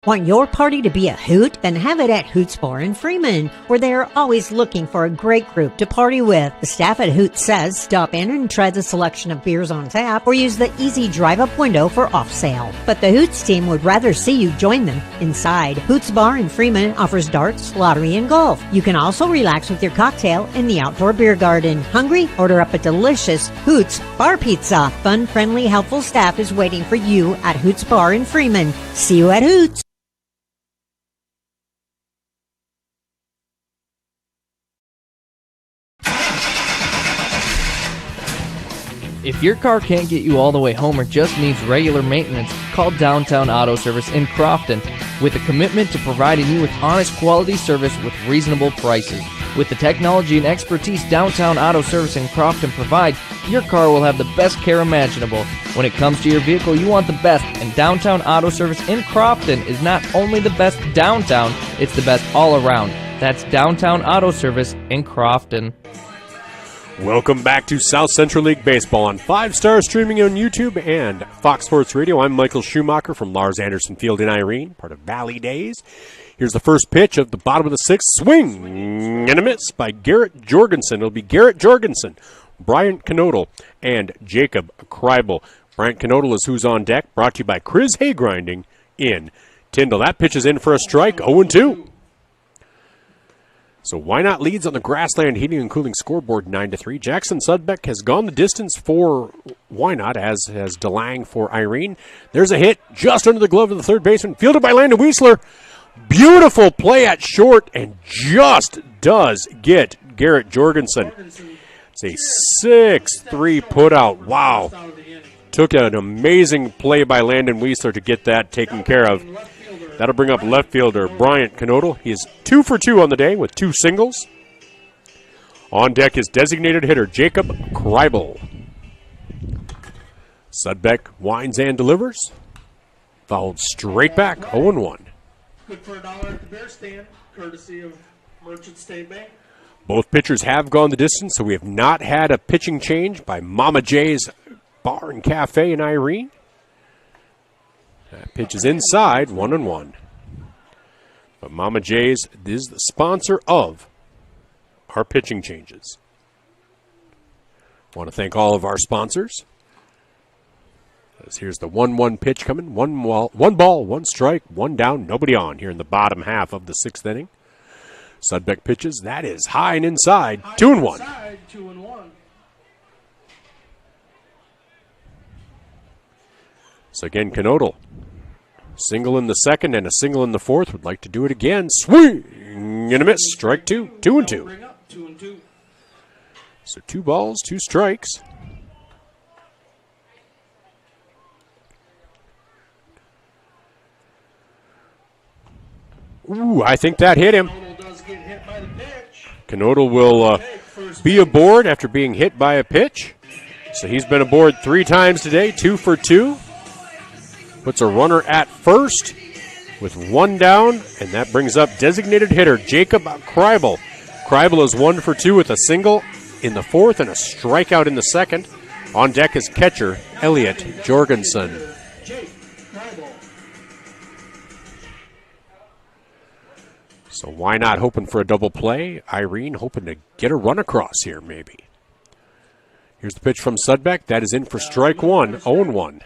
Want your party to be a hoot? Then have it at Hoots Bar in Freeman, where they are always looking for a great group to party with. The staff at Hoots says stop in and try the selection of beers on tap or use the easy drive-up window for off sale. But the Hoots team would rather see you join them inside. Hoots Bar in Freeman offers darts, lottery, and golf. You can also relax with your cocktail in the outdoor beer garden. Hungry? Order up a delicious Hoots Bar Pizza. Fun, friendly, helpful staff is waiting for you at Hoots Bar in Freeman. See you at Hoots. If your car can't get you all the way home or just needs regular maintenance, call Downtown Auto Service in Crofton with a commitment to providing you with honest quality service with reasonable prices. With the technology and expertise Downtown Auto Service in Crofton provides, your car will have the best care imaginable. When it comes to your vehicle, you want the best, and Downtown Auto Service in Crofton is not only the best downtown, it's the best all around. That's Downtown Auto Service in Crofton. Welcome back to South Central League Baseball on 5-star streaming on YouTube and Fox Sports Radio. I'm Michael Schumacher from Lars Anderson Field in Irene, part of Valley Days. Here's the first pitch of the bottom of the 6th. Swing and a miss by Garrett Jorgensen. It'll be Garrett Jorgensen, Bryant Knodel, and Jacob Kreibel. Bryant Knodel is who's on deck, brought to you by Chris Hay Grinding in Tyndall. That pitch is in for a strike, 0-2. So Wynot leads on the Grassland Heating and Cooling scoreboard 9-3. Jackson Sudbeck has gone the distance for Wynot, as has DeLange for Irene. There's a hit just under the glove of the third baseman, fielded by Landon Weisler. Beautiful play at short, and just does get Garrett Jorgensen. It's a 6-3 putout. Wow. Took an amazing play by Landon Weisler to get that taken care of. That'll bring up left fielder Bryant Knodel. He is 2 for 2 on the day with 2 singles. On deck is designated hitter Jacob Kreibel. Sudbeck winds and delivers. Fouled straight back, 0-1. Good for $1 at the beer stand, courtesy of Merchant State Bank. Both pitchers have gone the distance, so we have not had a pitching change by Mama J's Bar and Cafe in Irene. That pitch is inside, 1-1. But Mama J's is the sponsor of our pitching changes. Want to thank all of our sponsors. As here's the 1-1 pitch coming. One ball, 1 strike, 1 down, nobody on here in the bottom half of the 6th inning. Sudbeck pitches. That is high and inside, 2-1. 2-1. So again, Knodel Single in the second and a single in the fourth. Would like to do it again. Swing and a miss. Strike two. 2-2. Bring up 2-2. So 2 balls, 2 strikes. Ooh, I think that hit him. Knodel does get hit by the pitch. Knodel will be aboard after being hit by a pitch. So he's been aboard 3 times today, 2 for 2. Puts a runner at first with 1 down, and that brings up designated hitter Jacob Kreibel. Kreibel is 1 for 2 with a single in the fourth and a strikeout in the second. On deck is catcher Elliot Jorgensen. Jake Kreibel. So why not hoping for a double play? Irene hoping to get a run across here maybe. Here's the pitch from Sudbeck. That is in for strike 1, 0-1.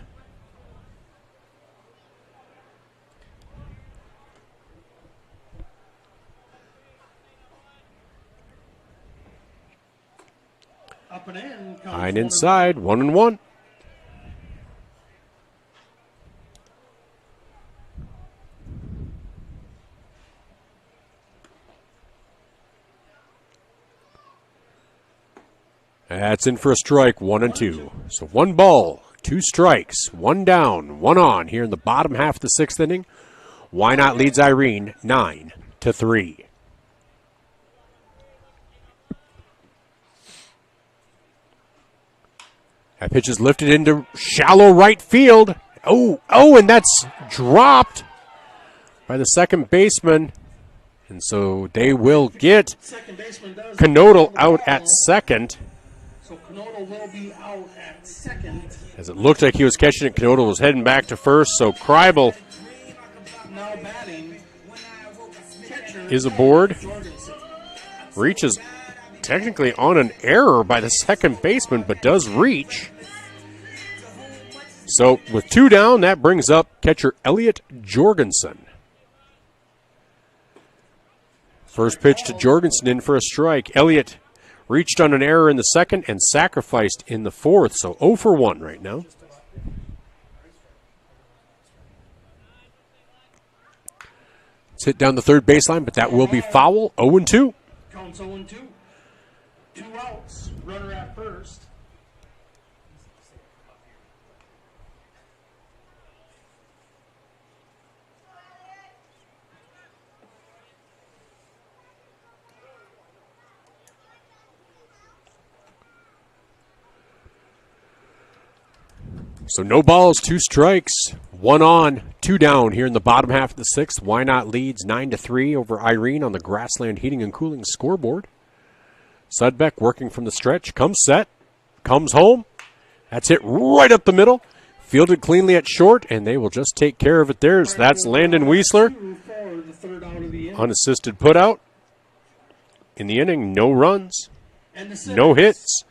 Up and in. Line inside, 1-1. That's in for a strike, 1-2. So 1 ball, 2 strikes, 1 down, 1 on here in the bottom half of the 6th inning. Wynot leads Irene 9-3. That pitch is lifted into shallow right field. Oh, and that's dropped by the second baseman. And so they will get Knodel out at second. So Knodel will be out at second. As it looked like he was catching it, Knodel was heading back to first. So Kreibel Now batting. Catcher is aboard. Jorgensen. Reaches technically on an error by the second baseman, but does reach. So with 2 down, that brings up catcher Elliot Jorgensen. First pitch to Jorgensen in for a strike. Elliott reached on an error in the second and sacrificed in the fourth. So 0 for 1 right now. It's hit down the third baseline, but that will be foul. 0-2. Counts 0-2. 2 outs. Runner at first. So no balls, 2 strikes, 1 on, 2 down here in the bottom half of the 6th. Wynot leads 9-3 over Irene on the Grassland Heating and Cooling scoreboard. Sudbeck working from the stretch, comes set, comes home. That's hit right up the middle. Fielded cleanly at short, and they will just take care of it there. So that's Landon Weisler. Unassisted putout. In the inning, no runs, no hits.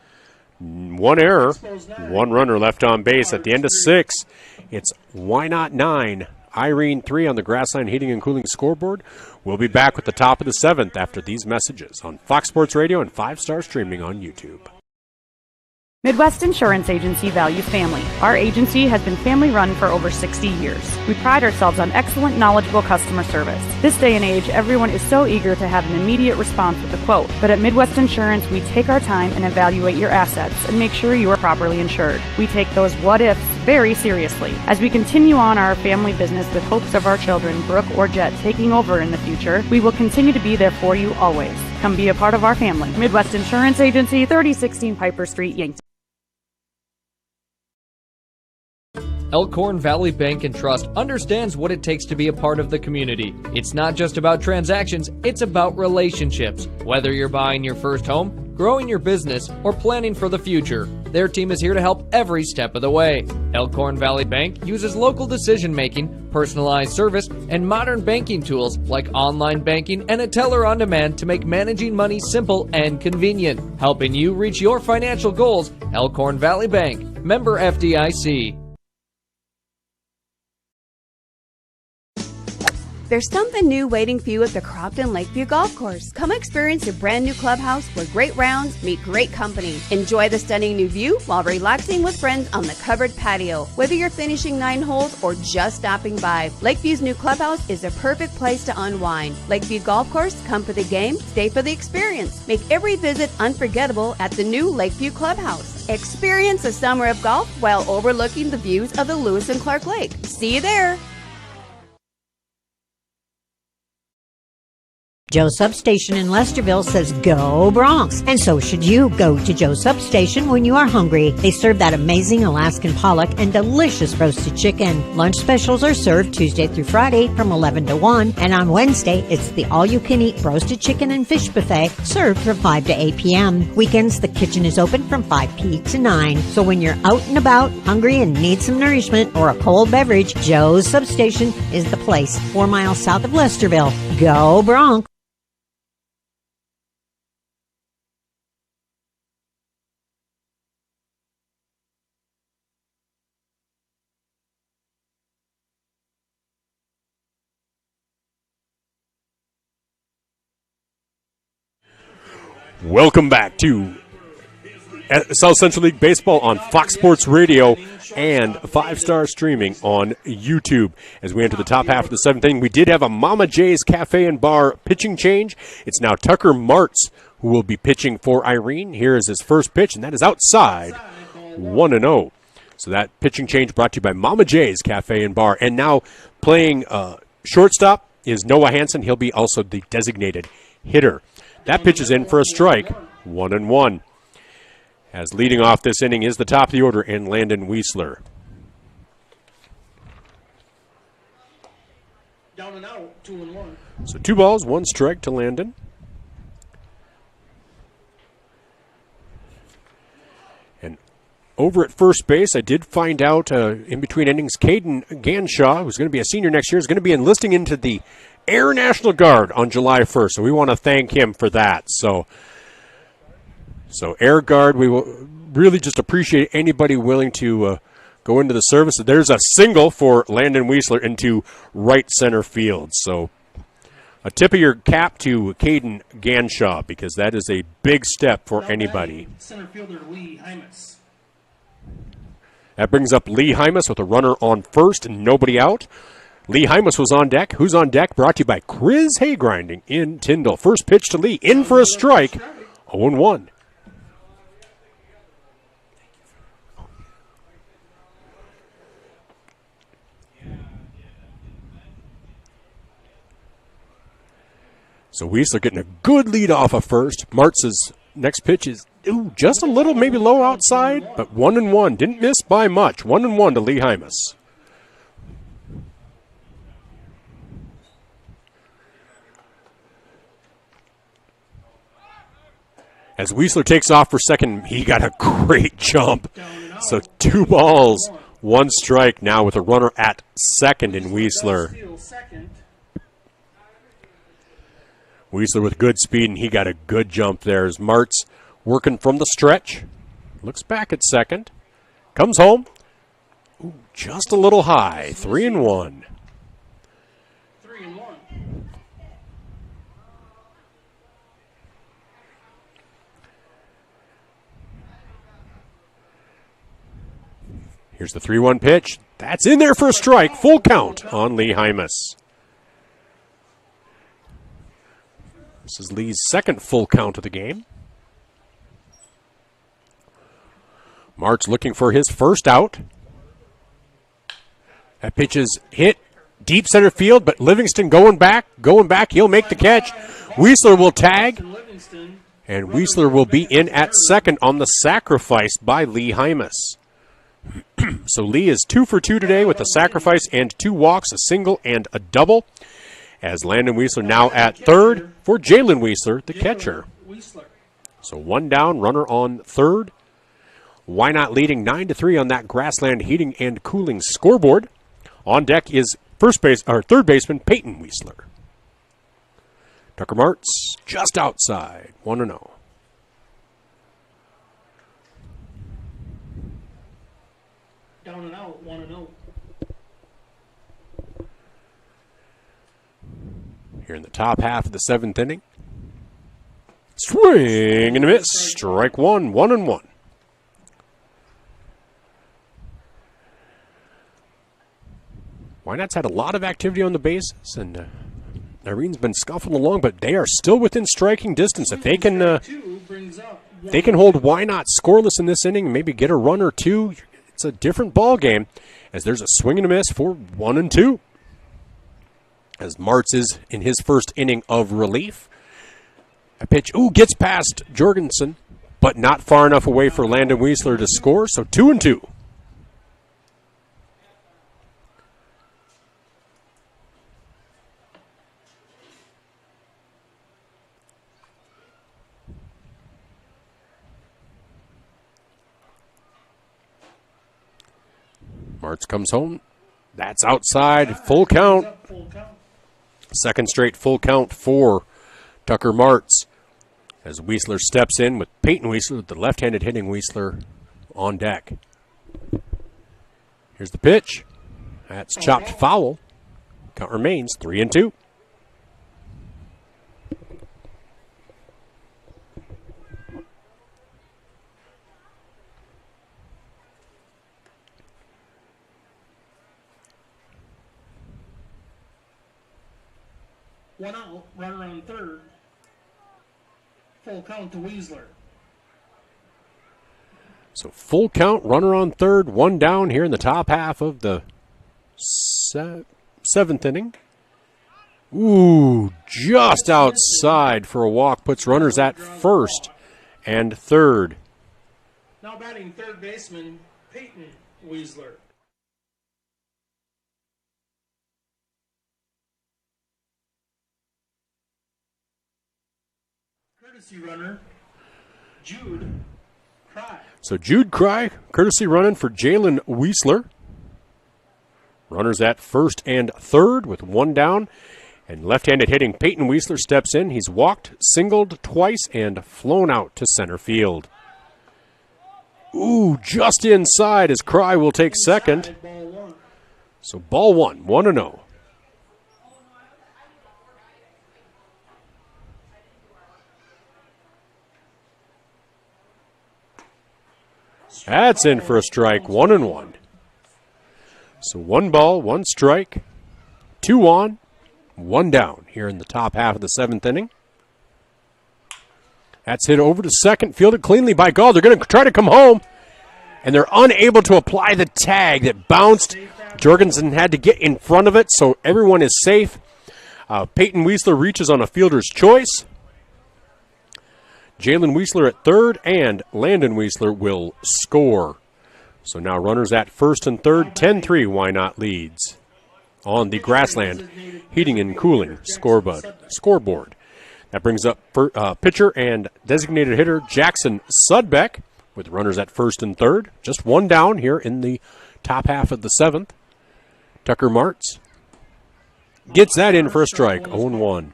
1 error, 1 runner left on base. At the end of 6, it's Wynot 9, Irene 3 on the Grassland Heating and Cooling scoreboard. We'll be back with the top of the 7th after these messages on Fox Sports Radio and 5-Star streaming on YouTube. Midwest Insurance Agency values family. Our agency has been family run for over 60 years. We pride ourselves on excellent, knowledgeable customer service. This day and age, everyone is so eager to have an immediate response with a quote. But at Midwest Insurance, we take our time and evaluate your assets and make sure you are properly insured. We take those what ifs very seriously. As we continue on our family business with hopes of our children, Brooke or Jet, taking over in the future, we will continue to be there for you always. Come be a part of our family. Midwest Insurance Agency, 3016 Piper Street, Yankton. Elkhorn Valley Bank and Trust understands what it takes to be a part of the community. It's not just about transactions, it's about relationships. Whether you're buying your first home, growing your business, or planning for the future, their team is here to help every step of the way. Elkhorn Valley Bank uses local decision-making, personalized service, and modern banking tools like online banking and a teller on demand to make managing money simple and convenient. Helping you reach your financial goals, Elkhorn Valley Bank, member FDIC. There's something new waiting for you at the Crofton Lakeview Golf Course. Come experience a brand new clubhouse where great rounds meet great company. Enjoy the stunning new view while relaxing with friends on the covered patio. Whether you're finishing 9 holes or just stopping by, Lakeview's new clubhouse is a perfect place to unwind. Lakeview Golf Course, come for the game, stay for the experience. Make every visit unforgettable at the new Lakeview Clubhouse. Experience a summer of golf while overlooking the views of the Lewis and Clark Lake. See you there. Joe Substation in Lesterville says go Bronx. And so should you. Go to Joe Substation when you are hungry. They serve that amazing Alaskan pollock and delicious roasted chicken. Lunch specials are served Tuesday through Friday from 11 to 1. And on Wednesday, it's the all-you-can-eat roasted chicken and fish buffet served from 5 to 8 p.m. Weekends, the kitchen is open from 5 p. to 9. So when you're out and about, hungry and need some nourishment or a cold beverage, Joe's Substation is the place. 4 miles south of Lesterville. Go Bronx. Welcome back to South Central League Baseball on Fox Sports Radio and 5-star streaming on YouTube. As we enter the top half of the 7th inning, we did have a Mama J's Cafe and Bar pitching change. It's now Tucker Martz who will be pitching for Irene. Here is his first pitch, and that is outside, 1-0. So that pitching change brought to you by Mama J's Cafe and Bar. And now playing shortstop is Noah Hansen. He'll be also the designated hitter. That pitch is in for a strike, 1-1. As leading off this inning is the top of the order in Landon Weisler. Down and out, 2-1. So 2 balls, 1 strike to Landon. And over at first base, I did find out in between innings, Caden Ganshaw, who's going to be a senior next year, is going to be enlisting into the Air National Guard on July 1st, so we want to thank him for that. So Air Guard, we will really just appreciate anybody willing to go into the service. There's a single for Landon Weisler into right center field. So a tip of your cap to Caden Ganshaw, because that is a big step for anybody. Center fielder Lee Hymas. That brings up Lee Hymas with a runner on first and nobody out. Lee Hymas was on deck. Who's on deck? Brought to you by Chris Haygrinding in Tyndall. First pitch to Lee, in for a strike, 0-1. So Weisler getting a good lead off of first. Martz's next pitch is just a little maybe low outside, but 1-1. Didn't miss by much. 1-1 to Lee Hymas. As Weisler takes off for second, he got a great jump. So 2 balls, 1 strike now with a runner at second in Weisler. Weisler with good speed, and he got a good jump there as Martz working from the stretch. Looks back at second. Comes home. Just a little high. 3-1. Here's the 3-1 pitch. That's in there for a strike. Full count on Lee Hymas. This is Lee's second full count of the game. Martz looking for his first out. That pitch is hit deep center field, but Livingston going back. He'll make the catch. Weisler will tag, and Weisler will be in at second on the sacrifice by Lee Hymas. So Lee is 2 for 2 today with a sacrifice and 2 walks, a single and a double. As Landon Weisler now at third for Jalen Weisler, the catcher. So 1 down, runner on third. Wynot leading 9-3 on that Grassland Heating and Cooling scoreboard. On deck is third baseman Peyton Weisler. Tucker Martz just outside, 1-0. Down and out, 1-0. here in the top half of the 7th inning. Swing and a miss. Strike one, 1-1. Wynot's had a lot of activity on the bases, and Irene's been scuffling along, but they are still within striking distance. If they can hold Wynot scoreless in this inning and maybe get a run or two, it's a different ball game, as there's a swing and a miss for 1-2. As Martz is in his first inning of relief. A pitch, gets past Jorgensen, but not far enough away for Landon Weisler to score, so 2-2. Martz comes home. That's outside. Full count. Second straight full count for Tucker Martz. As Weisler steps in with Peyton Weisler, the left-handed hitting Weisler on deck. Here's the pitch. That's chopped foul. Count remains 3-2. One out, runner on third. Full count to Weisler. So full count, runner on third, one down here in the top half of the 7th inning. Just outside for a walk. Puts runners at first and third. Now batting third baseman, Peyton Weisler. Courtesy runner, Jude Cry. So Jude Cry, courtesy running for Jalen Weisler. Runners at first and third with one down. And left-handed hitting Peyton Weisler steps in. He's walked, singled twice, and flown out to center field. Just inside as Cry will take second. So ball one, 1-0. That's in for a strike, 1-1. So 1 ball, 1 strike, 2 on, 1 down here in the top half of the 7th inning. That's hit over to second, fielded cleanly by Gall. They're going to try to come home, and they're unable to apply the tag that bounced. Jorgensen had to get in front of it, so everyone is safe. Peyton Weisler reaches on a fielder's choice. Jalen Weisler at third, and Landon Weisler will score. So now runners at first and third, 10-3 Wynot leads on the Grassland Heating and Cooling scoreboard. That brings up pitcher and designated hitter Jackson Sudbeck with runners at first and third. Just one down here in the top half of the 7th. Tucker Martz gets that in for a strike, 0-1.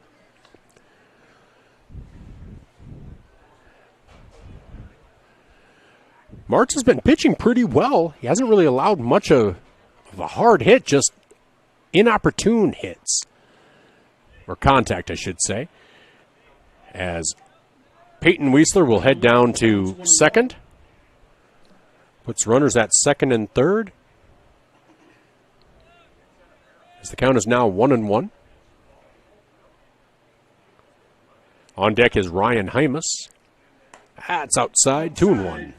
Martz has been pitching pretty well. He hasn't really allowed much of a hard hit, just inopportune hits. Or contact, I should say. As Peyton Weisler will head down to second. Puts runners at second and third. As the count is now 1-1. On deck is Ryan Hymas. That's outside, 2-1.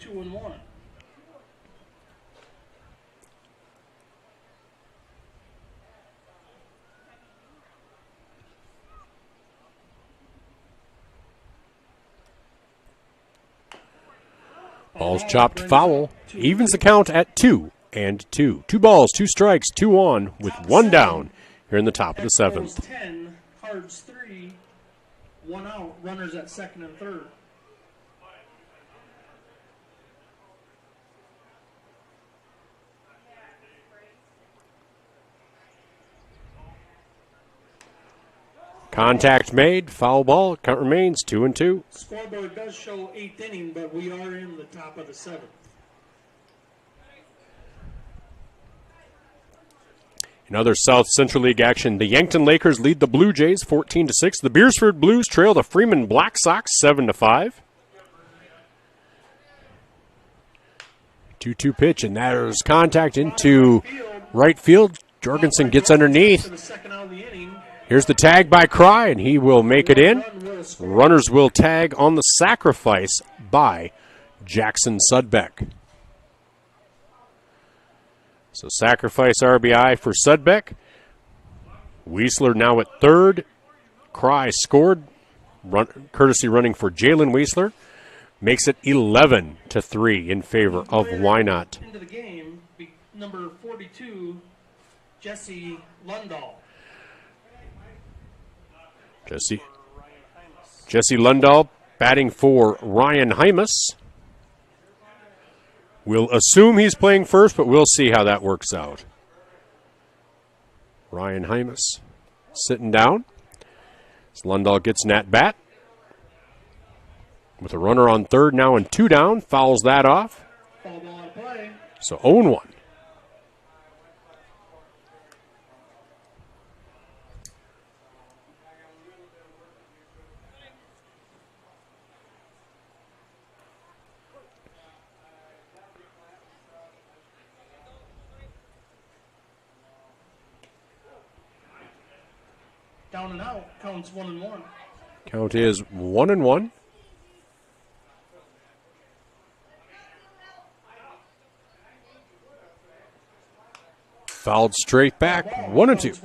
Ball's chopped foul. Evens the count at 2-2. 2 balls, 2 strikes, 2 on with 1 down here in the top of the 7th. Expos 10, Cards 3, 1 out, runners at second and third. Contact made, foul ball, count remains 2-2. Scoreboard does show 8th inning, but we are in the top of the 7th. Another South Central League action. The Yankton Lakers lead the Blue Jays 14-6. The Beersford Blues trail the Freeman Black Sox 7-5. 2-2 pitch, and there's contact into right field. Jorgensen gets underneath. Here's the tag by Cry, and he will make it in. Runners will tag on the sacrifice by Jackson Sudbeck. So sacrifice RBI for Sudbeck. Weisler now at third. Cry scored. Courtesy running for Jalen Weisler. Makes it 11-3 in favor of Wynot. Into the game, number 42, Jesse Lundahl. Jesse Lundahl batting for Ryan Hymas. We'll assume he's playing first, but we'll see how that works out. Ryan Hymas sitting down. As Lundahl gets an at-bat. With a runner on third now and 2 down, fouls that off. So 0-1. Down and out, counts 1-1. Count is 1-1. Fouled straight back, 1-2.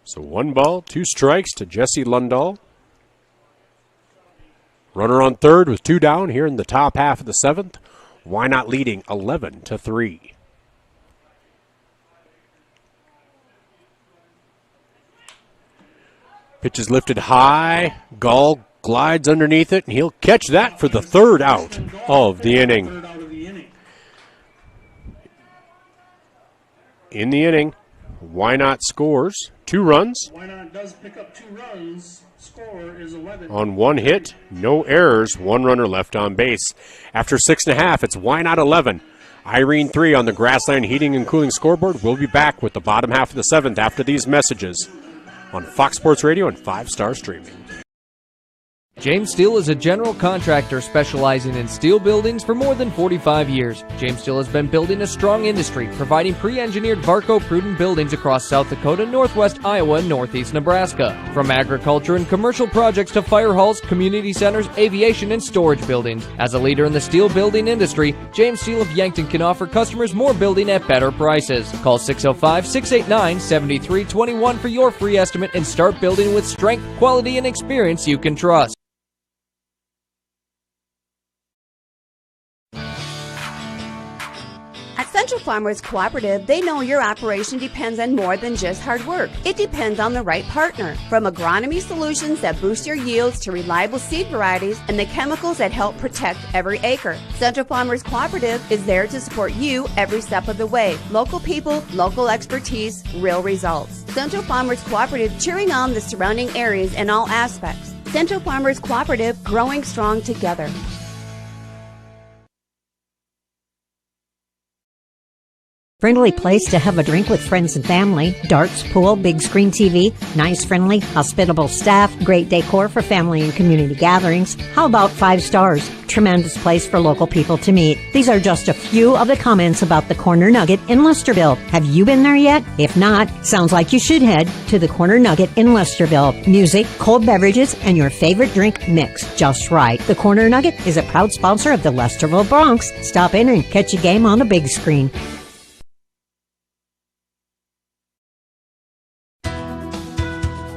So 1 ball, 2 strikes to Jesse Lundahl. Runner on third with 2 down here in the top half of the 7th. Wynot leading 11-3. Pitch is lifted high. Gall glides underneath it, and he'll catch that for the 3rd out of the inning. In the inning, Wynot scores 2 runs. Wynot does pick up 2 runs. Score is 11. On 1 hit, no errors, 1 runner left on base. After 6.5, it's Wynot 11. Irene 3 on the Grassland Heating and Cooling scoreboard. We'll be back with the bottom half of the 7th after these messages on Fox Sports Radio and 5-Star Streaming. James Steel is a general contractor specializing in steel buildings for more than 45 years. James Steel has been building a strong industry, providing pre-engineered Varco-prudent buildings across South Dakota, northwest Iowa, and northeast Nebraska. From agriculture and commercial projects to fire halls, community centers, aviation, and storage buildings. As a leader in the steel building industry, James Steel of Yankton can offer customers more building at better prices. Call 605-689-7321 for your free estimate and start building with strength, quality, and experience you can trust. At Central Farmers Cooperative, they know your operation depends on more than just hard work. It depends on the right partner. From agronomy solutions that boost your yields to reliable seed varieties and the chemicals that help protect every acre. Central Farmers Cooperative is there to support you every step of the way. Local people, local expertise, real results. Central Farmers Cooperative cheering on the surrounding areas in all aspects. Central Farmers Cooperative, growing strong together. Friendly place to have a drink with friends and family. Darts, pool, big screen TV, nice, friendly, hospitable staff, great decor for family and community gatherings. How about 5 stars? Tremendous place for local people to meet. These are just a few of the comments about the Corner Nugget in Lesterville. Have you been there yet? If not, sounds like you should head to the Corner Nugget in Lesterville. Music, cold beverages, and your favorite drink mixed just right. The Corner Nugget is a proud sponsor of the Lesterville Bronx. Stop in and catch a game on the big screen.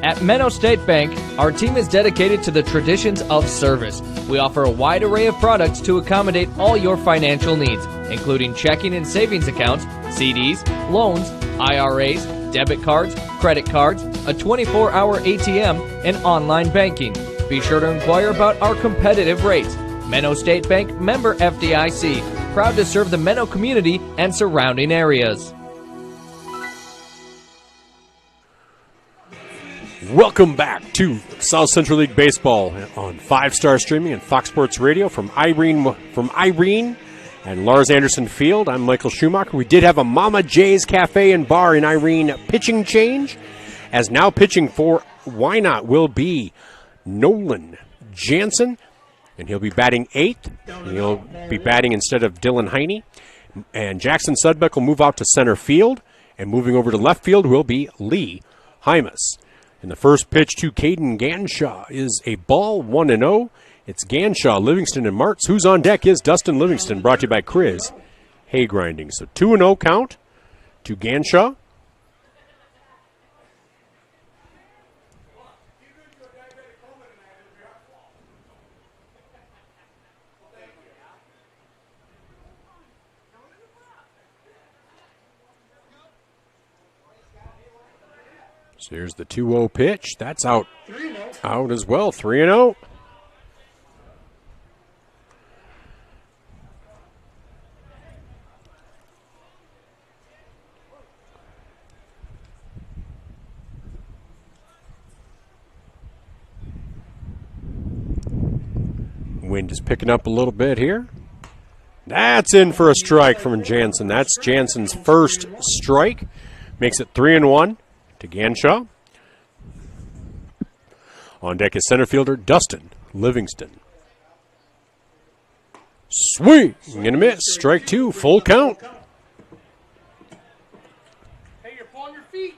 At Menno State Bank, our team is dedicated to the traditions of service. We offer a wide array of products to accommodate all your financial needs, including checking and savings accounts, CDs, loans, IRAs, debit cards, credit cards, a 24-hour ATM, and online banking. Be sure to inquire about our competitive rates. Menno State Bank, member FDIC. Proud to serve the Menno community and surrounding areas. Welcome back to South Central League Baseball on 5-Star Streaming and Fox Sports Radio from Irene And Lars Anderson Field, I'm Michael Schumacher. We did have a Mama J's Cafe and Bar in Irene pitching change, as now pitching for Wynot will be Nolan Jansen, and he'll be batting 8th. He'll be batting instead of Dylan Heine. And Jackson Sudbeck will move out to center field, and moving over to left field will be Lee Hymas. And the first pitch to Caden Ganshaw is a ball, 1-0. It's Ganshaw, Livingston, and Martz. Who's on deck is Dustin Livingston, brought to you by Chris Hay Grinding. So 2-0 count to Ganshaw. So here's the 2-0 pitch. That's out as well, 3-0. Wind is picking up a little bit here. That's in for a strike from Jansen. That's Jansen's first strike. Makes it 3-1 to Ganshaw. On deck is center fielder Dustin Livingston. Swing and a miss. Strike 2, full count. Hey, you're pulling your feet.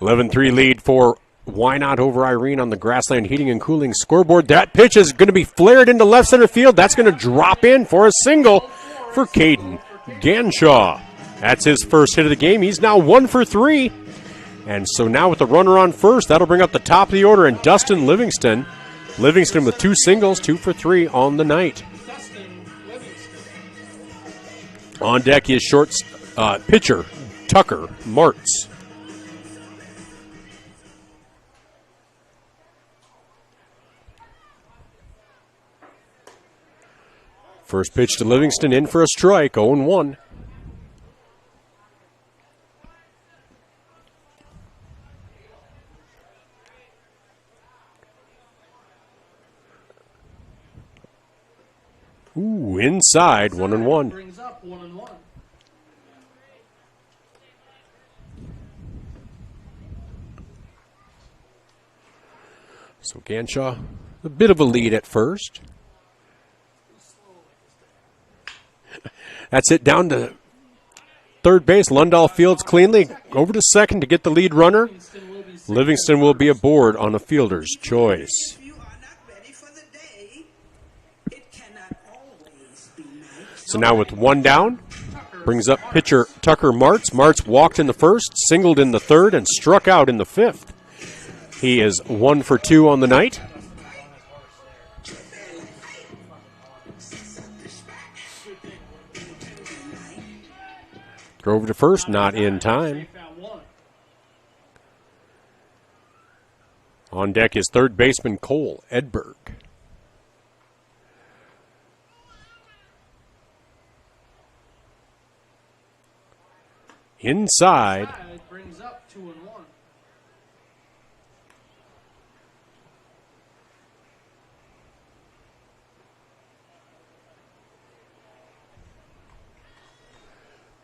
11-3 lead for Wynot over Irene on the Grassland Heating and Cooling scoreboard. That pitch is going to be flared into left center field. That's going to drop in for a single for Caden Ganshaw. That's his first hit of the game. He's now 1 for 3. And so now with the runner on first, that'll bring up the top of the order, and Dustin Livingston. Livingston with 2 singles, 2 for 3 on the night. On deck is short pitcher Tucker Martz. First pitch to Livingston, in for a strike, 0-1. Ooh, inside, 1-1. Brings up 1-1. So Ganshaw, a bit of a lead at first. That's it, down to third base. Lundahl fields cleanly. Over to second to get the lead runner. Livingston will be aboard on a fielder's choice. So now with 1 down, brings up pitcher Tucker Martz. Martz walked in the first, singled in the third, and struck out in the 5th. He is 1 for 2 on the night. Throw over to first, not in time. On deck is third baseman Cole Edberg. Inside. Brings up 2-1.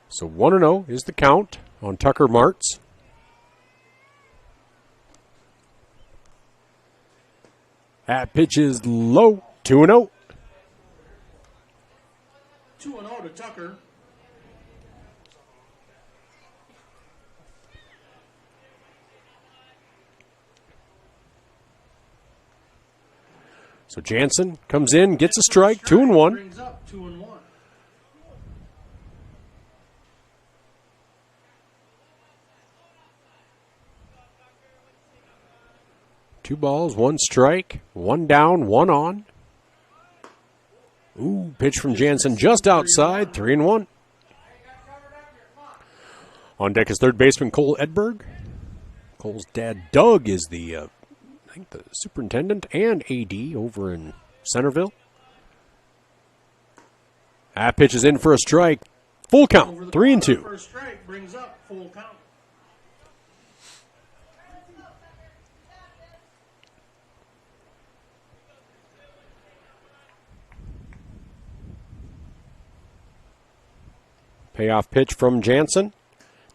So 1-0 is the count on Tucker Martz. That pitch is low, 2-0. 2-0 to Tucker. So Jansen comes in, gets a strike, 2-1. Brings up 2-1. 2 balls, 1 strike, 1 down, 1 on. Ooh, pitch from Jansen just outside, 3-1. On deck is third baseman Cole Edberg. Cole's dad, Doug, is the superintendent and AD over in Centerville. That pitch is in for a strike. Full count, 3-2. First strike brings up full count. Payoff pitch from Jansen.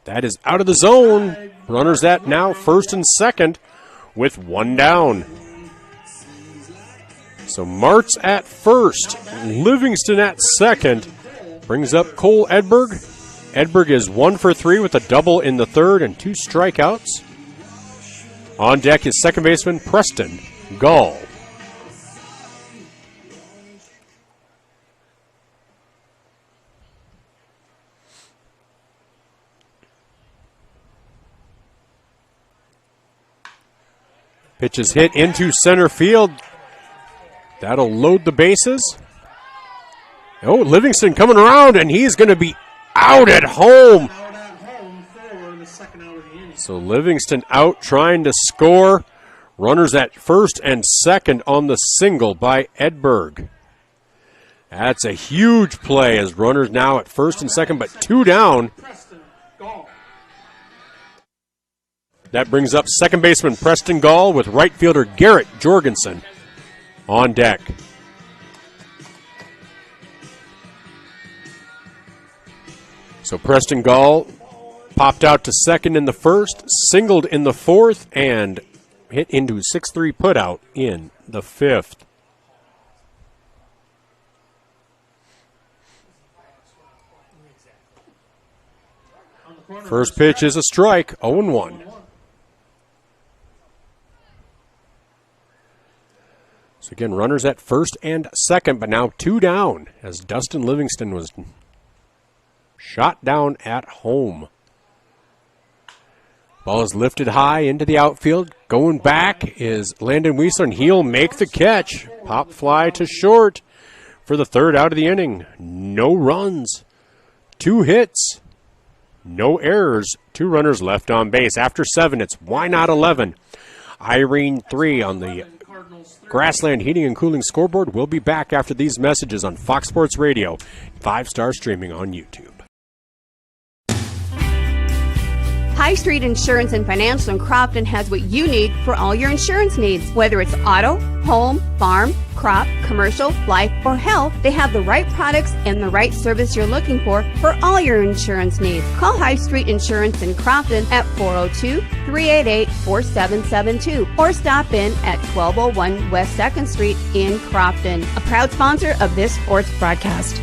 That is out of the zone. Runners at now first and second with one down. So Martz at first, Livingston at second. Brings up Cole Edberg. Edberg is 1 for 3 with a double in the third and 2 strikeouts. On deck is second baseman Preston Gall. Pitch is hit into center field. That'll load the bases. Oh, Livingston coming around, and he's going to be out at home. So Livingston out trying to score. Runners at first and second on the single by Edberg. That's a huge play as runners now at first and second, but 2 down. That brings up second baseman Preston Gall with right fielder Garrett Jorgensen on deck. So Preston Gall popped out to second in the first, singled in the fourth, and hit into 6-3 putout in the fifth. First pitch is a strike, 0-1. So again, runners at first and second, but now 2 down as Dustin Livingston was shot down at home. Ball is lifted high into the outfield. Going back is Landon Weisler, and he'll make the catch. Pop fly to short for the third out of the inning. No runs, 2 hits, no errors, 2 runners left on base. After 7, it's Wynot 11, Irene 3 on the Grassland Heating and Cooling scoreboard. We'll be back after these messages on Fox Sports Radio, 5-star streaming on YouTube. High Street Insurance and Financial in Crofton has what you need for all your insurance needs. Whether it's auto, home, farm, crop, commercial, life, or health, they have the right products and the right service you're looking for all your insurance needs. Call High Street Insurance in Crofton at 402-388-4772 or stop in at 1201 West 2nd Street in Crofton. A proud sponsor of this sports broadcast.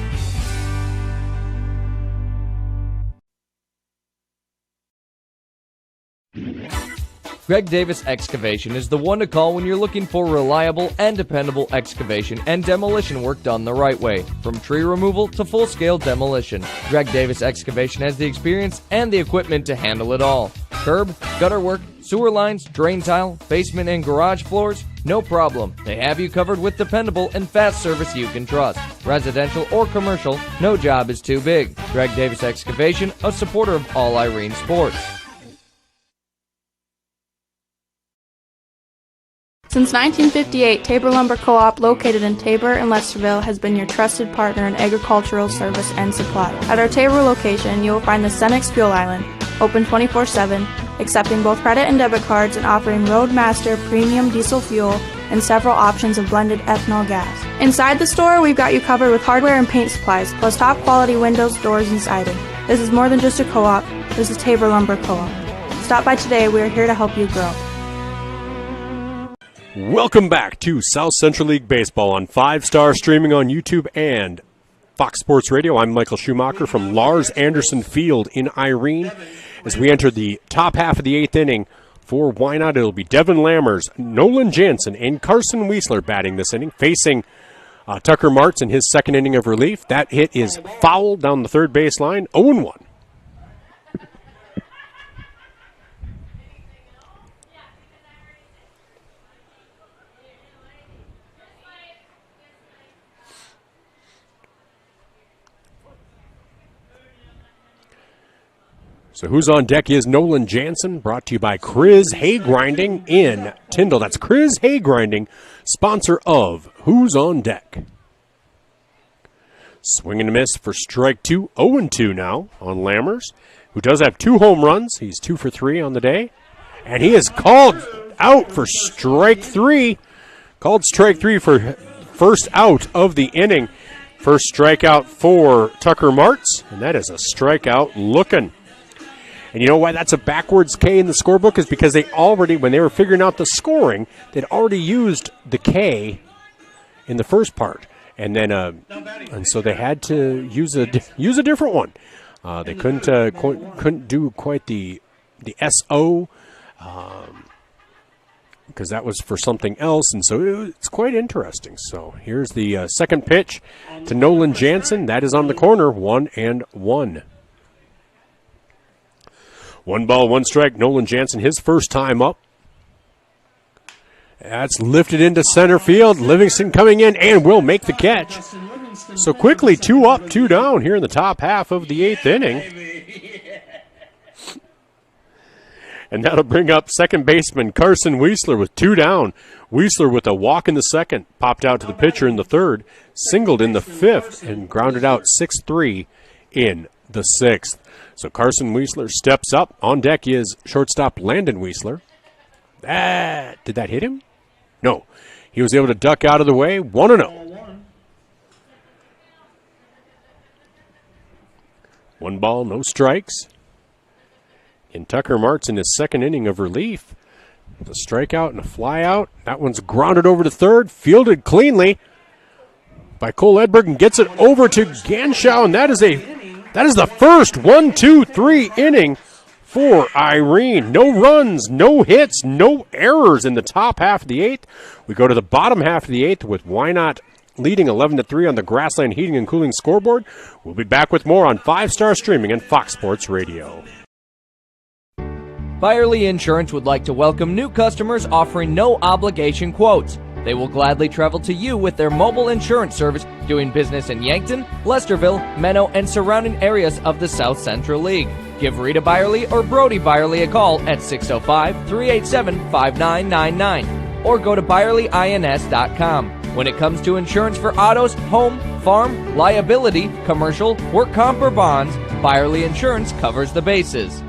Greg Davis Excavation is the one to call when you're looking for reliable and dependable excavation and demolition work done the right way. From tree removal to full-scale demolition, Greg Davis Excavation has the experience and the equipment to handle it all. Curb, gutter work, sewer lines, drain tile, basement and garage floors, no problem. They have you covered with dependable and fast service you can trust. Residential or commercial, no job is too big. Greg Davis Excavation, a supporter of all Irene sports. Since 1958, Tabor Lumber Co-op, located in Tabor and Lesterville, has been your trusted partner in agricultural service and supply. At our Tabor location, you will find the Cenex Fuel Island, open 24/7, accepting both credit and debit cards and offering Roadmaster premium diesel fuel and several options of blended ethanol gas. Inside the store, we've got you covered with hardware and paint supplies, plus top quality windows, doors, and siding. This is more than just a co-op. This is Tabor Lumber Co-op. Stop by today. We are here to help you grow. Welcome back to South Central League Baseball on 5-star streaming on YouTube and Fox Sports Radio. I'm Michael Schumacher from Lars Anderson Field in Irene. As we enter the top half of the 8th inning for Wynot, it'll be Devin Lammers, Nolan Jansen, and Carson Weisler batting this inning, facing Tucker Martz in his second inning of relief. That hit is foul down the third baseline, 0-1. So who's on deck is Nolan Jansen, brought to you by Chris Hay Grinding in Tyndall. That's Chris Hay Grinding, sponsor of Who's on Deck. Swing and a miss for strike 2, 0-2 now on Lammers, who does have 2 home runs. He's 2 for 3 on the day. And he is called out for strike 3. Called strike 3 for first out of the inning. First strikeout for Tucker Martz, and that is a strikeout looking. And you know why that's a backwards K in the scorebook is because they already, when they were figuring out the scoring, they'd already used the K in the first part. And then, and so they had to use a different one. They couldn't do quite the SO, because that was for something else, and so it's quite interesting. So here's the second pitch to Nolan Jansen. That is on the corner, 1-1. 1 ball, 1 strike. Nolan Jansen, his first time up. That's lifted into center field. Livingston coming in and will make the catch. So quickly, 2 up, 2 down here in the top half of the 8th inning. And that'll bring up second baseman Carson Weisler with 2 down. Weisler with a walk in the second, popped out to the pitcher in the third, singled in the 5th, and grounded out 6-3 in the 6th. So Carson Weisler steps up. On deck is shortstop Landon Weisler. Did that hit him? No. He was able to duck out of the way. 1-0. 1 ball, no strikes. And Tucker Martz in his second inning of relief. With a strikeout and a flyout. That one's grounded over to third. Fielded cleanly by Cole Edberg and gets it over to Ganschow. And that is the first 1-2-3 inning for Irene. No runs, no hits, no errors in the top half of the 8th. We go to the bottom half of the 8th with Wynot leading 11-3 on the Grassland Heating and Cooling scoreboard. We'll be back with more on 5-Star Streaming and Fox Sports Radio. Byerly Insurance would like to welcome new customers offering no obligation quotes. They will gladly travel to you with their mobile insurance service, doing business in Yankton, Lesterville, Menno, and surrounding areas of the South Central League. Give Rita Byerly or Brody Byerly a call at 605-387-5999 or go to ByerlyINS.com. When it comes to insurance for autos, home, farm, liability, commercial, work comp, or bonds, Byerly Insurance covers the bases.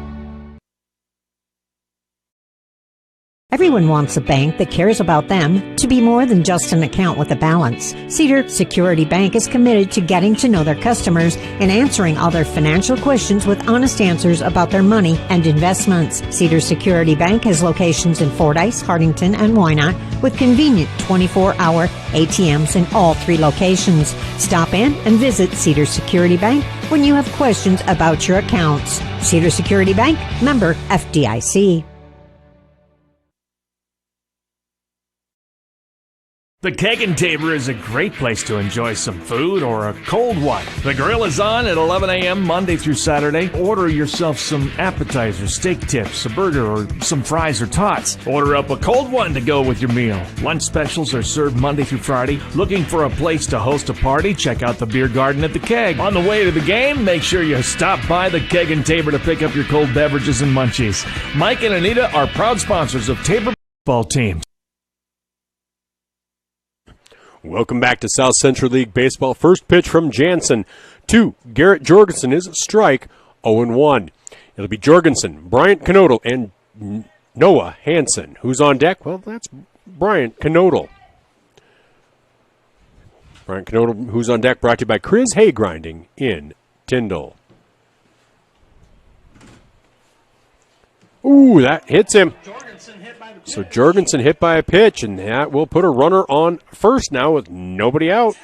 Everyone wants a bank that cares about them to be more than just an account with a balance. Cedar Security Bank is committed to getting to know their customers and answering all their financial questions with honest answers about their money and investments. Cedar Security Bank has locations in Fordyce, Hardington, and Wynot with convenient 24-hour ATMs in all 3 locations. Stop in and visit Cedar Security Bank when you have questions about your accounts. Cedar Security Bank, member FDIC. The Keg and Tabor is a great place to enjoy some food or a cold one. The grill is on at 11 a.m. Monday through Saturday. Order yourself some appetizers, steak tips, a burger, or some fries or tots. Order up a cold one to go with your meal. Lunch specials are served Monday through Friday. Looking for a place to host a party? Check out the beer garden at the Keg. On the way to the game, make sure you stop by the Keg and Tabor to pick up your cold beverages and munchies. Mike and Anita are proud sponsors of Tabor baseball teams. Welcome back to South Central League Baseball. First pitch from Jansen to Garrett Jorgensen is a strike, 0-1. It'll be Jorgensen, Bryant Knodel, and Noah Hansen. Who's on deck? Well, that's Bryant Knodel. Bryant Knodel, who's on deck, brought to you by Chris Hay Grinding in Tyndall. Ooh, that hits him. So Jorgensen hit by a pitch, and that will put a runner on first now with nobody out.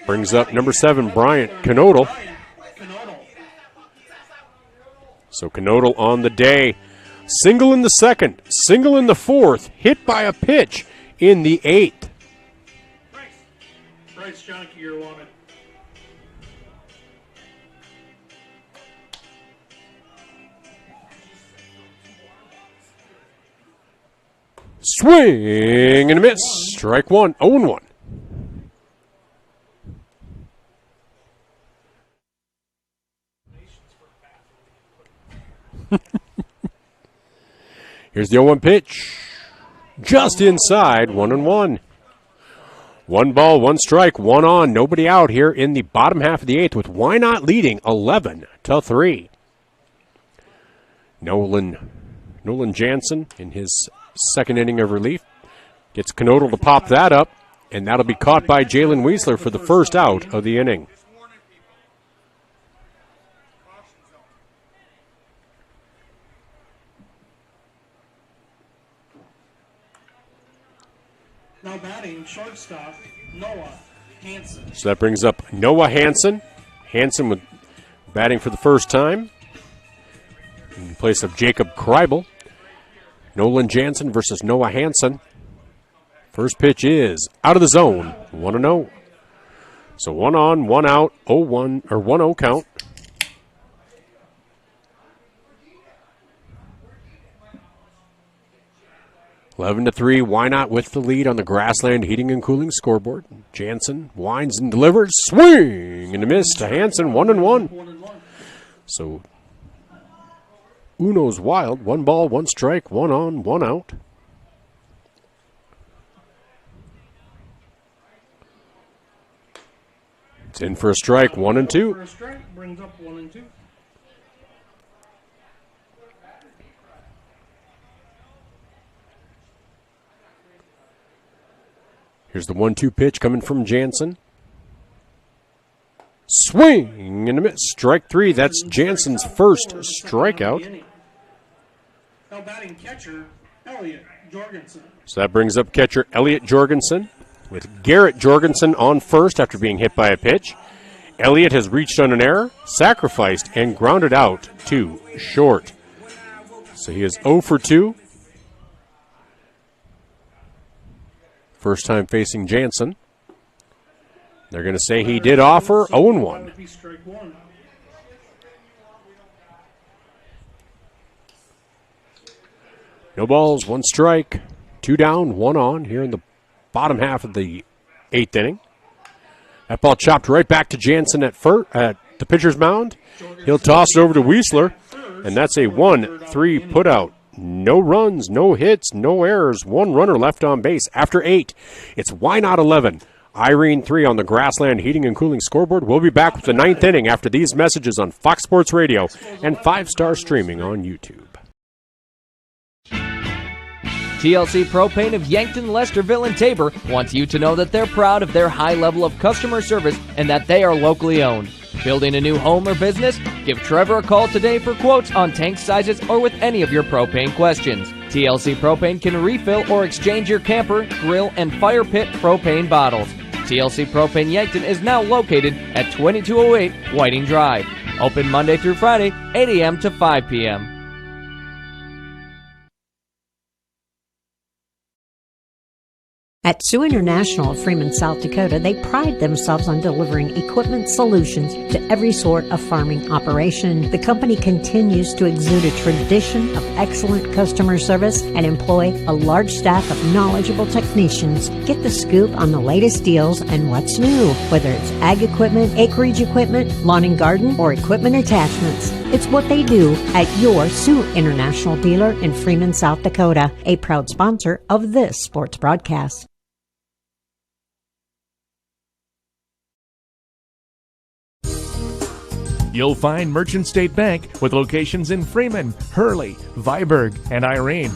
Brings up number 7, Bryant Knodel. So Knodel on the day. Single in the second, single in the fourth, hit by a pitch in the 8th. Bryce Jonke, you're wanted. Swing and a miss. Strike 1, 0-1. Here's the 0-1 pitch. Just inside, 1-1. 1 ball, 1 strike, 1 on. Nobody out here in the bottom half of the 8th with Wynot leading 11-3. Nolan Jansen in his second inning of relief gets Knodel to pop that up. and that'll be caught by Jalen Weisler for the first out of the inning. Now batting, shortstop, Noah Hansen. So that brings up Noah Hansen. Hansen with batting for the first time in place of Jacob Kreibel. Nolan Jansen versus Noah Hansen. First pitch is out of the zone, 1-0. So 1 on, 1 out, 0-1 or 1-0 count. Eleven to 3, Wynot with the lead on the Grassland Heating and Cooling scoreboard. Jansen winds and delivers, swing and a miss to Hansen, 1-1. So Uno's wild, 1 ball, 1 strike, 1 on, 1 out. It's in for a strike, 1-2. For a strike, brings up 1-2. Here's the 1-2 pitch coming from Jansen. Swing and a miss. Strike 3. That's Jansen's first strikeout. Now batting catcher, Elliot Jorgensen. So that brings up catcher Elliot Jorgensen with Garrett Jorgensen on first after being hit by a pitch. Elliot has reached on an error, sacrificed, and grounded out to short. So he is 0 for 2. First time facing Jansen. They're going to say he did offer 0-1. No balls, 1 strike, 2 down, 1 on here in the bottom half of the 8th inning. That ball chopped right back to Jansen at the pitcher's mound. He'll toss it over to Weisler, and that's a 1-3 putout. No runs, no hits, no errors. 1 runner left on base after 8. It's Wynot 11, Irene 3 on the Grassland Heating and Cooling scoreboard. We'll be back with the 9th inning after these messages on Fox Sports Radio and 5-star streaming on YouTube. TLC Propane of Yankton, Lesterville, and Tabor wants you to know that they're proud of their high level of customer service and that they are locally owned. Building a new home or business? Give Trevor a call today for quotes on tank sizes or with any of your propane questions. TLC Propane can refill or exchange your camper, grill, and fire pit propane bottles. TLC Propane Yankton is now located at 2208 Whiting Drive. Open Monday through Friday, 8 a.m. to 5 p.m. At Sioux International of Freeman, South Dakota, they pride themselves on delivering equipment solutions to every sort of farming operation. The company continues to exude a tradition of excellent customer service and employ a large staff of knowledgeable technicians. Get the scoop on the latest deals and what's new, whether it's ag equipment, acreage equipment, lawn and garden, or equipment attachments. It's what they do at your Sioux International dealer in Freeman, South Dakota, a proud sponsor of this sports broadcast. You'll find Merchant State Bank with locations in Freeman, Hurley, Viborg, and Irene.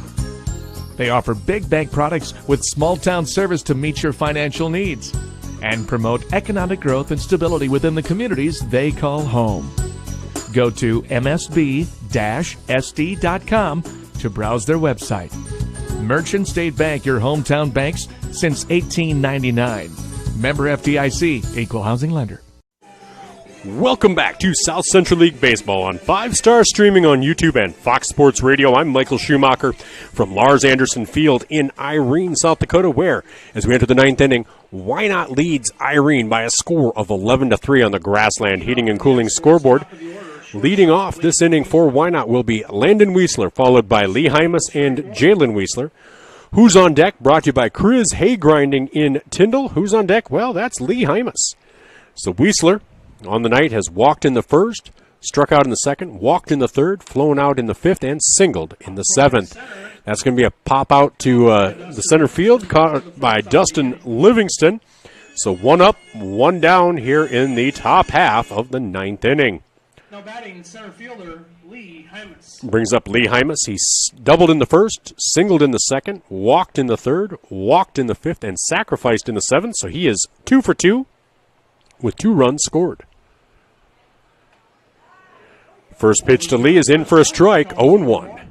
They offer big bank products with small town service to meet your financial needs and promote economic growth and stability within the communities they call home. Go to msb-sd.com to browse their website. Merchant State Bank, your hometown banks since 1899. Member FDIC, Equal Housing Lender. Welcome back to South Central League Baseball on 5-star streaming on YouTube and Fox Sports Radio. I'm Michael Schumacher from Lars Anderson Field in Irene, South Dakota, where, as we enter the 9th inning, Wynot leads Irene by a score of 11-3 on the Grassland Heating and Cooling scoreboard. Leading off this inning for Wynot will be Landon Weisler, followed by Lee Hymas and Jalen Weisler. Who's on deck? Brought to you by Chris Hay Grinding in Tyndall. Who's on deck? Well, that's Lee Hymas. So Weisler on the night has walked in the first, struck out in the second, walked in the third, flown out in the fifth, and singled in the 7th. That's going to be a pop out to the center field caught by Dustin Livingston. So 1 up, 1 down here in the top half of the 9th inning. Now batting center fielder Lee Hymas. Brings up Lee Hymas. He doubled in the first, singled in the second, walked in the third, walked in the fifth, and sacrificed in the seventh. So he is 2 for 2 with 2 runs scored. First pitch to Lee is in for a strike, 0-1.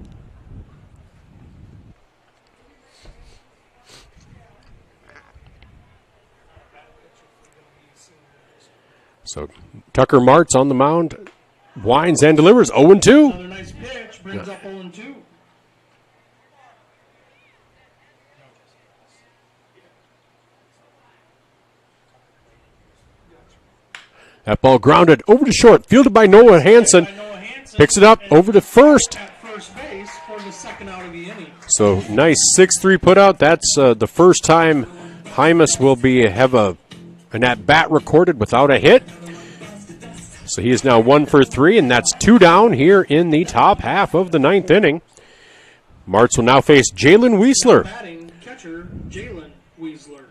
So Tucker Martz on the mound, winds and delivers, 0-2. Another nice pitch brings up 0-2. That ball grounded over to short, fielded by Noah Hansen. Picks it up over to first. At first base for the second out of the inning. So nice 6-3 put out. That's the first time Hymas will have an at-bat recorded without a hit. So he is now 1 for 3, and that's 2 down here in the top half of the 9th inning. Martz will now face Jalen Weisler. Batting catcher Jalen Weisler.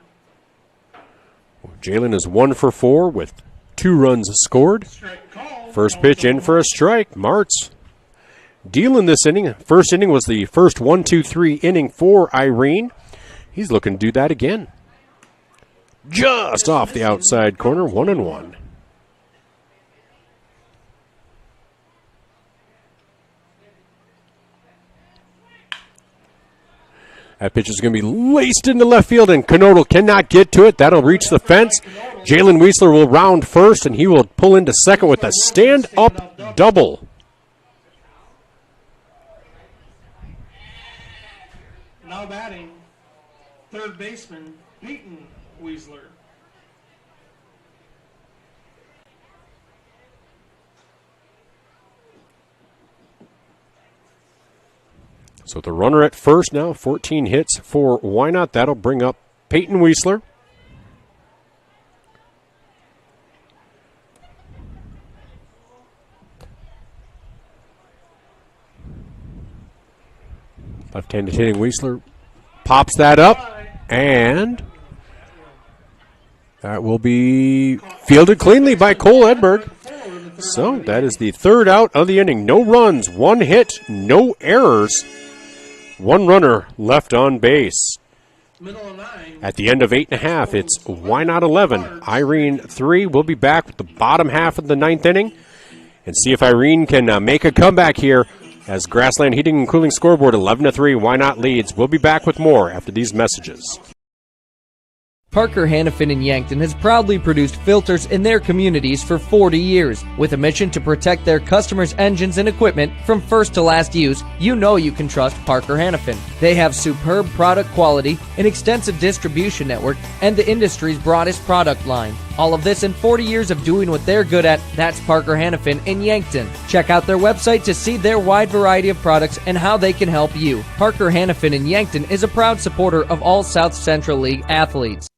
Jalen is 1 for 4 with 2 runs scored. First pitch in for a strike. Martz dealing this inning. First inning was the first 1-2-3 inning for Irene. He's looking to do that again. Just off the outside corner, 1-1. That pitch is going to be laced into left field, and Knodel cannot get to it. That'll reach the fence. Jalen Weisler will round first, and he will pull into second with a stand-up double. Now batting third baseman Peyton Weisler. So the runner at first now, 14 hits for Wynot. That'll bring up Peyton Weisler. Left-handed hitting Weisler pops that up, and that will be fielded cleanly by Cole Edberg. So that is the third out of the inning. No runs, 1 hit, no errors. 1 runner left on base. At the end of 8.5, it's Wynot 11, Irene 3. We'll be back with the bottom half of the 9th inning and see if Irene can make a comeback here as Grassland Heating and Cooling scoreboard 11-3. Wynot leads. We'll be back with more after these messages. Parker Hannafin in Yankton has proudly produced filters in their communities for 40 years. With a mission to protect their customers' engines and equipment from first to last use, you know you can trust Parker Hannafin. They have superb product quality, an extensive distribution network, and the industry's broadest product line. All of this in 40 years of doing what they're good at. That's Parker Hannafin in Yankton. Check out their website to see their wide variety of products and how they can help you. Parker Hannafin in Yankton is a proud supporter of all South Central League athletes.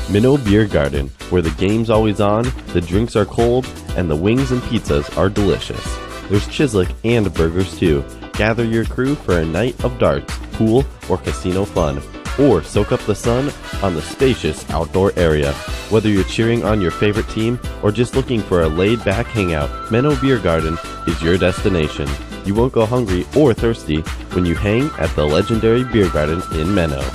Minnow Beer Garden, where the game's always on, the drinks are cold, and the wings and pizzas are delicious. There's Chislic and burgers too. Gather your crew for a night of darts, pool, or casino fun. Or soak up the sun on the spacious outdoor area. Whether you're cheering on your favorite team or just looking for a laid-back hangout, Minnow Beer Garden is your destination. You won't go hungry or thirsty when you hang at the legendary Beer Garden in Minnow.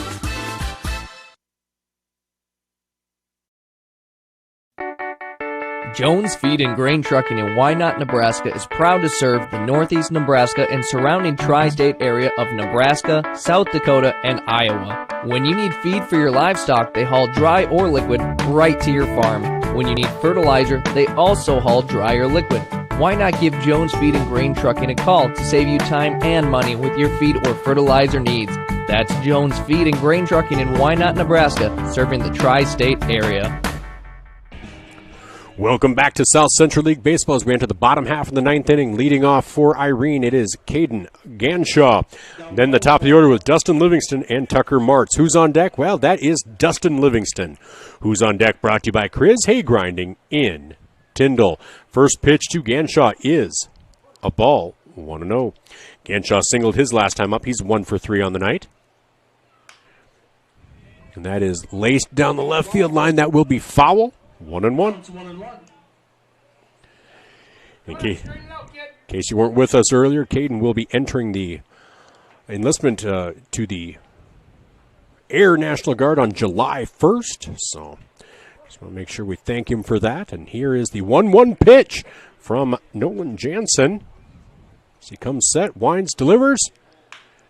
Jones Feed and Grain Trucking in Wynot, Nebraska is proud to serve the northeast Nebraska and surrounding tri-state area of Nebraska, South Dakota, and Iowa. When you need feed for your livestock, they haul dry or liquid right to your farm. When you need fertilizer, they also haul dry or liquid. Why not give Jones Feed and Grain Trucking a call to save you time and money with your feed or fertilizer needs? That's Jones Feed and Grain Trucking in Wynot, Nebraska, serving the tri-state area. Welcome back to South Central League Baseball as we enter the bottom half of the 9th inning. Leading off for Irene, it is Caden Ganshaw. Then the top of the order with Dustin Livingston and Tucker Martz. Who's on deck? Well, that is Dustin Livingston. Who's on deck brought to you by Chris Hay Grinding in Tyndall. First pitch to Ganshaw is a ball, 1-0. Ganshaw singled his last time up. He's 1 for 3 on the night. And that is laced down the left field line. That will be foul. 1-1. It's 1-1. In case you weren't with us earlier, Caden will be entering the enlistment to the Air National Guard on July 1st. So just want to make sure we thank him for that. And here is the 1-1 pitch from Nolan Jansen. As he comes set, winds, delivers.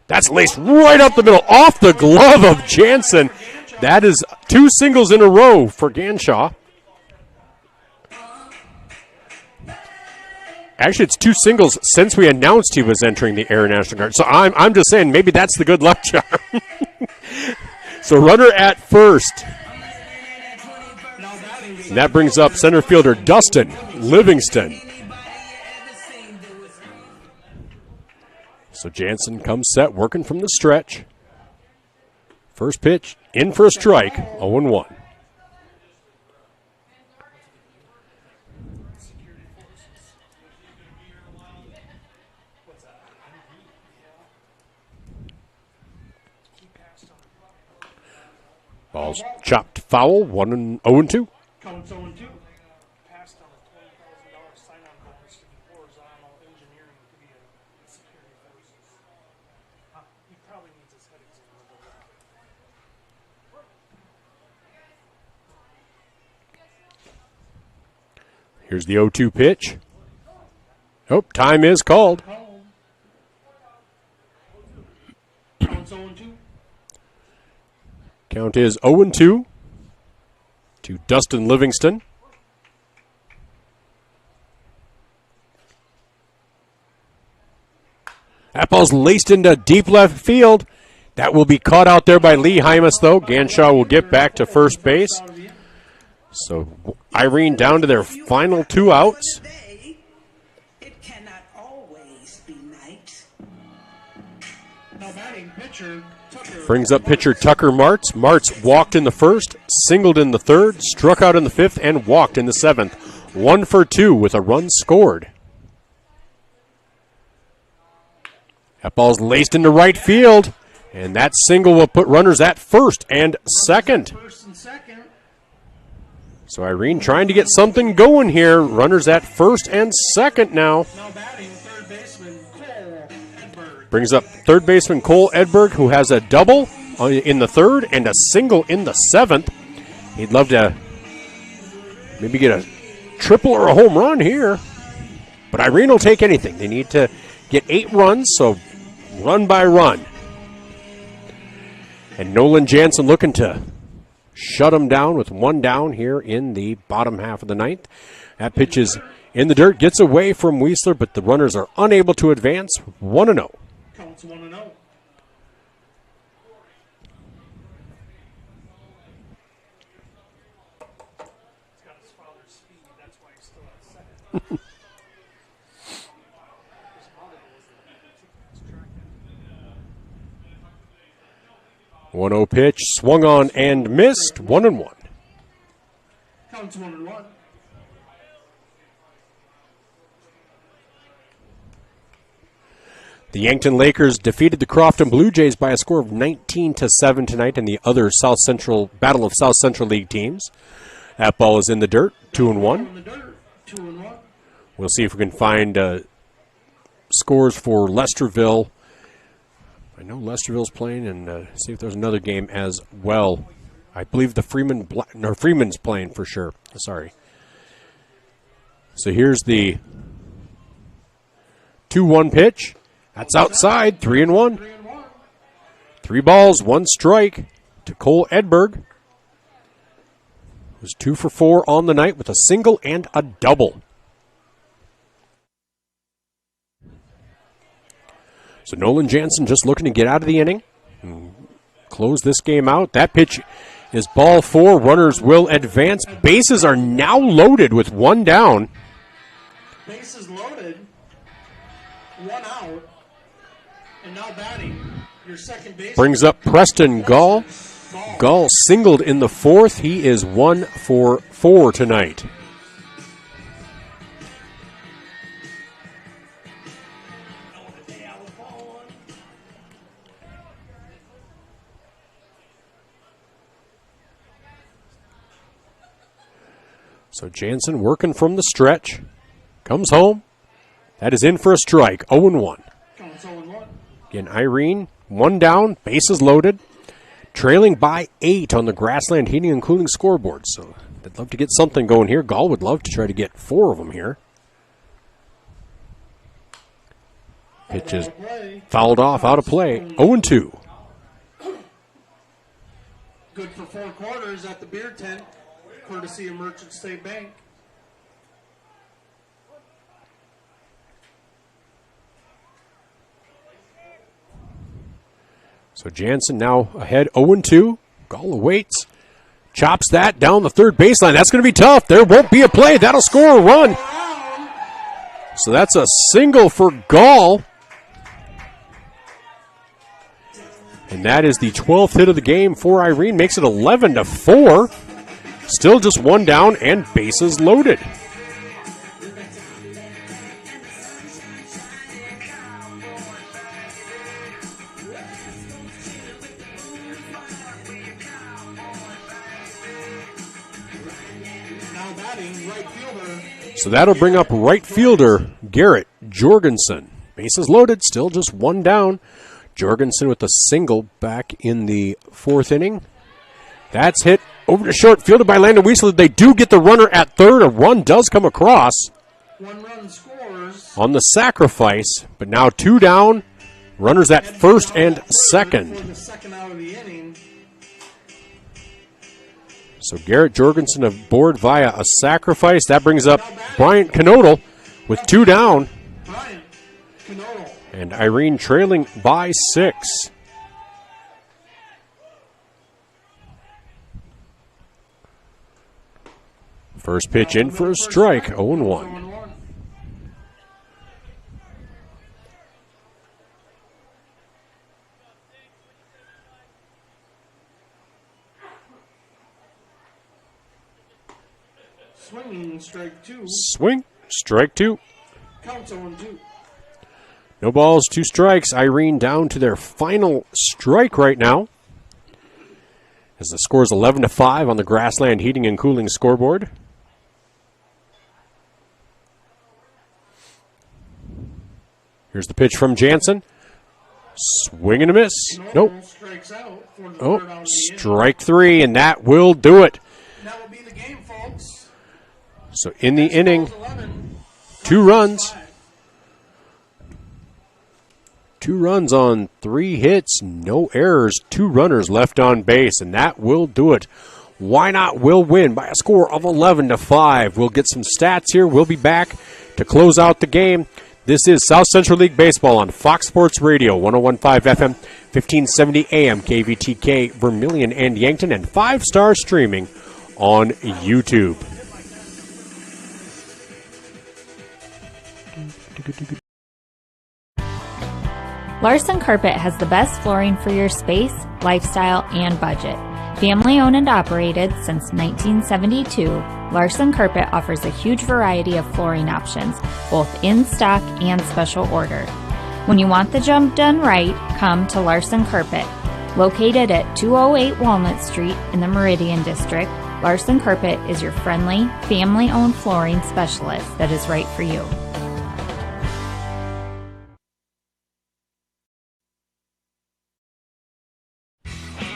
That's laced right up the middle, off the glove of Jansen. That is 2 singles in a row for Ganshaw. Actually, it's 2 singles since we announced he was entering the Air National Guard. So I'm just saying maybe that's the good luck charm. So runner at first. And that brings up center fielder Dustin Livingston. So Jansen comes set, working from the stretch. First pitch, in for a strike, 0-1. Ball's chopped foul, 0-2. Counts 0-2. Passed on a $20,000 sign-on bonus to be horizontal engineering to be a security forces. He probably needs his head examined. Here's the 0-2 pitch. Oh, time is called. Counts 0-2. Count is 0-2 to Dustin Livingston. That ball's laced into deep left field. That will be caught out there by Lee Hymas, though. Ganshaw will get back to first base. So Irene down to their final 2 outs. It cannot always be night. Now batting pitcher Tucker. Brings up pitcher Tucker Martz. Martz walked in the first, singled in the third, struck out in the fifth, and walked in the seventh. 1 for 2 with a run scored. That ball's laced into right field, and that single will put runners at first and second. First and second. So Irene trying to get something going here. Runners at first and second now. Now batting third baseman Cole Edberg. Brings up third baseman Cole Edberg, who has a double in the third and a single in the seventh. He'd love to maybe get a triple or a home run here. But Irene will take anything. They need to get 8 runs, so run by run. And Nolan Jansen looking to shut him down with 1 down here in the bottom half of the ninth. That pitch is in the dirt, gets away from Weisler, but the runners are unable to advance. 1-0. Counts 1-0. He's got his father's speed. That's why he's still at second. 1-0 pitch, swung on and missed. 1-1. Counts 1-1. The Yankton Lakers defeated the Crofton Blue Jays by a score of 19-7 tonight in the other South Central Battle of South Central League teams. That ball is in the dirt, 2-1. In the dirt, 2-1. We'll see if we can find scores for Lesterville. I know Lesterville's playing, and see if there's another game as well. I believe the Freeman's playing for sure. Sorry. So here's the 2-1 pitch. That's outside, 3-1. 3 balls, 1 strike to Cole Edberg. It was 2 for 4 on the night with a single and a double. So Nolan Jansen just looking to get out of the inning and close this game out. That pitch is ball 4. Runners will advance. Bases are now loaded with 1 down. Bases loaded. 1 out. And now batting. Your second base. Brings up Preston Gall. Gall singled in the 4th. He is 1 for 4 tonight. So Jansen working from the stretch. Comes home. That is in for a strike. 0-1. Again, Irene, one down, bases loaded. Trailing by 8 on the Grassland Heating and Cooling scoreboard. So they'd love to get something going here. Gall would love to try to get 4 of them here. Pitch is fouled off, out of play. 0-2. Good for 4 quarters at the beer tent, courtesy of Merchant State Bank. So Jansen now ahead 0-2. Gall awaits. Chops that down the third baseline. That's going to be tough. There won't be a play. That'll score a run. So that's a single for Gall. And that is the 12th hit of the game for Irene. Makes it 11-4. Still just one down and bases loaded. So that'll bring up right fielder Garrett Jorgensen. Bases loaded, still just one down. Jorgensen with a single back in the 4th inning. That's hit over to short, fielded by Landon Weasley. They do get the runner at third. A run does come across. 1 run scores on the sacrifice, but now 2 down. Runners at first and second. For the second out of the inning. So Garrett Jorgensen aboard via a sacrifice. That brings up Bryant Knodel with 2 down. And Irene trailing by 6. First pitch in for a strike, 0-1. Swinging, strike 2. Swing, strike 2. Counts 0-2. No balls, 2 strikes. Irene down to their final strike right now. As the score is 11-5 on the Grassland Heating and Cooling scoreboard. Here's the pitch from Jansen. Swing and a miss. Nope. Oh, strike 3, and that will do it. That will be the game, folks. So in the inning, 2 runs. 2 runs on 3 hits, no errors, 2 runners left on base, and that will do it. Wynot will win by a score of 11-5. We'll get some stats here. We'll be back to close out the game. This is South Central League Baseball on Fox Sports Radio, 101.5 FM, 1570 AM, KVTK, Vermilion and Yankton, and 5-star streaming on YouTube. Larson Carpet has the best flooring for your space, lifestyle, and budget. Family owned and operated since 1972, Larson Carpet offers a huge variety of flooring options, both in stock and special order. When you want the jump done right, come to Larson Carpet. Located at 208 Walnut Street in the Meridian District, Larson Carpet is your friendly, family-owned flooring specialist that is right for you.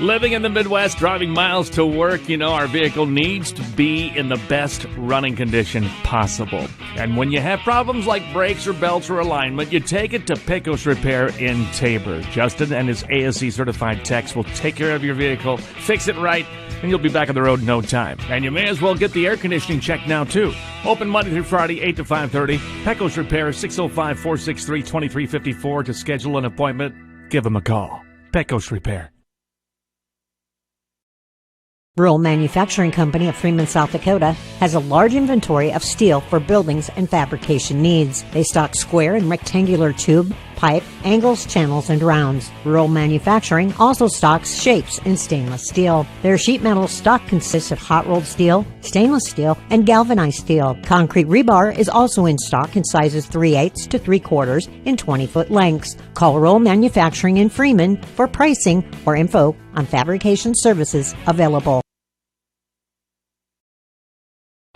Living in the Midwest, driving miles to work, our vehicle needs to be in the best running condition possible. And when you have problems like brakes or belts or alignment, you take it to Pecos Repair in Tabor. Justin and his ASE certified techs will take care of your vehicle, fix it right, and you'll be back on the road in no time. And you may as well get the air conditioning checked now, too. Open Monday through Friday, 8 to 5:30. Pecos Repair, 605-463-2354. To schedule an appointment, give them a call. Pecos Repair. Rural Manufacturing Company of Freeman, South Dakota has a large inventory of steel for buildings and fabrication needs. They stock square and rectangular tube, pipe, angles, channels, and rounds. Rural Manufacturing also stocks shapes in stainless steel. Their sheet metal stock consists of hot-rolled steel, stainless steel, and galvanized steel. Concrete rebar is also in stock in sizes 3/8 to 3/4 in 20-foot lengths. Call Rural Manufacturing in Freeman for pricing or info on fabrication services available.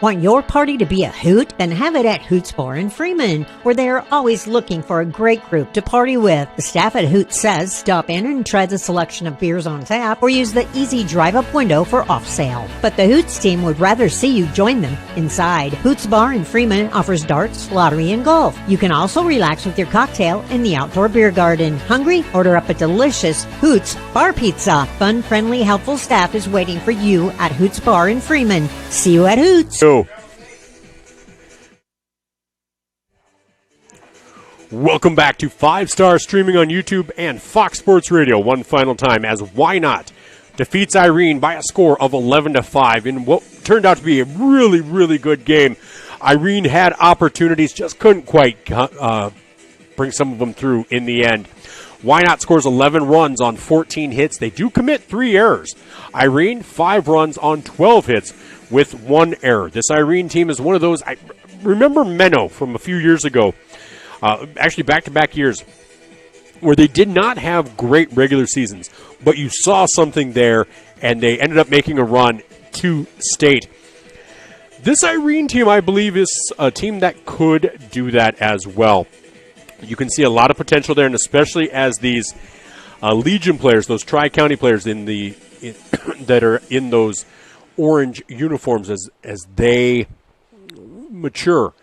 Want your party to be a hoot? Then have it at Hoots Bar in Freeman, where they are always looking for a great group to party with. The staff at Hoots says stop in and try the selection of beers on tap or use the easy drive-up window for off sale. But the Hoots team would rather see you join them inside. Hoots Bar in Freeman offers darts, lottery, and golf. You can also relax with your cocktail in the outdoor beer garden. Hungry? Order up a delicious Hoots Bar Pizza. Fun, friendly, helpful staff is waiting for you at Hoots Bar in Freeman. See you at Hoots. Welcome back to 5 Star streaming on YouTube and Fox Sports Radio one final time as Wynot defeats Irene by a score of 11-5 in what turned out to be a really, really good game. Irene had opportunities, just couldn't quite bring some of them through in the end. Wynot scores 11 runs on 14 hits. They do commit 3 errors. Irene, 5 runs on 12 hits with 1 error. This Irene team is one of those. I remember Menno from a few years ago, actually back-to-back years, where they did not have great regular seasons, but you saw something there, and they ended up making a run to state. This Irene team, I believe, is a team that could do that as well. You can see a lot of potential there, and especially as these Legion players, those Tri-County players that are in those orange uniforms, as they mature,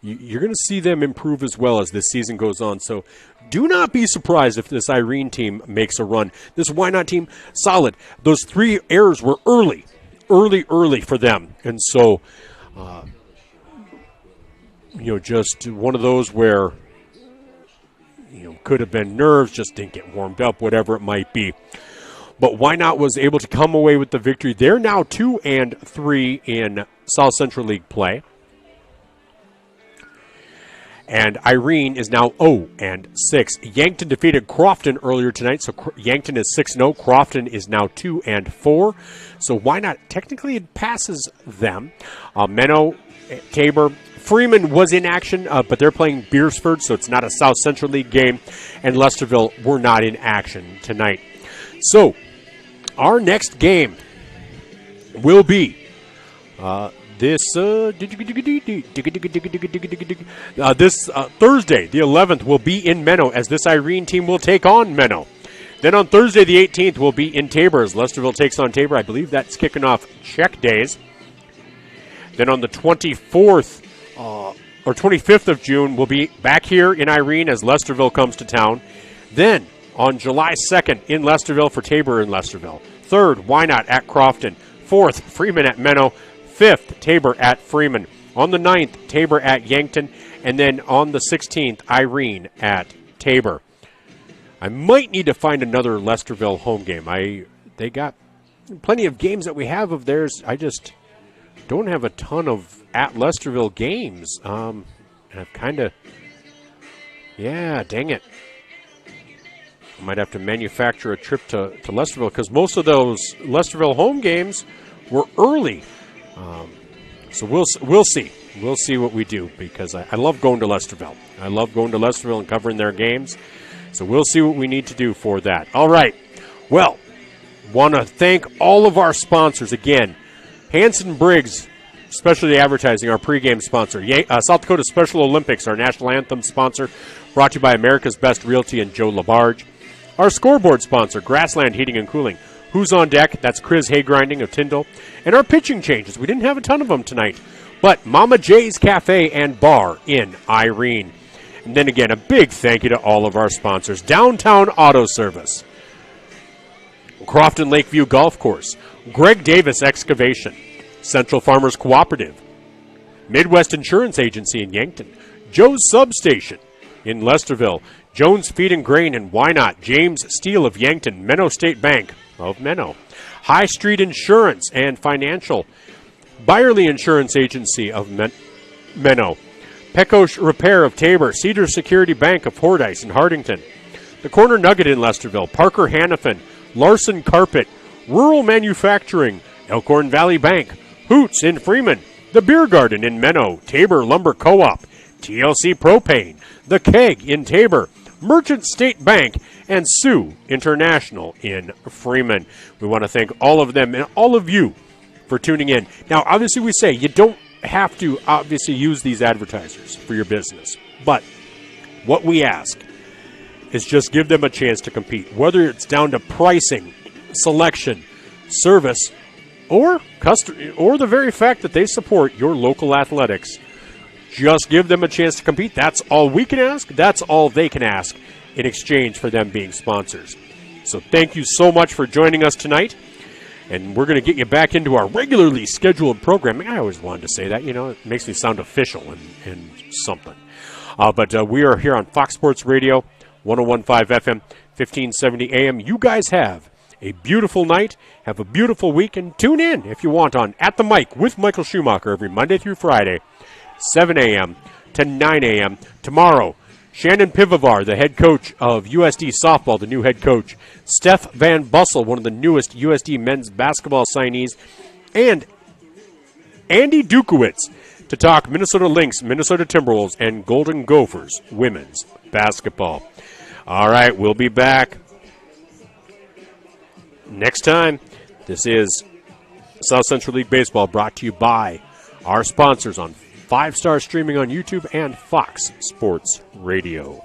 you're going to see them improve as well as this season goes on. So do not be surprised if this Irene team makes a run. This Wynot team, solid. Those 3 errors were early for them. And so, just one of those where, could have been nerves, just didn't get warmed up, whatever it might be. But Wynot was able to come away with the victory. They're now 2-3 in South Central League play. And Irene is now 0-6. Yankton defeated Crofton earlier tonight, so Yankton is 6-0. Crofton is now 2-4. So Wynot technically passes them. Menno, Tabor, Freeman was in action, but they're playing Beersford, so it's not a South Central League game. And Lesterville were not in action tonight. So our next game will be this Thursday, the 11th, will be in Menno as this Irene team will take on Menno. Then on Thursday, the 18th, will be in Tabor as Lesterville takes on Tabor. I believe that's kicking off check days. Then on the 24th or 25th of June, we'll be back here in Irene as Lesterville comes to town. Then on July 2nd in Lesterville for Tabor in Lesterville. 3rd, Wynot at Crofton. 4th, Freeman at Menno. 5th, Tabor at Freeman. On the 9th, Tabor at Yankton. And then on the 16th, Irene at Tabor. I might need to find another Lesterville home game. They got plenty of games that we have of theirs. I just don't have a ton of at Lesterville games. I've kind of, dang it. I might have to manufacture a trip to Lesterville because most of those Lesterville home games were early. So we'll see. We'll see what we do because I love going to Lesterville. I love going to Lesterville and covering their games. So we'll see what we need to do for that. All right. Well, want to thank all of our sponsors again. Hanson Briggs, especially advertising, our pregame sponsor. South Dakota Special Olympics, our national anthem sponsor, brought to you by America's Best Realty and Joe Labarge. Our scoreboard sponsor, Grassland Heating and Cooling. Who's on deck? That's Chris Haygrinding of Tyndall. And our pitching changes. We didn't have a ton of them tonight. But Mama J's Cafe and Bar in Irene. And then again, a big thank you to all of our sponsors. Downtown Auto Service. Crofton Lakeview Golf Course. Greg Davis Excavation. Central Farmers Cooperative. Midwest Insurance Agency in Yankton. Joe's Substation in Lesterville. Jones Feed and Grain in Wynot. James Steele of Yankton. Menno State Bank of Menno. High Street Insurance and Financial. Byerly Insurance Agency of Menno. Pecos Repair of Tabor. Cedar Security Bank of Fordyce and Hardington. The Corner Nugget in Lesterville. Parker Hannafin. Larson Carpet. Rural Manufacturing. Elkhorn Valley Bank. Hoots in Freeman. The Beer Garden in Menno. Tabor Lumber Co-op. TLC Propane. The Keg in Tabor. Merchant State Bank, and Sioux International in Freeman. We want to thank all of them and all of you for tuning in. Now, obviously, we say you don't have to obviously use these advertisers for your business. But what we ask is just give them a chance to compete, whether it's down to pricing, selection, service, or the very fact that they support your local athletics. Just give them a chance to compete. That's all we can ask. That's all they can ask in exchange for them being sponsors. So thank you so much for joining us tonight. And we're going to get you back into our regularly scheduled programming. I always wanted to say that. It makes me sound official and something. But we are here on Fox Sports Radio, 101.5 FM, 1570 AM. You guys have a beautiful night. Have a beautiful week. And tune in if you want on At the Mic with Michael Schumacher every Monday through Friday, 7 a.m. to 9 a.m. Tomorrow, Shannon Pivovar, the head coach of USD Softball, the new head coach. Steph Van Bussel, one of the newest USD men's basketball signees. And Andy Dukowitz to talk Minnesota Lynx, Minnesota Timberwolves, and Golden Gophers women's basketball. All right, we'll be back next time. This is South Central League Baseball, brought to you by our sponsors on 5-Star Streaming on YouTube and Fox Sports Radio.